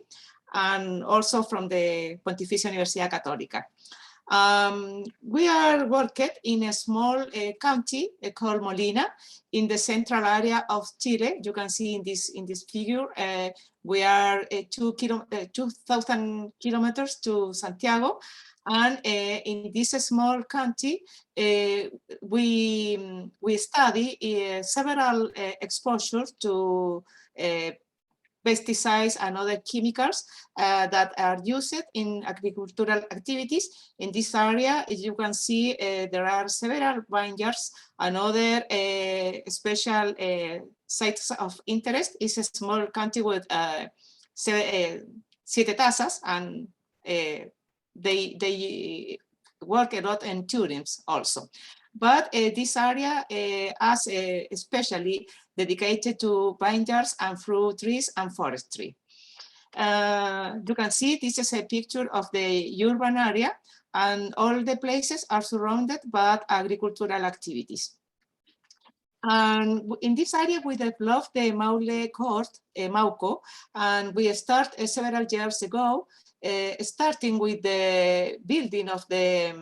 Speaker 14: and also from the Pontificia Universidad Católica. We are working in a small county called Molina in the central area of Chile. You can see in this figure, we are 2,000 kilometers to Santiago. And in this small county, we study several exposures to pesticides and other chemicals that are used in agricultural activities. In this area, as you can see, there are several vineyards and other special sites of interest. It's a small country with 7 tasas, and they work a lot in tourism also. But this area is especially dedicated to vineyards and fruit trees and forestry. You can see this is a picture of the urban area, and all the places are surrounded by agricultural activities. And in this area, we developed the Maule Cohort, MAUCO, and we started several years ago, starting with the building of the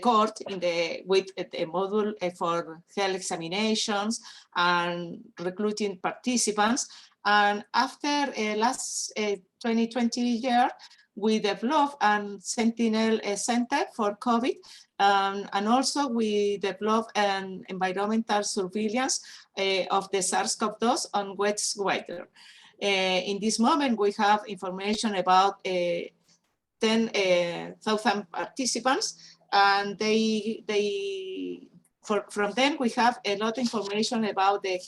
Speaker 14: cohort with a module for health examinations and recruiting participants. And after last 2020 year, we developed a Sentinel Center for COVID, and also we developed an environmental surveillance of the SARS-CoV-2 on wastewater. In this moment, we have information about 10,000 participants, and from them we have a lot of information about the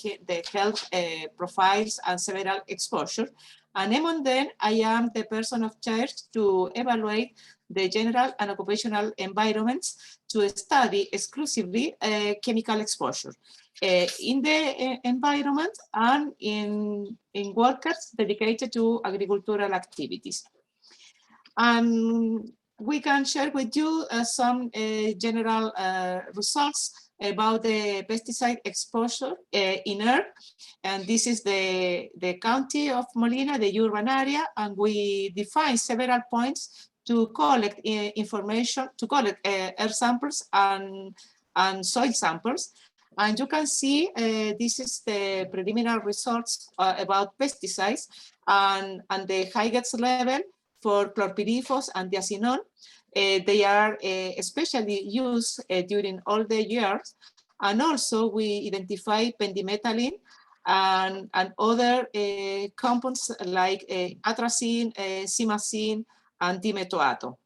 Speaker 14: health profiles and several exposure. And among them, I am the person of charge to evaluate the general and occupational environments to study exclusively chemical exposure in the environment and in workers dedicated to agricultural activities. And we can share with you some general results about the pesticide exposure in air. And this is the county of Molina, the urban area, and we define several points to collect information, to collect air samples and soil samples. And you can see this is the preliminary results about pesticides and the highest level for chlorpyrifos and diazinon. They are especially used during all the years. And also we identify pendimethalin and other compounds like atrazine, simazine, and dimetoato.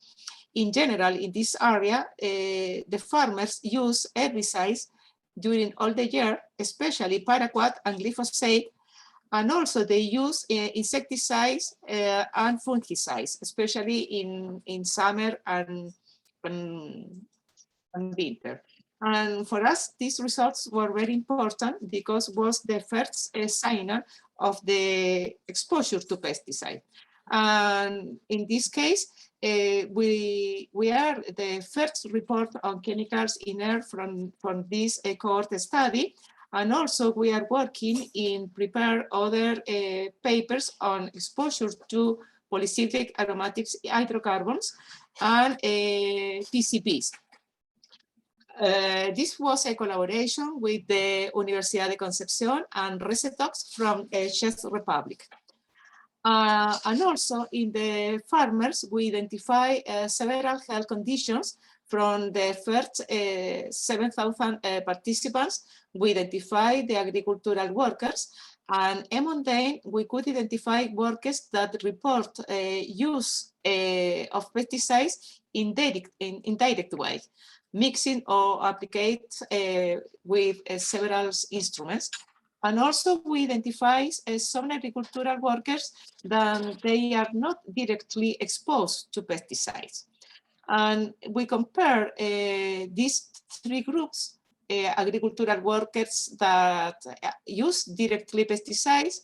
Speaker 14: In general, in this area, the farmers use herbicides during all the year, especially paraquat and glyphosate. And also they use insecticides and fungicides, especially in summer and winter. And for us, these results were very important because it was the first signal of the exposure to pesticide. And in this case, we are the first report on chemicals in air from this cohort study. And also we are working in prepare other papers on exposure to polycyclic aromatic hydrocarbons and PCBs. This was a collaboration with the Universidad de Concepción and Resetox from Czech Republic. And also in the farmers, we identify several health conditions from the first 7,000 participants. We identify the agricultural workers, And among them, we could identify workers that report use of pesticides in indirect way, mixing or applied with several instruments. And also we identify some agricultural workers that they are not directly exposed to pesticides. And we compare these three groups, agricultural workers that use directly pesticides,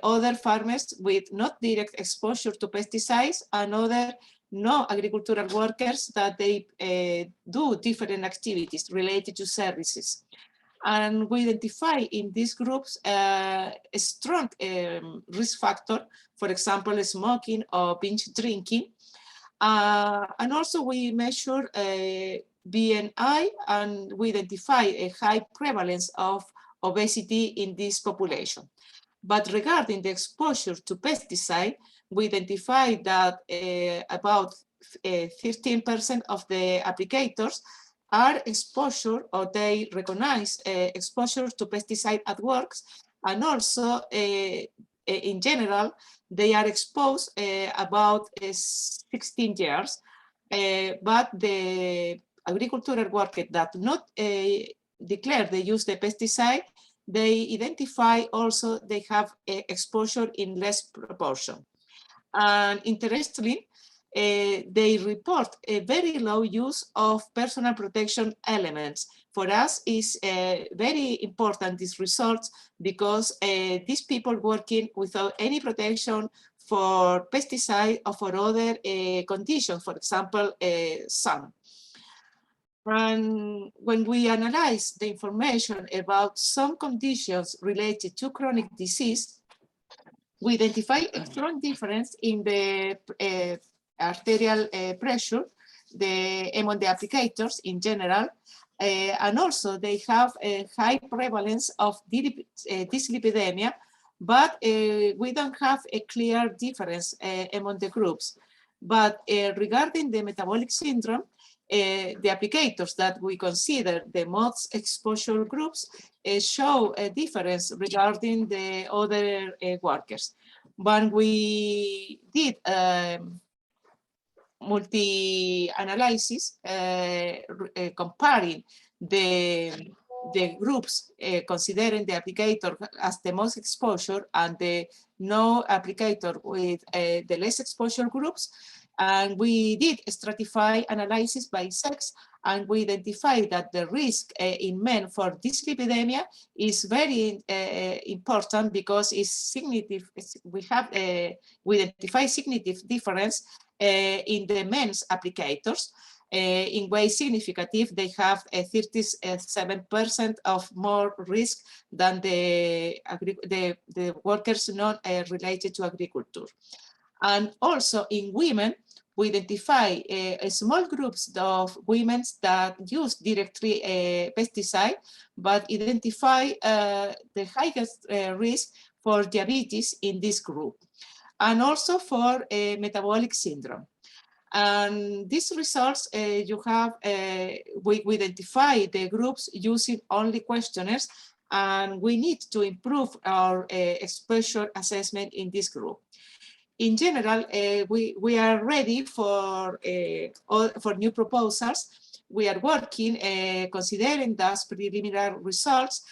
Speaker 14: other farmers with not direct exposure to pesticides, and other no agricultural workers that they do different activities related to services. And we identify in these groups a strong risk factor, for example, smoking or binge drinking. And also we measure BMI, and we identify a high prevalence of obesity in this population. But regarding the exposure to pesticide, we identify that about 13% of the applicators are exposure, or they recognize exposure to pesticide at work, and also in general, they are exposed about 16 years, but the agricultural workers that not declare they use the pesticide, they identify also they have exposure in less proportion. And interestingly, they report a very low use of personal protection elements. For us, is very important, these results, because these people working without any protection for pesticide or for other conditions, for example, sun. And when we analyze the information about some conditions related to chronic disease, we identify a strong difference in the arterial pressure among the applicators in general, and also they have a high prevalence of dyslipidemia, but we don't have a clear difference among the groups. But regarding the metabolic syndrome, the applicators that we consider the most exposure groups show a difference regarding the other workers. When we did multi-analysis comparing the groups considering the applicator as the most exposure and the no applicator with the less exposure groups, and we did stratify analysis by sex, and we identified that the risk in men for dyslipidemia is very important because it's significant. We identify significant difference in the men's applicators. In ways significant, they have a 37% of more risk than the workers not related to agriculture. And also in women, we identify small groups of women that use directly pesticide, but identify the highest risk for diabetes in this group, and also for metabolic syndrome. And these results, you have, we identify the groups using only questionnaires, and we need to improve our exposure assessment in this group. In general, we are ready for new proposals. We are working, considering those preliminary results,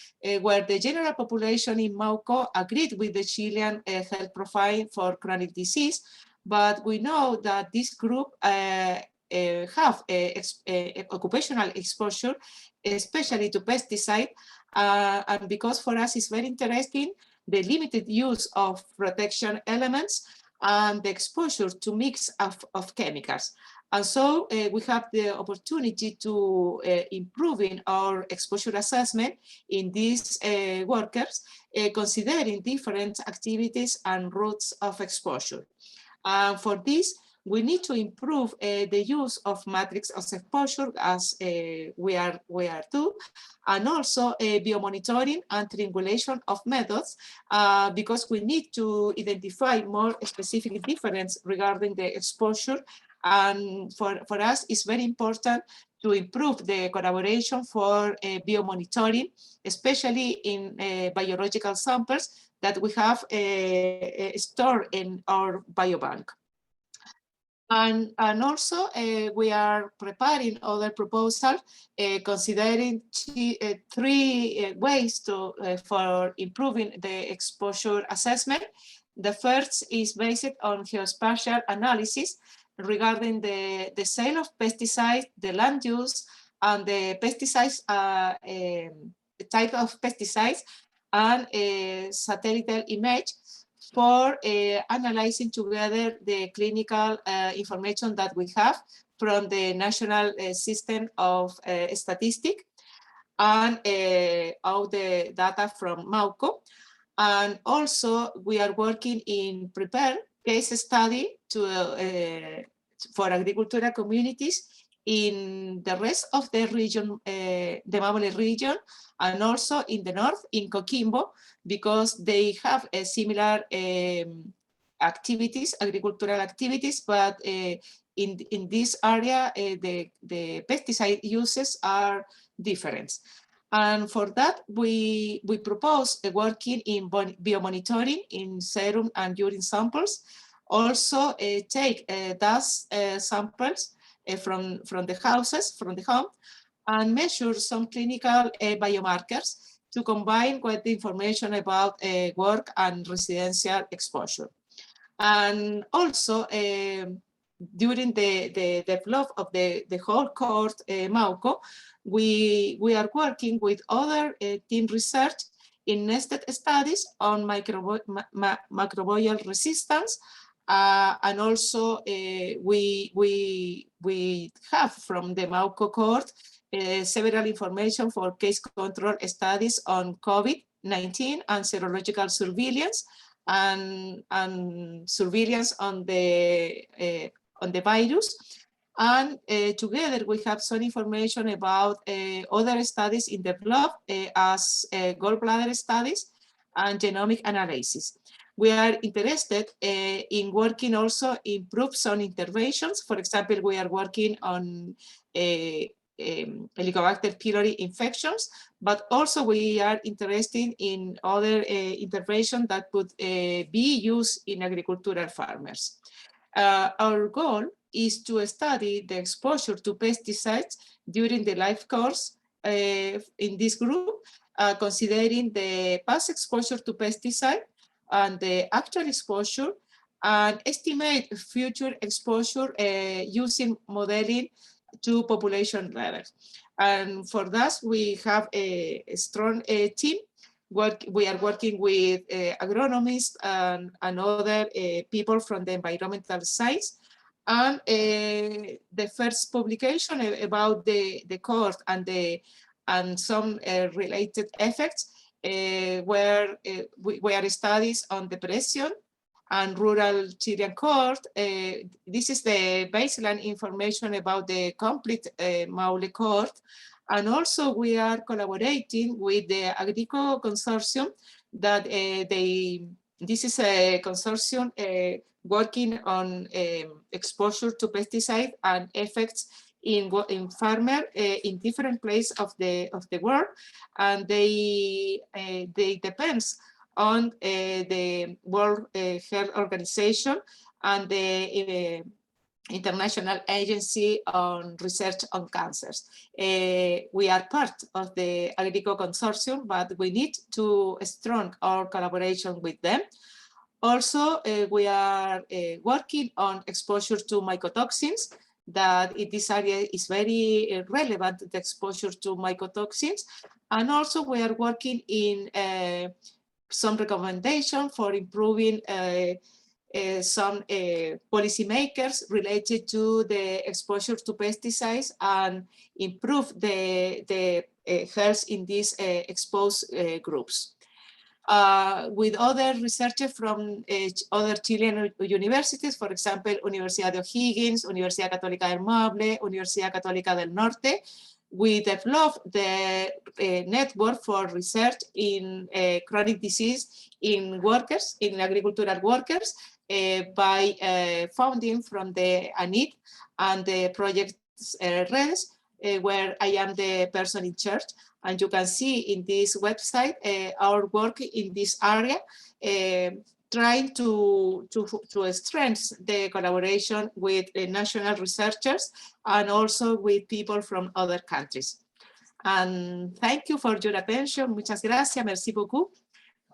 Speaker 14: where the general population in MAUCO agreed with the Chilean health profile for chronic disease, but we know that this group have occupational exposure, especially to pesticide, and because for us it's very interesting, the limited use of protection elements and the exposure to mix of chemicals. And so we have the opportunity to improving our exposure assessment in these workers, considering different activities and routes of exposure. For this, we need to improve the use of matrix of exposure as we are too, and also biomonitoring and triangulation of methods, because we need to identify more specific difference regarding the exposure. And for us, it's very important to improve the collaboration for biomonitoring, especially in biological samples that we have stored in our biobank. And also we are preparing other proposals considering three ways for improving the exposure assessment. The first is based on geospatial analysis regarding the sale of pesticides, the land use, and the pesticides, type of pesticides, and satellite image for analyzing together the clinical information that we have from the National System of Statistics and all the data from MAUCO. And also we are working in prepare case study for agricultural communities in the rest of the region, the Maule region, and also in the north, in Coquimbo, because they have a similar activities, agricultural activities, but in this area, the pesticide uses are different. And for that, we propose working in biomonitoring in serum and urine samples. Also take dust samples from the houses, from the home, and measure some clinical biomarkers to combine with the information about work and residential exposure. And also, during the development of the whole cohort MAUCO, we are working with other team research in nested studies on microbial resistance. And also we have from the MAUCO cohort several information for case control studies on COVID-19 and serological surveillance and surveillance on the virus. And together we have some information about other studies in development as gallbladder studies and genomic analysis. We are interested in working also improve some interventions. For example, we are working on Helicobacter pylori infections, but also we are interested in other interventions that could be used in agricultural farmers. Our goal is to study the exposure to pesticides during the life course in this group, considering the past exposure to pesticide and the actual exposure, and estimate future exposure using modeling to population levels. And for that, we have a strong team. We are working with agronomists and other people from the environmental science. And the first publication about the cohort and some related effects were studies on depression and rural Chilean cohort. This is the baseline information about the complete Maule cohort. And also we are collaborating with the Agrico consortium that this is a consortium working on exposure to pesticide and effects in farmer in different places of the world, and they depends on the World Health Organization and the International Agency on Research on Cancers. We are part of the Agrico consortium, but we need to strengthen our collaboration with them. Also, we are working on exposure to mycotoxins, that in this area is very relevant, the exposure to mycotoxins. And also we are working in some recommendation for improving some policymakers related to the exposure to pesticides and improve the health in these exposed groups. With other researchers from other Chilean universities, for example, Universidad de O'Higgins, Universidad Católica del Maule, Universidad Católica del Norte, we developed the network for research in chronic disease in workers, in agricultural workers, by funding from the ANIT and the project REDES, where I am the person in charge. And you can see in this website our work in this area, trying to strengthen the collaboration with national researchers and also with people from other countries. And thank you for your attention. Muchas gracias. Merci beaucoup.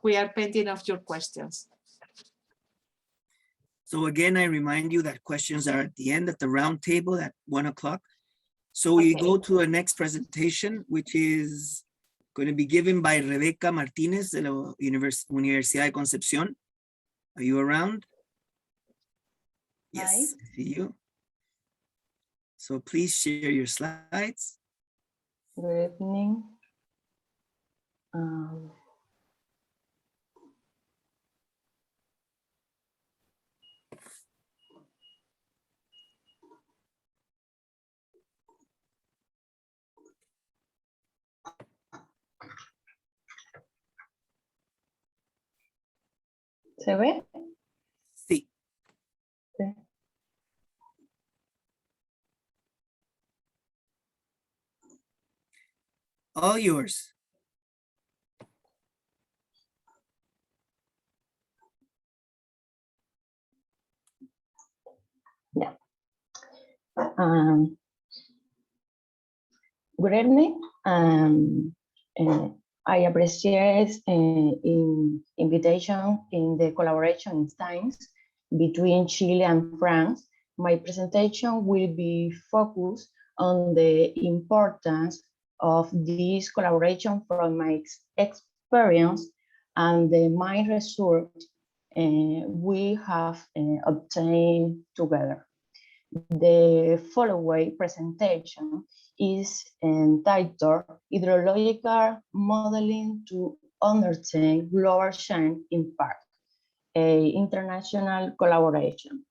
Speaker 14: We are pending of your questions.
Speaker 10: So again, I remind you that questions are at the end of the round table at 1 o'clock. So we go to the next presentation, which is going to be given by Rebeca Martinez de la Universidad de Concepción. Are you around? Yes, I see you. So please share your slides.
Speaker 15: Good evening. ¿Se ve?
Speaker 10: Sí.
Speaker 15: Sí.
Speaker 10: All yours.
Speaker 15: Yeah. Good evening. I appreciate invitation in the collaboration in science between Chile and France. My presentation will be focused on the importance of this collaboration from my experience and the main results we have obtained together. The following presentation is entitled Hydrological Modeling to Understand Global Change Impact, an international collaboration.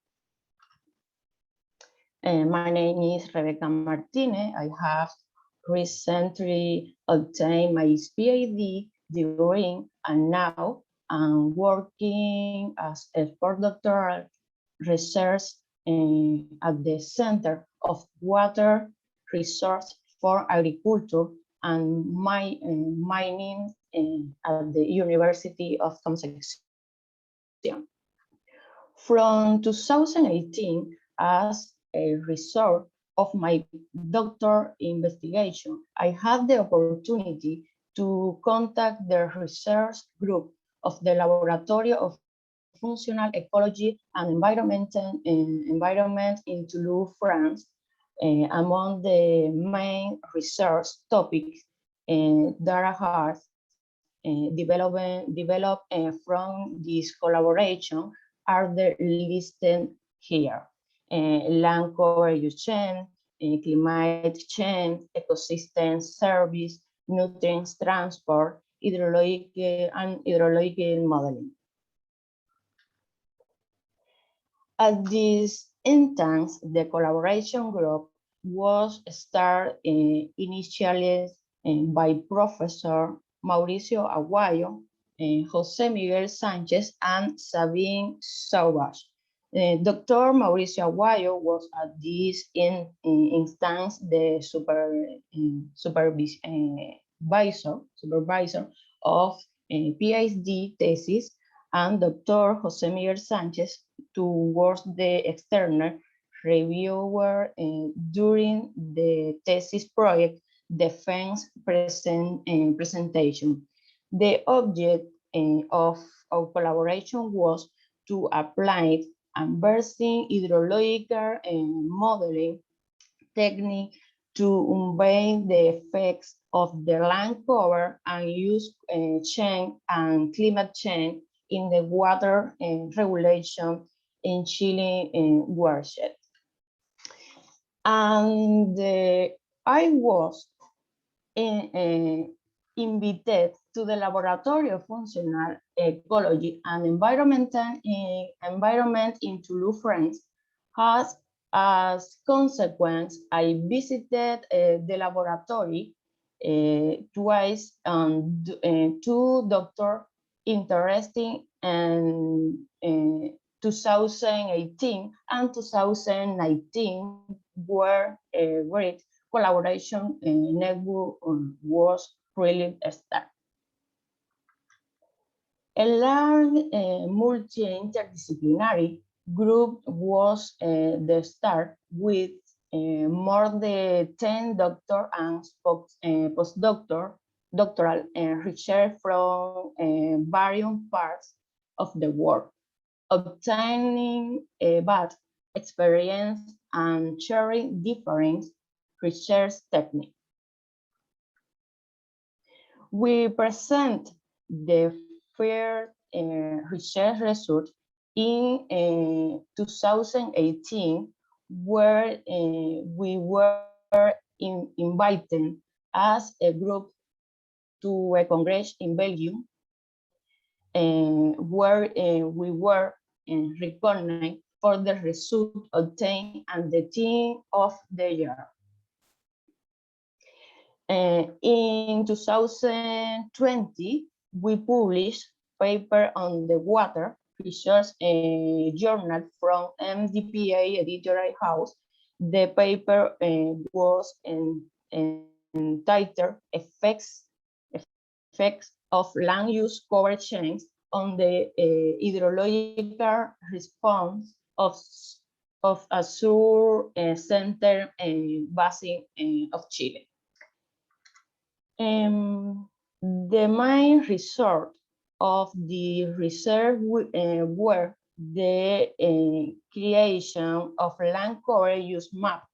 Speaker 15: My name is Rebeca Martinez. I have recently obtained my PhD degree and now I'm working as a postdoctoral research at the Center of Water Resource for Agriculture and Mining at the University of Concepción. From 2018, as a result of my doctoral investigation, I had the opportunity to contact the research group of the Laboratory of Functional Ecology and Environment in Toulouse, France. Among the main research topics that are developed from this collaboration are the listed here. Land coverage chain, climate change, ecosystem service, nutrients transport, hydrological modeling. At this instance, the collaboration group was started initially by Professor Mauricio Aguayo, Jose Miguel Sanchez, and Sabine Sauvage. Dr. Mauricio Aguayo was at this instance the supervisor of PhD thesis, and Dr. Jose Miguel Sanchez was the external reviewer during the thesis project defense presentation. The object of our collaboration was to apply advancing hydrological modeling technique to unveil the effects of the land cover and use change and climate change in the water regulation in Chile watershed. And I was invited to the Laboratory of Functional Ecology and Environment in Toulouse, France. As consequence, I visited the laboratory twice, and two doctors interested in 2018 and 2019 were great collaboration network was really started. A large multi-interdisciplinary group was the start with more than 10 doctor and postdoctoral research from various parts of the world, obtaining vast experience and sharing different research techniques. We present the first research result in 2018, where we were invited as a group to a congress in Belgium, where we were recognized for the result obtained and the theme of the year. In 2020, we published a paper on the water research journal from MDPA editorial house. The paper was entitled Effects of Land Use Cover Change on the Hydrological Response of a Sur-Center Basin of Chile. The main result of the research were the creation of land cover use map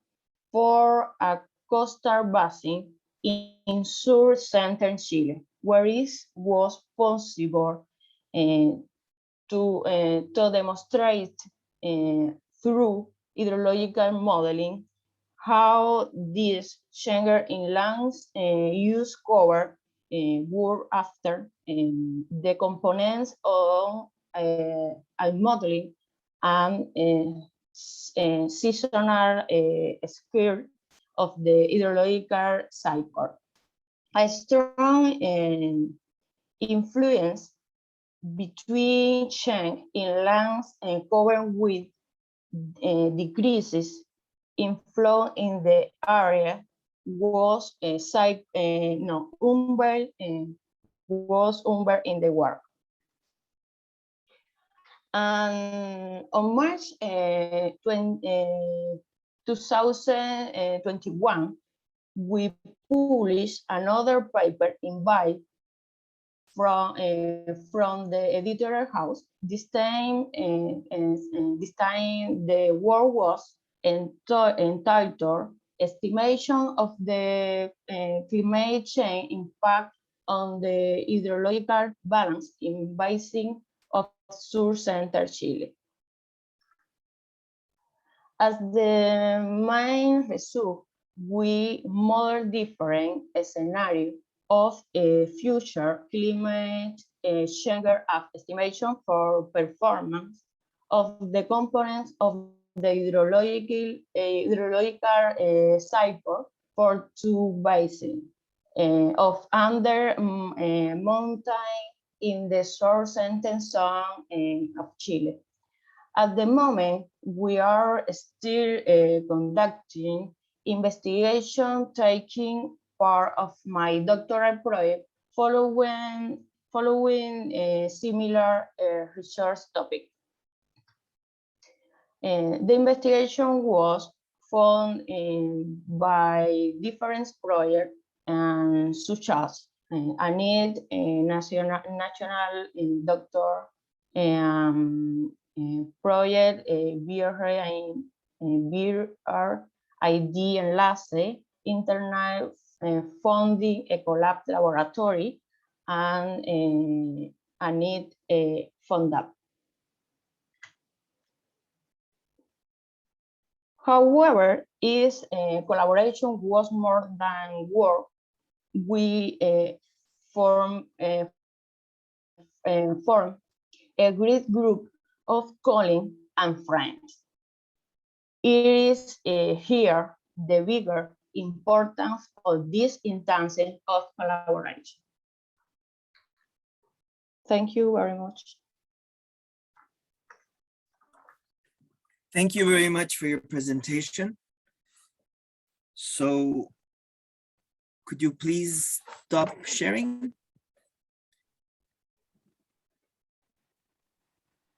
Speaker 15: for a coastal basin in Sur-Center Chile, where it was possible to demonstrate through hydrological modeling how this change in land use cover work after the components of modeling and seasonal scale of the hydrological cycle. A strong influence between change in land cover with decreases in flow in the area was Hobert in the work. And on March 2021, we published another paper invite from the editorial house. This time the work was entitled Estimation of the Climate Change Impact on the Hydrological Balance in Basin of Sur-Center Chile. As the main result, we model different scenarios of a future climate change estimation for performance of the components of the hydrological cycle for two basins of under mountain in the Sur-Center zone of Chile. At the moment, we are still conducting investigation, taking part of my doctoral project following a similar research topic. The investigation was funded by different projects such as ANID, National Doctor Project, BRID Enlace, Internal Funding Ecolab Laboratory, and ANID Fundap. However, its collaboration was more than work. We formed a great group of colleagues and friends. It is here the bigger importance of this instance of collaboration. Thank you very much.
Speaker 10: Thank you very much for your presentation. So could you please stop sharing?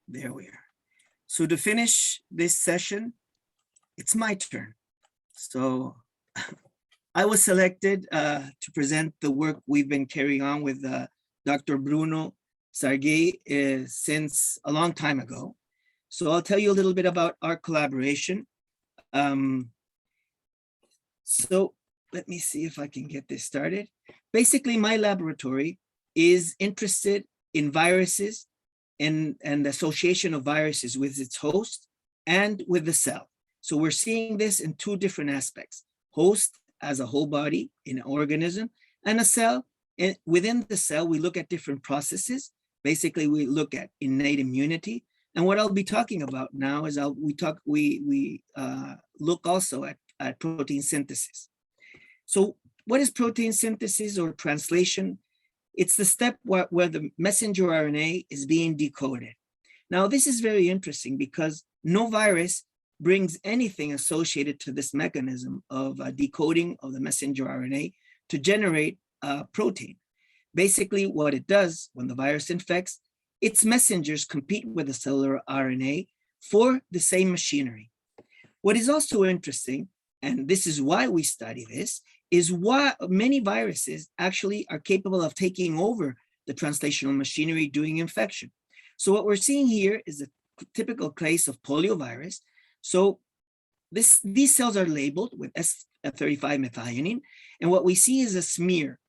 Speaker 10: There we are. So to finish this session, it's my turn. So I was selected to present the work we've been carrying on with Dr. Bruno Sargay since a long time ago. So I'll tell you a little bit about our collaboration. So let me see if I can get this started. Basically, my laboratory is interested in viruses and the association of viruses with its host and with the cell. So we're seeing this in two different aspects: host as a whole body in an organism, and a cell. And within the cell, we look at different processes. Basically, we look at innate immunity. And what I'll be talking about now is we look also at protein synthesis. So what is protein synthesis or translation? It's the step where the messenger RNA is being decoded. Now, this is very interesting because no virus brings anything associated to this mechanism of decoding of the messenger RNA to generate a protein. Basically, what it does when the virus infects, its messengers compete with the cellular RNA for the same machinery. What is also interesting, and this is why we study this, is why many viruses actually are capable of taking over the translational machinery during infection. So what we're seeing here is a typical case of polio virus. So these cells are labeled with S35 methionine, and what we see is a smear.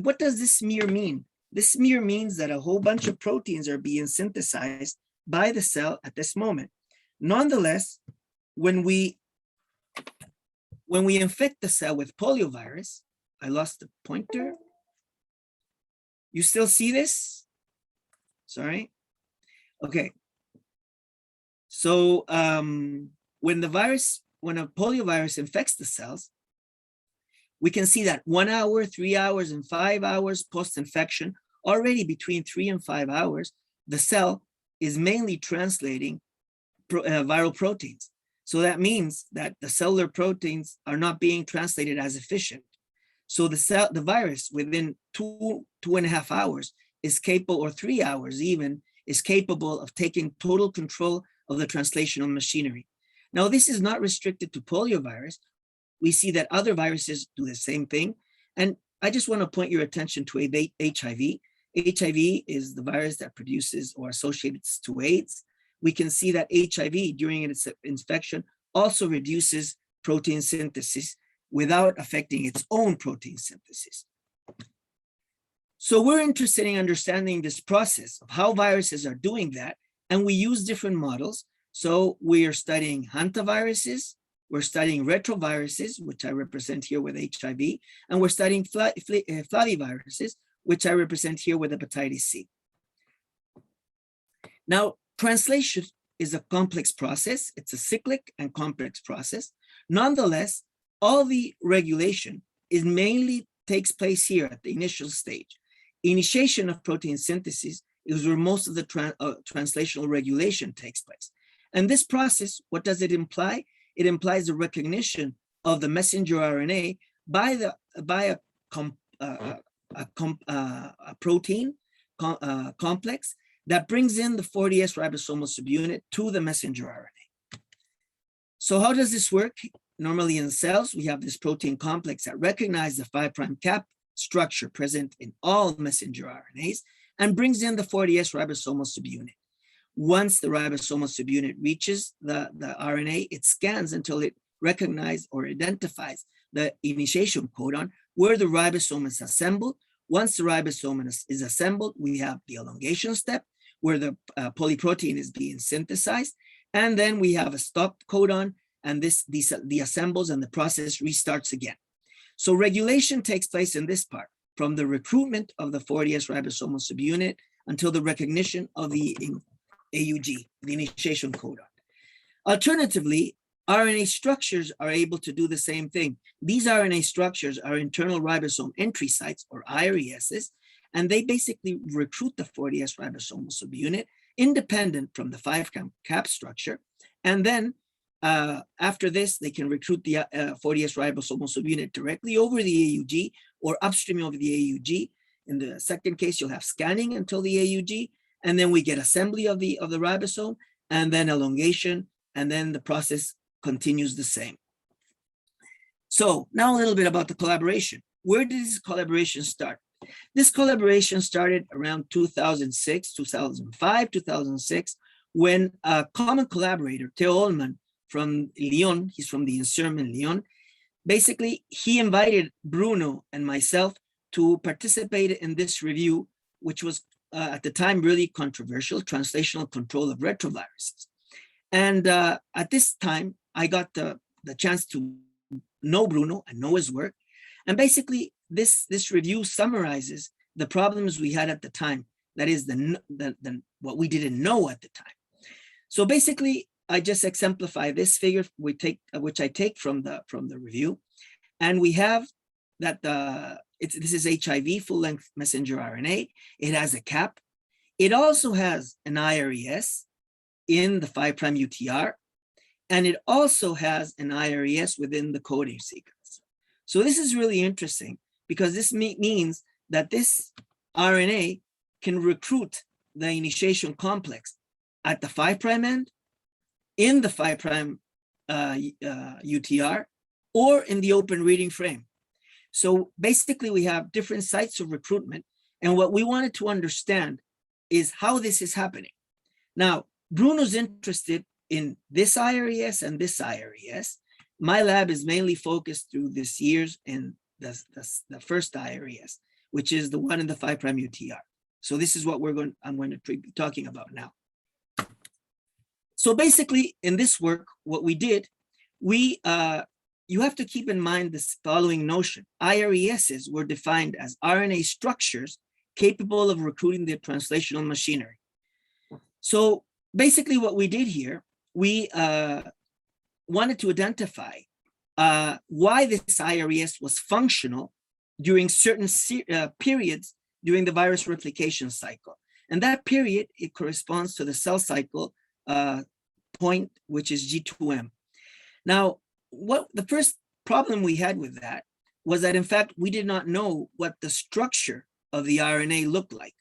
Speaker 10: What does this smear mean? This smear means that a whole bunch of proteins are being synthesized by the cell at this moment. Nonetheless, when we infect the cell with polio virus, I lost the pointer. You still see this? Sorry. Okay. So when a polio virus infects the cells, we can see that 1 hour, 3 hours, and 5 hours post-infection, already between 3 and 5 hours, the cell is mainly translating viral proteins. So that means that the cellular proteins are not being translated as efficient. So the virus within 2.5 hours is capable, or 3 hours even, is capable of taking total control of the translational machinery. Now, this is not restricted to polio virus. We see that other viruses do the same thing. And I just want to point your attention to HIV. HIV is the virus that produces or associates to AIDS. We can see that HIV during its infection also reduces protein synthesis without affecting its own protein synthesis. So we're interested in understanding this process of how viruses are doing that, and we use different models. So we are studying hantaviruses, we're studying retroviruses, which I represent here with HIV, and we're studying flaviviruses, which I represent here with hepatitis C. Now, translation is a complex process. It's a cyclic and complex process. Nonetheless, all the regulation mainly takes place here at the initial stage. Initiation of protein synthesis is where most of the translational regulation takes place. And this process, what does it imply? It implies the recognition of the messenger RNA by a protein complex that brings in the 40S ribosomal subunit to the messenger RNA. So how does this work? Normally in cells, we have this protein complex that recognizes the 5' cap structure present in all messenger RNAs and brings in the 40S ribosomal subunit. Once the ribosomal subunit reaches the RNA, it scans until it recognizes or identifies the initiation codon where the ribosome is assembled. Once the ribosome is assembled, we have the elongation step where the polyprotein is being synthesized. And then we have a stop codon, and this deassembles and the process restarts again. So regulation takes place in this part, from the recruitment of the 40S ribosomal subunit until the recognition of the AUG, the initiation codon. Alternatively, RNA structures are able to do the same thing. These RNA structures are internal ribosome entry sites, or IRESs, and they basically recruit the 40S ribosomal subunit independent from the 5' cap structure. And then After this, they can recruit the 40S ribosomal subunit directly over the AUG or upstream of the AUG. In the second case, you'll have scanning until the AUG, and then we get assembly of the ribosome, and then elongation, and then the process continues the same. So now a little bit about the collaboration. Where did this collaboration start? This collaboration started around 2006, 2005, 2006, when a common collaborator, Theo Ullmann from Lyon, he's from the INSERM in Lyon, basically he invited Bruno and myself to participate in this review, which was at the time really controversial, translational control of retroviruses. And at this time, I got the chance to know Bruno and know his work. And basically, this review summarizes the problems we had at the time. That is what we didn't know at the time. So basically, I just exemplify this figure which I take from the review, and we have that this is HIV, full-length messenger RNA. It has a cap. It also has an IRES in the 5' UTR, and it also has an IRES within the coding sequence. So this is really interesting because this means that this RNA can recruit the initiation complex at the 5' end, in the 5' UTR, or in the open reading frame. So basically we have different sites of recruitment, and what we wanted to understand is how this is happening. Now, Bruno's interested in this IRES and this IRES. My lab is mainly focused through this year's in the first IRES, which is the one in the 5' UTR. So this is what I'm going to be talking about now. So basically, in this work, what we did, you have to keep in mind this following notion. IRESs were defined as RNA structures capable of recruiting the translational machinery. So basically what we did here, we wanted to identify why this IRES was functional during certain periods during the virus replication cycle. And that period, it corresponds to the cell cycle point, which is G2M. Now, the first problem we had with that was that, in fact, we did not know what the structure of the RNA looked like.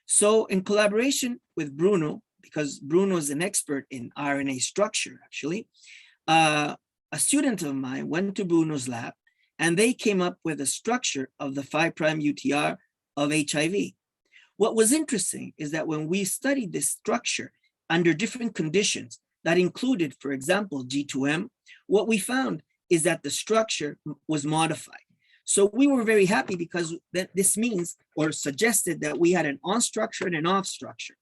Speaker 10: So in collaboration with Bruno, because Bruno is an expert in RNA structure, actually, a student of mine went to Bruno's lab, and they came up with a structure of the 5' UTR of HIV. What was interesting is that when we studied this structure under different conditions that included, for example, G2M, what we found is that the structure was modified. So we were very happy because this means or suggested that we had an on structure and an off structure.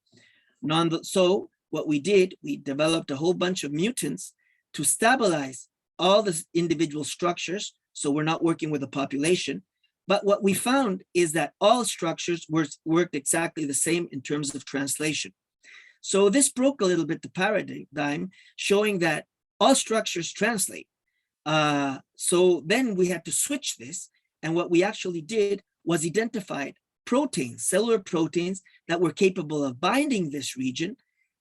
Speaker 10: So what we did, we developed a whole bunch of mutants to stabilize all the individual structures. So we're not working with a population. But what we found is that all structures worked exactly the same in terms of translation. So this broke a little bit the paradigm, showing that all structures translate. So then we had to switch this. And what we actually did was identified proteins, cellular proteins that were capable of binding this region.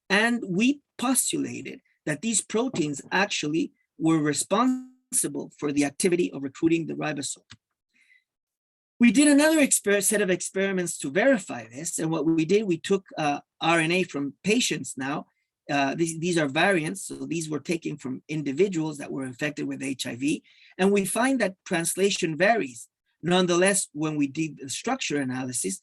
Speaker 10: And we postulated that these proteins actually were responsible for the activity of recruiting the ribosome. We did another set of experiments to verify this. And what we did, we took RNA from patients now. These are variants. So these were taken from individuals that were infected with HIV. And we find that translation varies. Nonetheless, when we did the structure analysis,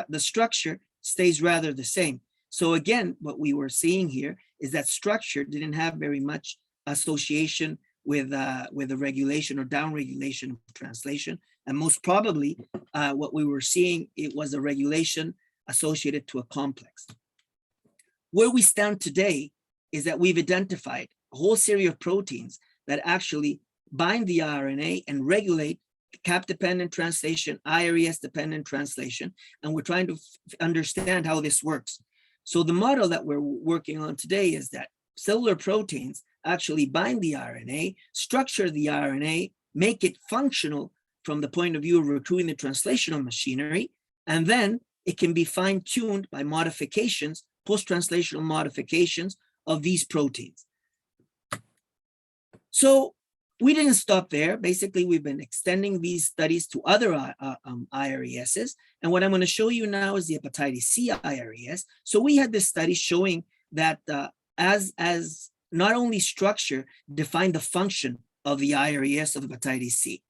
Speaker 10: the structure stays rather the same. So again, what we were seeing here is that structure didn't have very much association with a regulation or downregulation of translation. And most probably, what we were seeing, it was a regulation associated to a complex. Where we stand today is that we've identified a whole series of proteins that actually bind the RNA and regulate cap-dependent translation, IRES-dependent translation, and we're trying to understand how this works. So the model that we're working on today is that cellular proteins actually bind the RNA, structure the RNA, make it functional from the point of view of recruiting the translational machinery, and then it can be fine-tuned by modifications, post-translational modifications of these proteins. So we didn't stop there. Basically, we've been extending these studies to other IRESs. And what I'm going to show you now is the hepatitis C IRES. So we had this study showing that as not only structure defined the function of the IRES of hepatitis C.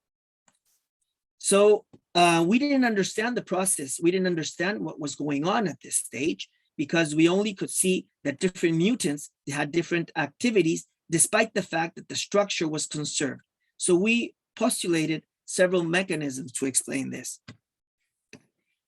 Speaker 10: So we didn't understand the process. We didn't understand what was going on at this stage because we only could see that different mutants had different activities despite the fact that the structure was conserved. So we postulated several mechanisms to explain this.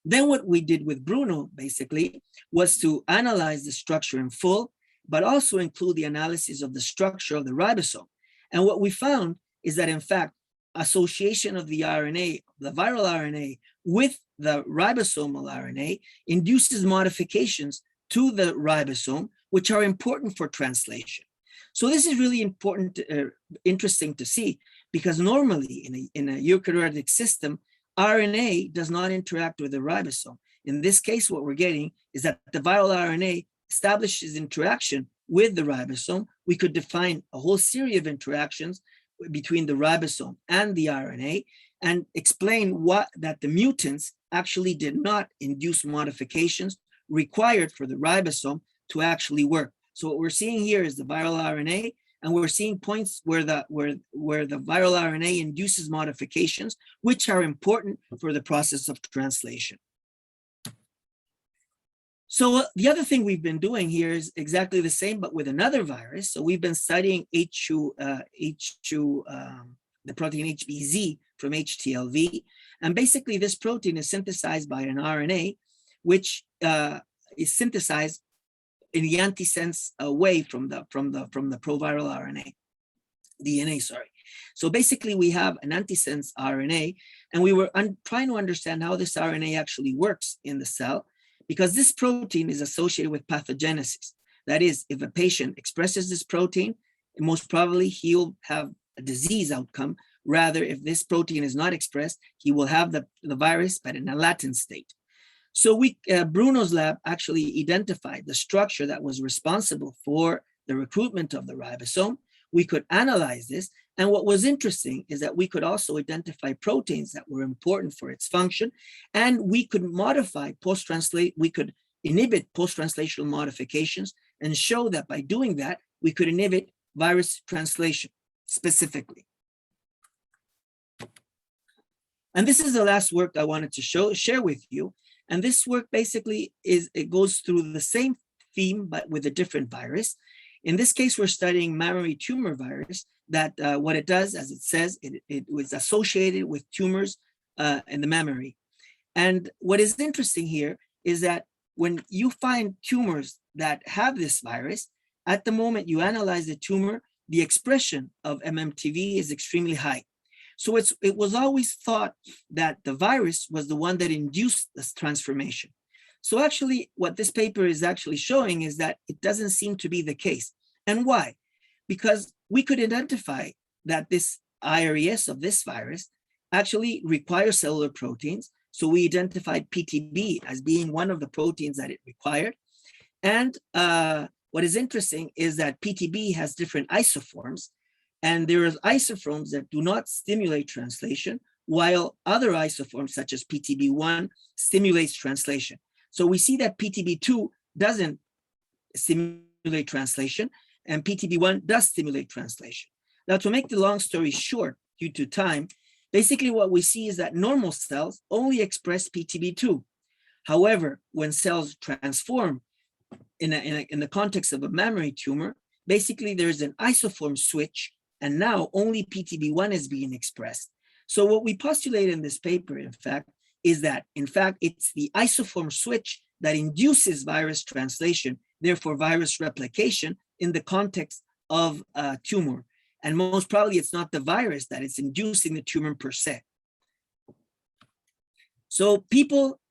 Speaker 10: Then what we did with Bruno, basically, was to analyze the structure in full, but also include the analysis of the structure of the ribosome. And what we found is that, in fact, association of the RNA, the viral RNA, with the ribosomal RNA induces modifications to the ribosome, which are important for translation. So this is really important, interesting to see, because normally in a eukaryotic system, RNA does not interact with the ribosome. In this case, what we're getting is that the viral RNA establishes interaction with the ribosome. We could define a whole series of interactions between the ribosome and the RNA and explain that the mutants actually did not induce modifications required for the ribosome to actually work. So what we're seeing here is the viral RNA, and we're seeing points where the viral RNA induces modifications, which are important for the process of translation. So the other thing we've been doing here is exactly the same, but with another virus. So we've been studying the protein HBZ from HTLV. And basically this protein is synthesized by an RNA, which is synthesized in the antisense way from the proviral RNA, DNA, sorry. So basically we have an antisense RNA, and we were trying to understand how this RNA actually works in the cell, because this protein is associated with pathogenesis. That is, if a patient expresses this protein, most probably he'll have a disease outcome. Rather, if this protein is not expressed, he will have the virus, but in a latent state. So Bruno's lab actually identified the structure that was responsible for the recruitment of the ribosome. We could analyze this. And what was interesting is that we could also identify proteins that were important for its function. And we could modify we could inhibit post-translational modifications and show that by doing that, we could inhibit virus translation specifically. And this is the last work I wanted to share with you. And this work basically it goes through the same theme, but with a different virus. In this case, we're studying mammary tumor virus that what it does, as it says, it was associated with tumors in the mammary. And what is interesting here is that when you find tumors that have this virus, at the moment you analyze the tumor, the expression of MMTV is extremely high. So it was always thought that the virus was the one that induced this transformation. So actually what this paper is actually showing is that it doesn't seem to be the case. And why? Because we could identify that this IRES of this virus actually requires cellular proteins. So we identified PTB as being one of the proteins that it required. And what is interesting is that PTB has different isoforms. And there are isoforms that do not stimulate translation, while other isoforms, such as PTB1, stimulates translation. So we see that PTB2 doesn't stimulate translation, and PTB1 does stimulate translation. Now, to make the long story short, due to time, basically what we see is that normal cells only express PTB2. However, when cells transform in the context of a mammary tumor, basically there's an isoform switch, and now only PTB1 is being expressed. So what we postulate in this paper, in fact, is that, in fact, it's the isoform switch that induces virus translation, therefore virus replication in the context of a tumor. And most probably it's not the virus that is inducing the tumor per se. So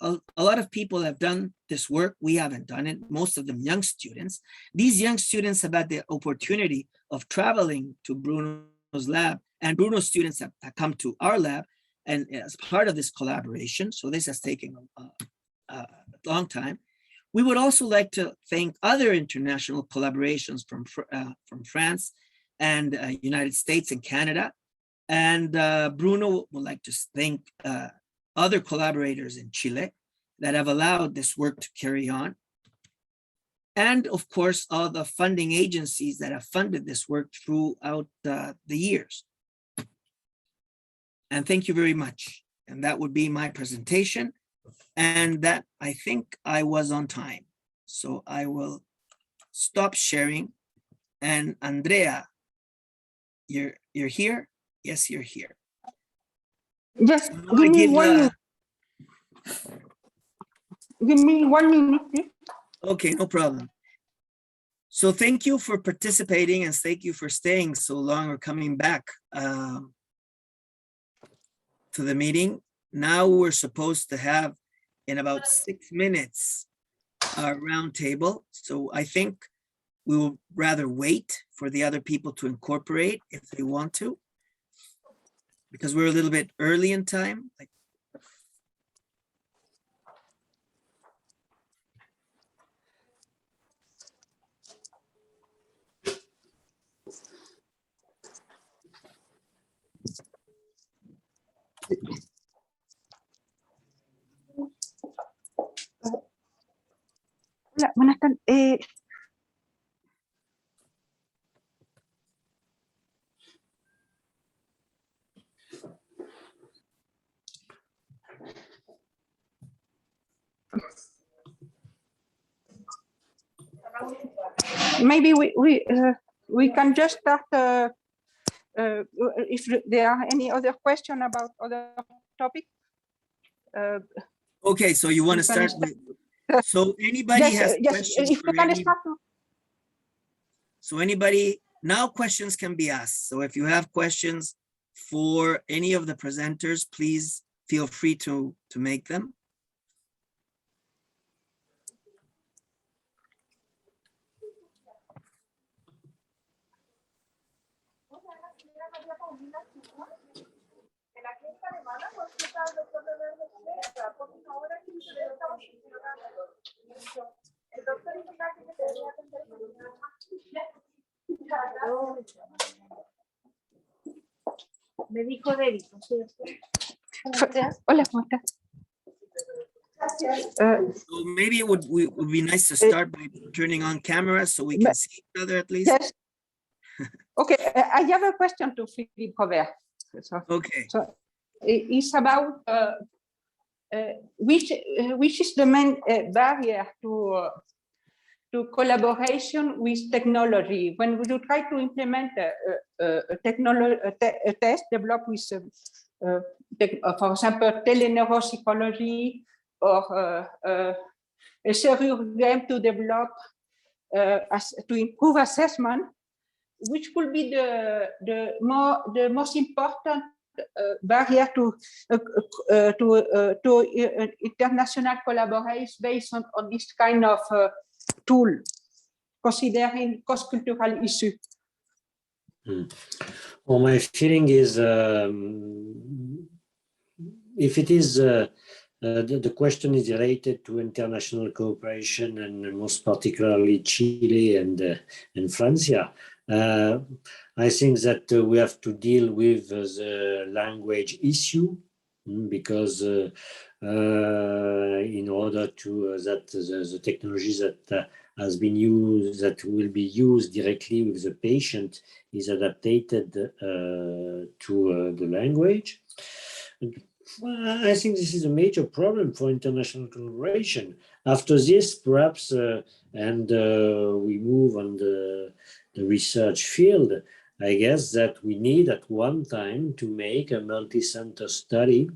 Speaker 10: a lot of people have done this work. We haven't done it, most of them young students. These young students have had the opportunity of traveling to Bruno's lab, and Bruno's students have come to our lab and as part of this collaboration. So this has taken a long time. We would also like to thank other international collaborations from France, and United States and Canada. And Bruno would like to thank other collaborators in Chile that have allowed this work to carry on. And of course, all the funding agencies that have funded this work throughout the years. And thank you very much. And that would be my presentation. And that, I think I was on time. So I will stop sharing. And Andrea, you're here? Yes, you're here.
Speaker 16: Yes,
Speaker 10: So
Speaker 16: give me 1 minute, please.
Speaker 10: Okay, no problem. So thank you for participating and thank you for staying so long or coming back to the meeting. Now we're supposed to have in about 6 minutes a round table. So I think we will rather wait for the other people to incorporate if they want to, because we're a little bit early in time.
Speaker 16: Hola, buenas tardes. Maybe we can just start if there are any other question about other topic.
Speaker 10: Okay, so you want to start with, so anybody has questions
Speaker 16: if
Speaker 10: for
Speaker 16: you can
Speaker 10: any,
Speaker 16: start.
Speaker 10: so anybody, now questions can be asked. So if you have questions for any of the presenters, please feel free to make them.
Speaker 16: Me dijo David. Hola, ¿cómo estás?
Speaker 10: So maybe it would be nice to start by turning on camera so we can see each other at least.
Speaker 16: Yes. Okay, I have a question to Philipp Hobert.
Speaker 10: Okay.
Speaker 16: So it's about which is the main barrier to collaboration with technology when you try to implement a test developed with, for example, teleneuropsychology or a serious game to develop to improve assessment. Which could be the most important barrier to international collaboration based on this kind of tool, considering cross-cultural issue?
Speaker 8: Well, my feeling is, if it is the question is related to international cooperation and most particularly Chile and France. I think that we have to deal with the language issue because in order to that the technology that has been used, that will be used directly with the patient, is adapted to the language. Well, I think this is a major problem for international collaboration. After this, perhaps, and we move on the research field, I guess that we need at one time to make a multi-center study,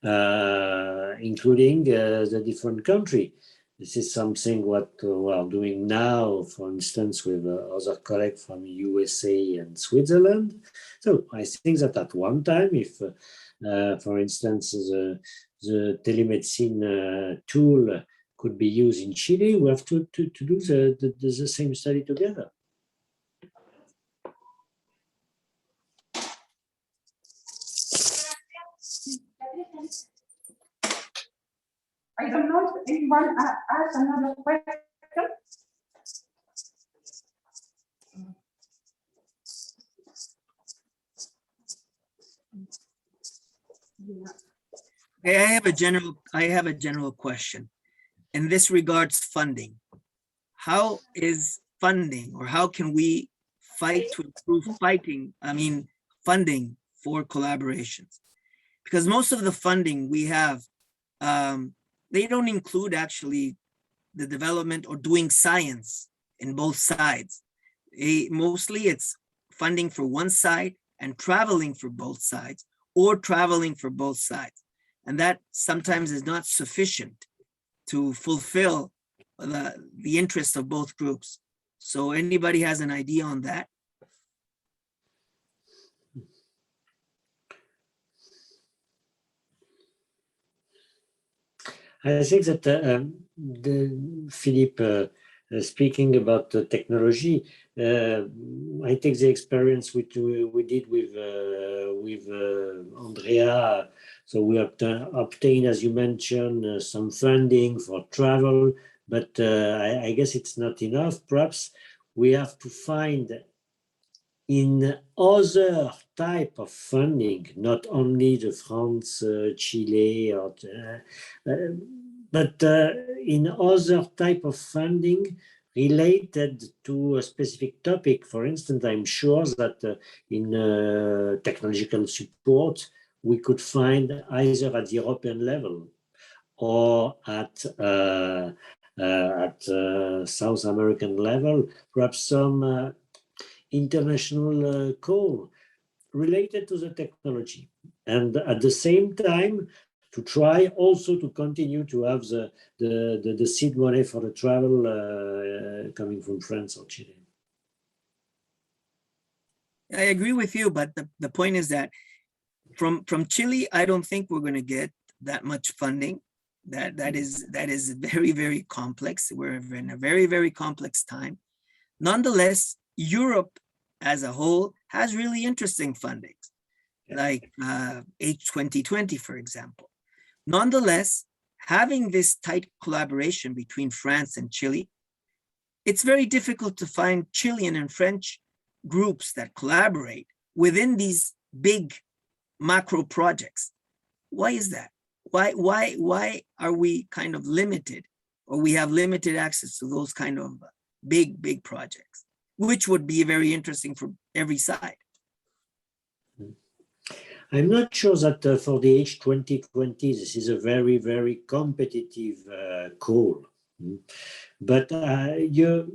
Speaker 8: including the different country. This is something what we are doing now, for instance, with other colleagues from USA and Switzerland. So I think that at one time, if for instance, the telemedicine tool could be used in Chile, we have to do the same study together.
Speaker 16: I don't know if anyone has another question.
Speaker 10: I have a general question. In this regards, funding. How is funding, or how can we fight to improve funding for collaborations? Because most of the funding we have, they don't include actually the development or doing science in both sides. Mostly it's funding for one side and traveling for both sides, or traveling for both sides. And that sometimes is not sufficient to fulfill the interest of both groups. So anybody has an idea on that?
Speaker 8: I think that Philippe, speaking about the technology, I take the experience we did with Andrea. So we obtained, as you mentioned, some funding for travel, but I guess it's not enough. Perhaps we have to find in other type of funding, not only the France, Chile, or but in other type of funding related to a specific topic. For instance, I'm sure that in technological support, we could find either at the European level or at South American level, perhaps some international call related to the technology, and at the same time to try also to continue to have the seed money for the travel coming from France or Chile.
Speaker 10: I agree with you, but the point is that from Chile, I don't think we're going to get that much funding. That is very, very complex. We're in a very, very complex time. Nonetheless, Europe as a whole has really interesting fundings, like H2020, for example. Nonetheless, having this tight collaboration between France and Chile, it's very difficult to find Chilean and French groups that collaborate within these big macro projects. Why is that? Why are we kind of limited, or we have limited access to those kind of big projects, which would be very interesting for every side?
Speaker 8: I'm not sure that for the H2020, this is a very, very competitive call. But you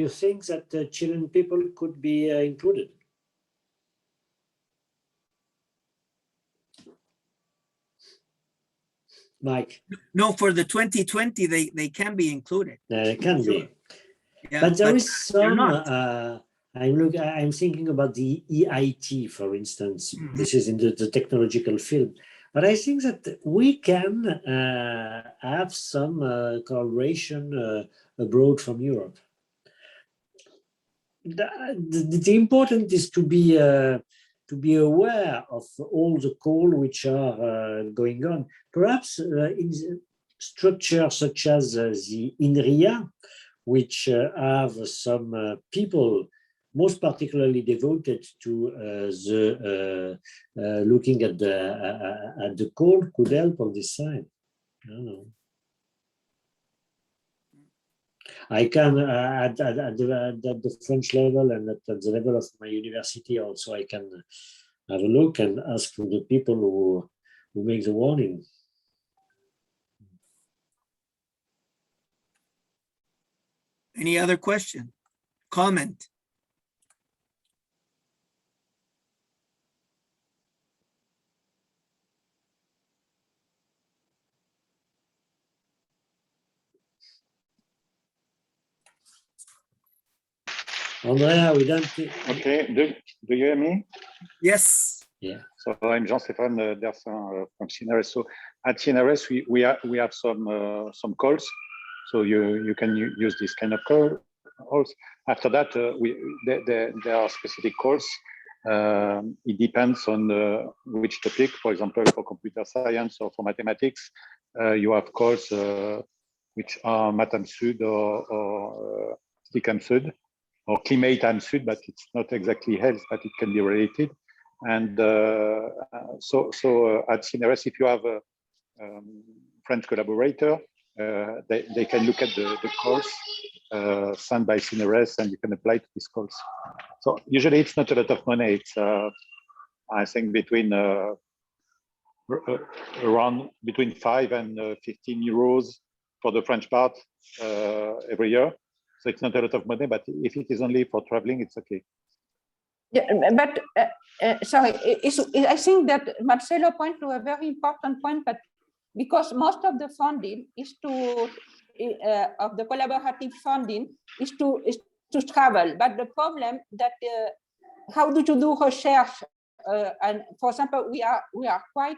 Speaker 8: think that Chilean people could be included? Mike?
Speaker 10: No, for the 2020, they can be included.
Speaker 8: They can be.
Speaker 10: Yeah,
Speaker 8: but there is some, I'm thinking about the EIT, for instance. Mm-hmm. This is in the technological field. But I think that we can have some collaboration abroad from Europe. The important is to be aware of all the calls which are going on. Perhaps in structures such as the INRIA, which have some people most particularly devoted to looking at the call, could help on this side. I don't know. I can at the French level and at the level of my university also, I can have a look and ask for the people who make the warning.
Speaker 10: Any other question, comment?
Speaker 8: Andrea, we don't.
Speaker 17: Okay, do you hear me?
Speaker 10: Yes.
Speaker 8: Yeah.
Speaker 17: So I'm Jean-Stéphane Dersin from CNRS. So at CNRS, we have some calls. So you can use this kind of calls. After that, there are specific calls. It depends on which topic. For example, for computer science or for mathematics, you have calls which are Matam Sud or Sticam Sud or Climate Am Sud, but it's not exactly health, but it can be related. And so at CNRS, if you have a French collaborator, they can look at the course sent by CNRS, and you can apply to this course. So usually it's not a lot of money. It's I think between around between 5 and 15 euros for the French part every year. So it's not a lot of money, but if it is only for traveling, it's okay.
Speaker 4: Yeah, but sorry, I think that Marcelo pointed to a very important point, but because most of the funding is to of the collaborative funding is to travel, but the problem that how do you do research? And for example, we are quite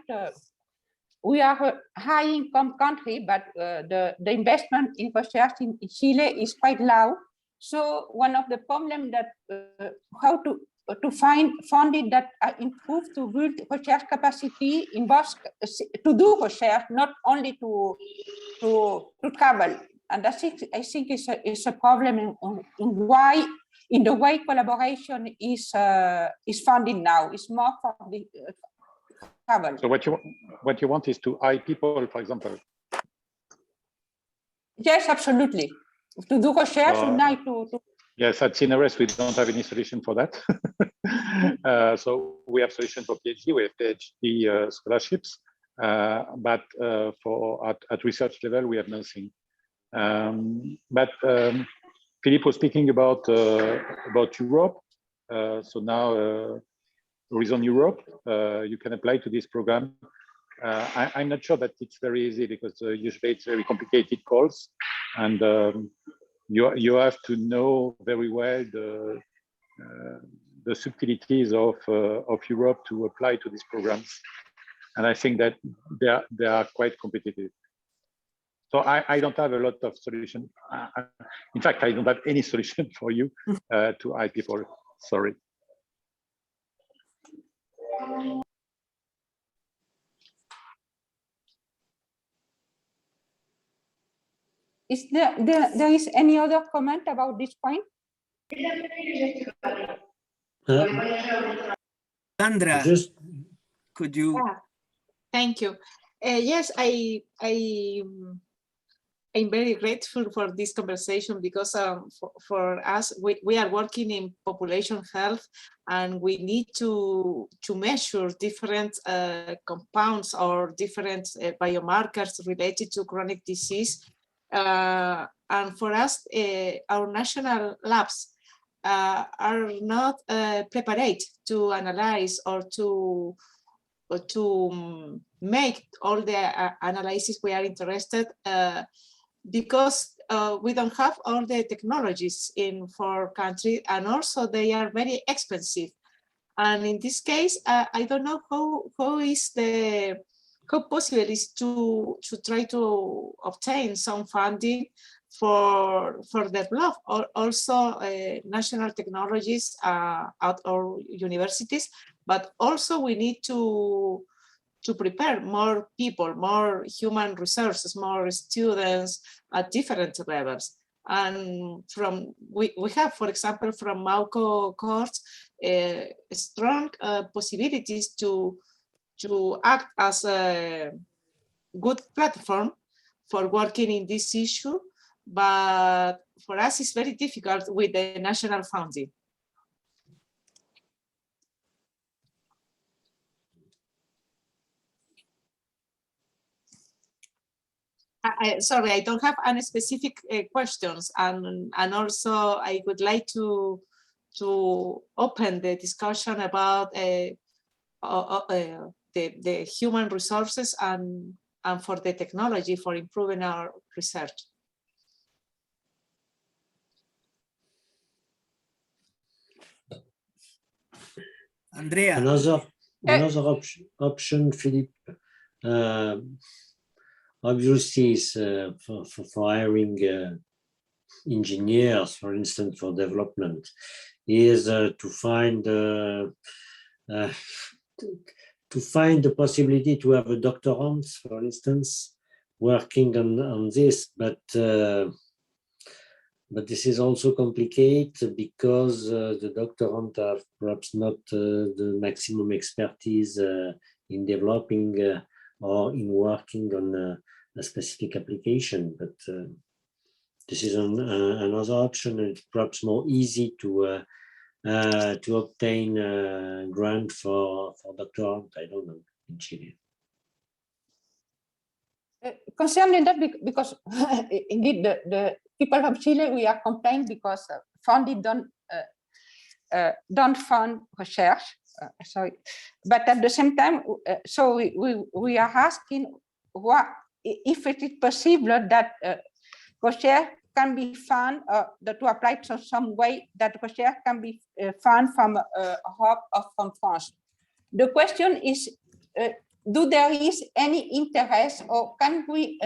Speaker 4: we are a high-income country, but the investment in research in Chile is quite low. So one of the problems that how to find funding that improve to build research capacity in both to do research, not only to travel. And I think it's a problem in the way collaboration is funded now. It's more for the travel.
Speaker 17: So what you want is to hire people, for example.
Speaker 4: Yes, absolutely. To do research, you need to.
Speaker 17: Yes, at CNRS, we don't have any solution for that. So we have solution for PhD, we have PhD scholarships, but at research level, we have nothing. But Philippe was speaking about Europe. So now Horizon Europe, you can apply to this program. I'm not sure that it's very easy because usually it's very complicated calls, and you have to know very well the subtleties of Europe to apply to these programs, and I think that they are quite competitive. So I don't have a lot of solution. In fact, I don't have any solution for you to hire people. Sorry.
Speaker 4: Is there is any other comment about this point?
Speaker 10: Sandra, could you?
Speaker 14: Yeah. Thank you. Yes, I'm very grateful for this conversation because for us, we are working in population health, and we need to measure different compounds or different biomarkers related to chronic disease. And for us, our national labs are not prepared to analyze or to make all the analysis we are interested because we don't have all the technologies in for country, and also they are very expensive. And in this case, I don't know how possible it is to try to obtain some funding for develop or also national technologies at our universities, but also we need to prepare more people, more human resources, more students at different levels. And we have, for example, from MAUCO cohorts, strong possibilities to act as a good platform for working in this issue, but for us it's very difficult with the national funding. Sorry, I don't have any specific questions, and also I would like to open the discussion about the human resources and for the technology for improving our research.
Speaker 10: Andrea.
Speaker 8: Another option, Philippe, obviously is for hiring engineers, for instance, for development, is to find the possibility to have a doctorand, for instance, working on this, but but this is also complicated because the doctorand have perhaps not the maximum expertise in developing or in working on a specific application. But this is another option, and it's perhaps more easy to obtain a grant for doctorand. I don't know, in Chile.
Speaker 4: Concerning that, because indeed the people from Chile, we are complaining because funding don't fund research. Sorry, but at the same time, so we are asking what if it is possible that research can be funded to apply to some way that research can be funded from Europe or from France. The question is, do there is any interest, or can we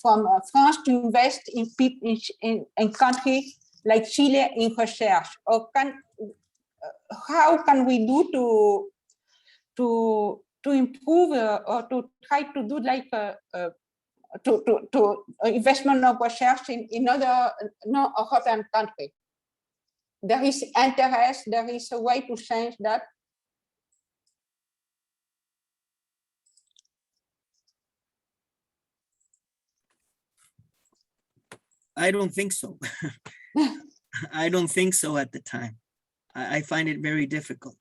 Speaker 4: from France to invest in countries like Chile in research, or how can we do to improve or to try to do like to investment of research in other non-European countries? There is interest, there is a way to change that.
Speaker 10: I don't think so. I don't think so at the time. I find it very difficult.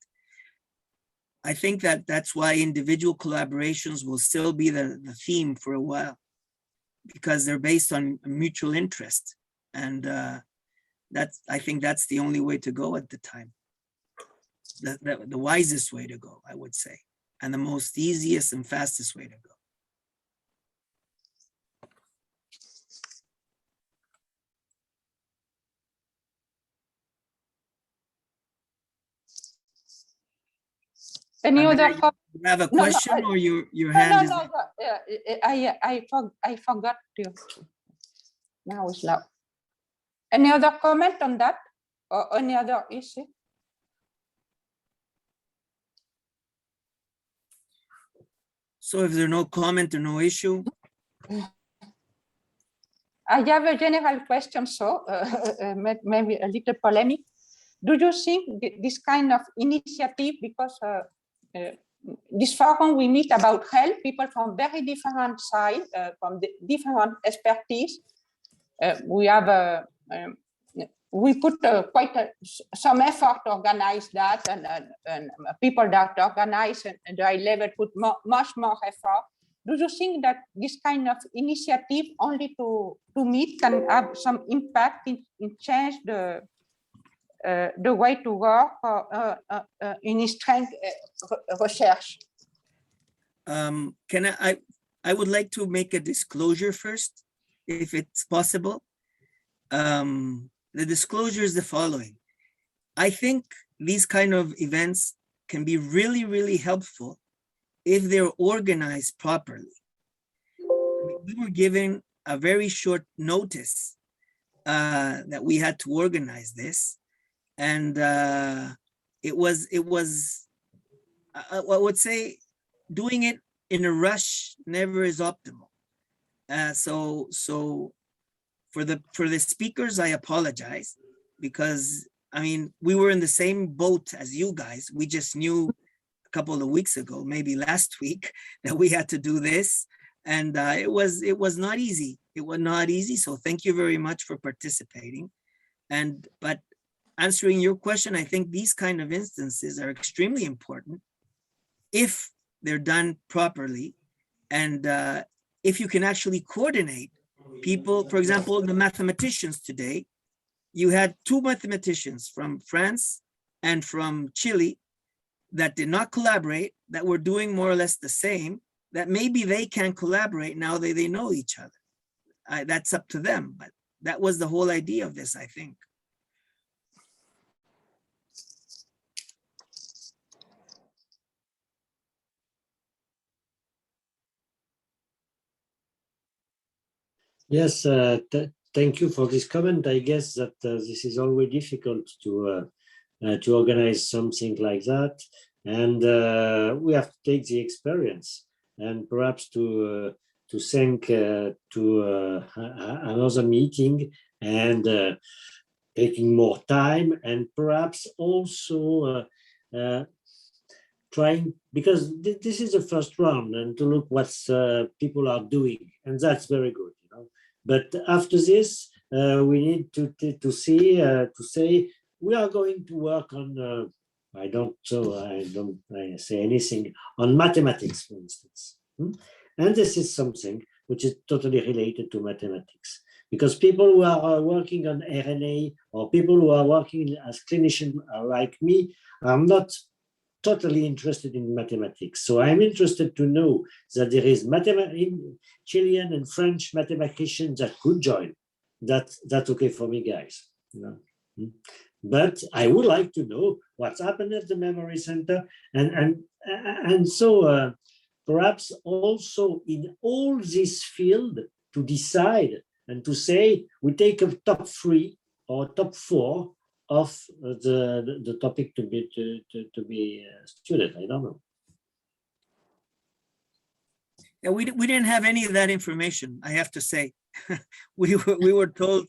Speaker 10: I think that that's why individual collaborations will still be the theme for a while, because they're based on mutual interest. And I think that's the only way to go at the time. The wisest way to go, I would say, and the most easiest and fastest way to go.
Speaker 4: Any other?
Speaker 10: You have a question, or your hand is?
Speaker 4: I forgot to. Now it's loud. Any other comment on that, or any other issue?
Speaker 10: So if there's no comment or no issue.
Speaker 4: I have a general question, so maybe a little polemic. Do you think this kind of initiative, because this forum we meet about health, people from very different sides, from different expertise. We have we put quite some effort to organize that, and people that organize and the high level put much more effort. Do you think that this kind of initiative only to meet can have some impact in change the way to work in strength research?
Speaker 10: I would like to make a disclosure first, if it's possible. The disclosure is the following. I think these kind of events can be really, really helpful if they're organized properly. We were given a very short notice that we had to organize this. And it was I would say doing it in a rush never is optimal. So for the speakers, I apologize, because I mean, we were in the same boat as you guys. We just knew a couple of weeks ago, maybe last week, that we had to do this, and it was not easy. It was not easy. So thank you very much for participating. But answering your question, I think these kind of instances are extremely important if they're done properly, and if you can actually coordinate people. For example, the mathematicians today, you had two mathematicians from France and from Chile that did not collaborate, that were doing more or less the same, that maybe they can collaborate now that they know each other. That's up to them, but that was the whole idea of this, I think.
Speaker 8: Yes, thank you for this comment. I guess that this is always difficult to organize something like that, and we have to take the experience, and perhaps to thank to another meeting and taking more time, and perhaps also trying, because this is the first round, and to look what people are doing, and that's very good, you know. But after this, we need to say we are going to work on. I don't say anything on mathematics, for instance, and this is something which is totally related to mathematics, because people who are working on RNA or people who are working as clinicians like me are not totally interested in mathematics. So I'm interested to know that there is Chilean and French mathematicians that could join. That's okay for me, guys. You know? But I would like to know what's happened at the memory center, and so perhaps also in all this field to decide and to say we take a top 3 or top 4 of the topic to be studied. I don't know.
Speaker 10: Yeah, we didn't have any of that information, I have to say. we were told,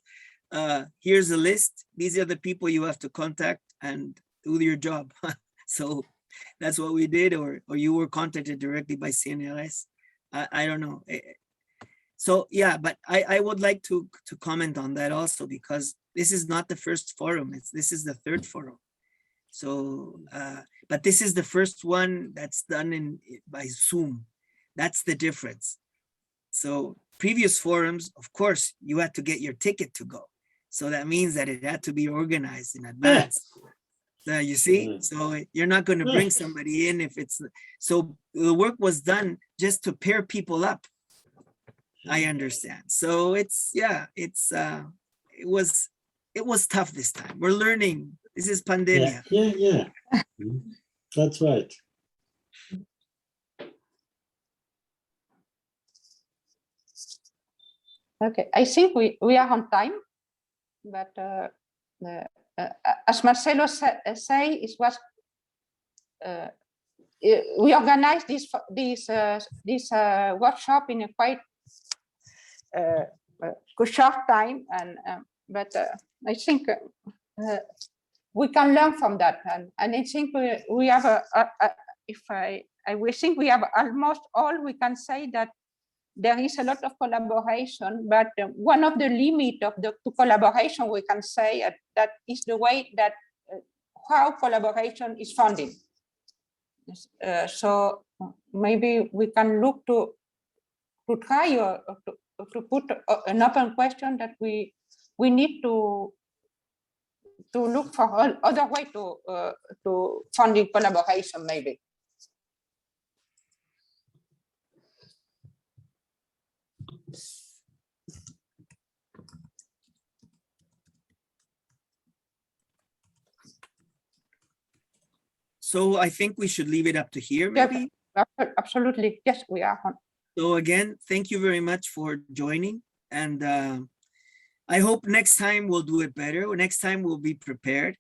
Speaker 10: here's a list. These are the people you have to contact and do your job. So that's what we did, or you were contacted directly by CNRS. I don't know. So yeah, but I would like to comment on that also, because this is not the first forum. This is the third forum. So, but this is the first one that's done by Zoom. That's the difference. So previous forums, of course, you had to get your ticket to go. So that means that it had to be organized in advance. You see, so you're not going to bring somebody in if it's, so the work was done just to pair people up. I understand. So it's, yeah, it's, it was tough this time. We're learning. This is pandemia.
Speaker 8: Yeah. That's right.
Speaker 4: Okay, I think we are on time, but as Marcelo say, it was we organized this workshop in a quite short time, and but I think we can learn from that, and I think we have we think we have almost all. We can say that there is a lot of collaboration, but one of the limits of the collaboration, we can say that is the way that how collaboration is funded. So maybe we can look to try or to put an open question that we need to look for other way to funding collaboration maybe.
Speaker 10: So I think we should leave it up to here, maybe?
Speaker 4: Absolutely, yes, we are.
Speaker 10: So again, thank you very much for joining. And I hope next time we'll do it better. Next time we'll be prepared.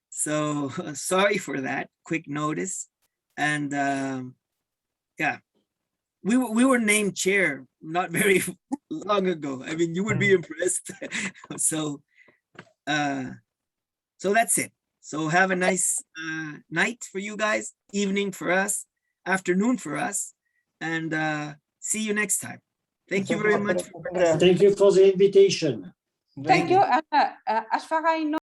Speaker 10: So sorry for that, quick notice. And yeah, we were named chair not very long ago. I mean, you would be impressed. So that's it. So have a nice night for you guys, evening for us, afternoon for us, and see you next time. Thank you very much.
Speaker 8: Thank you for the invitation.
Speaker 4: Thank you. As far as I know,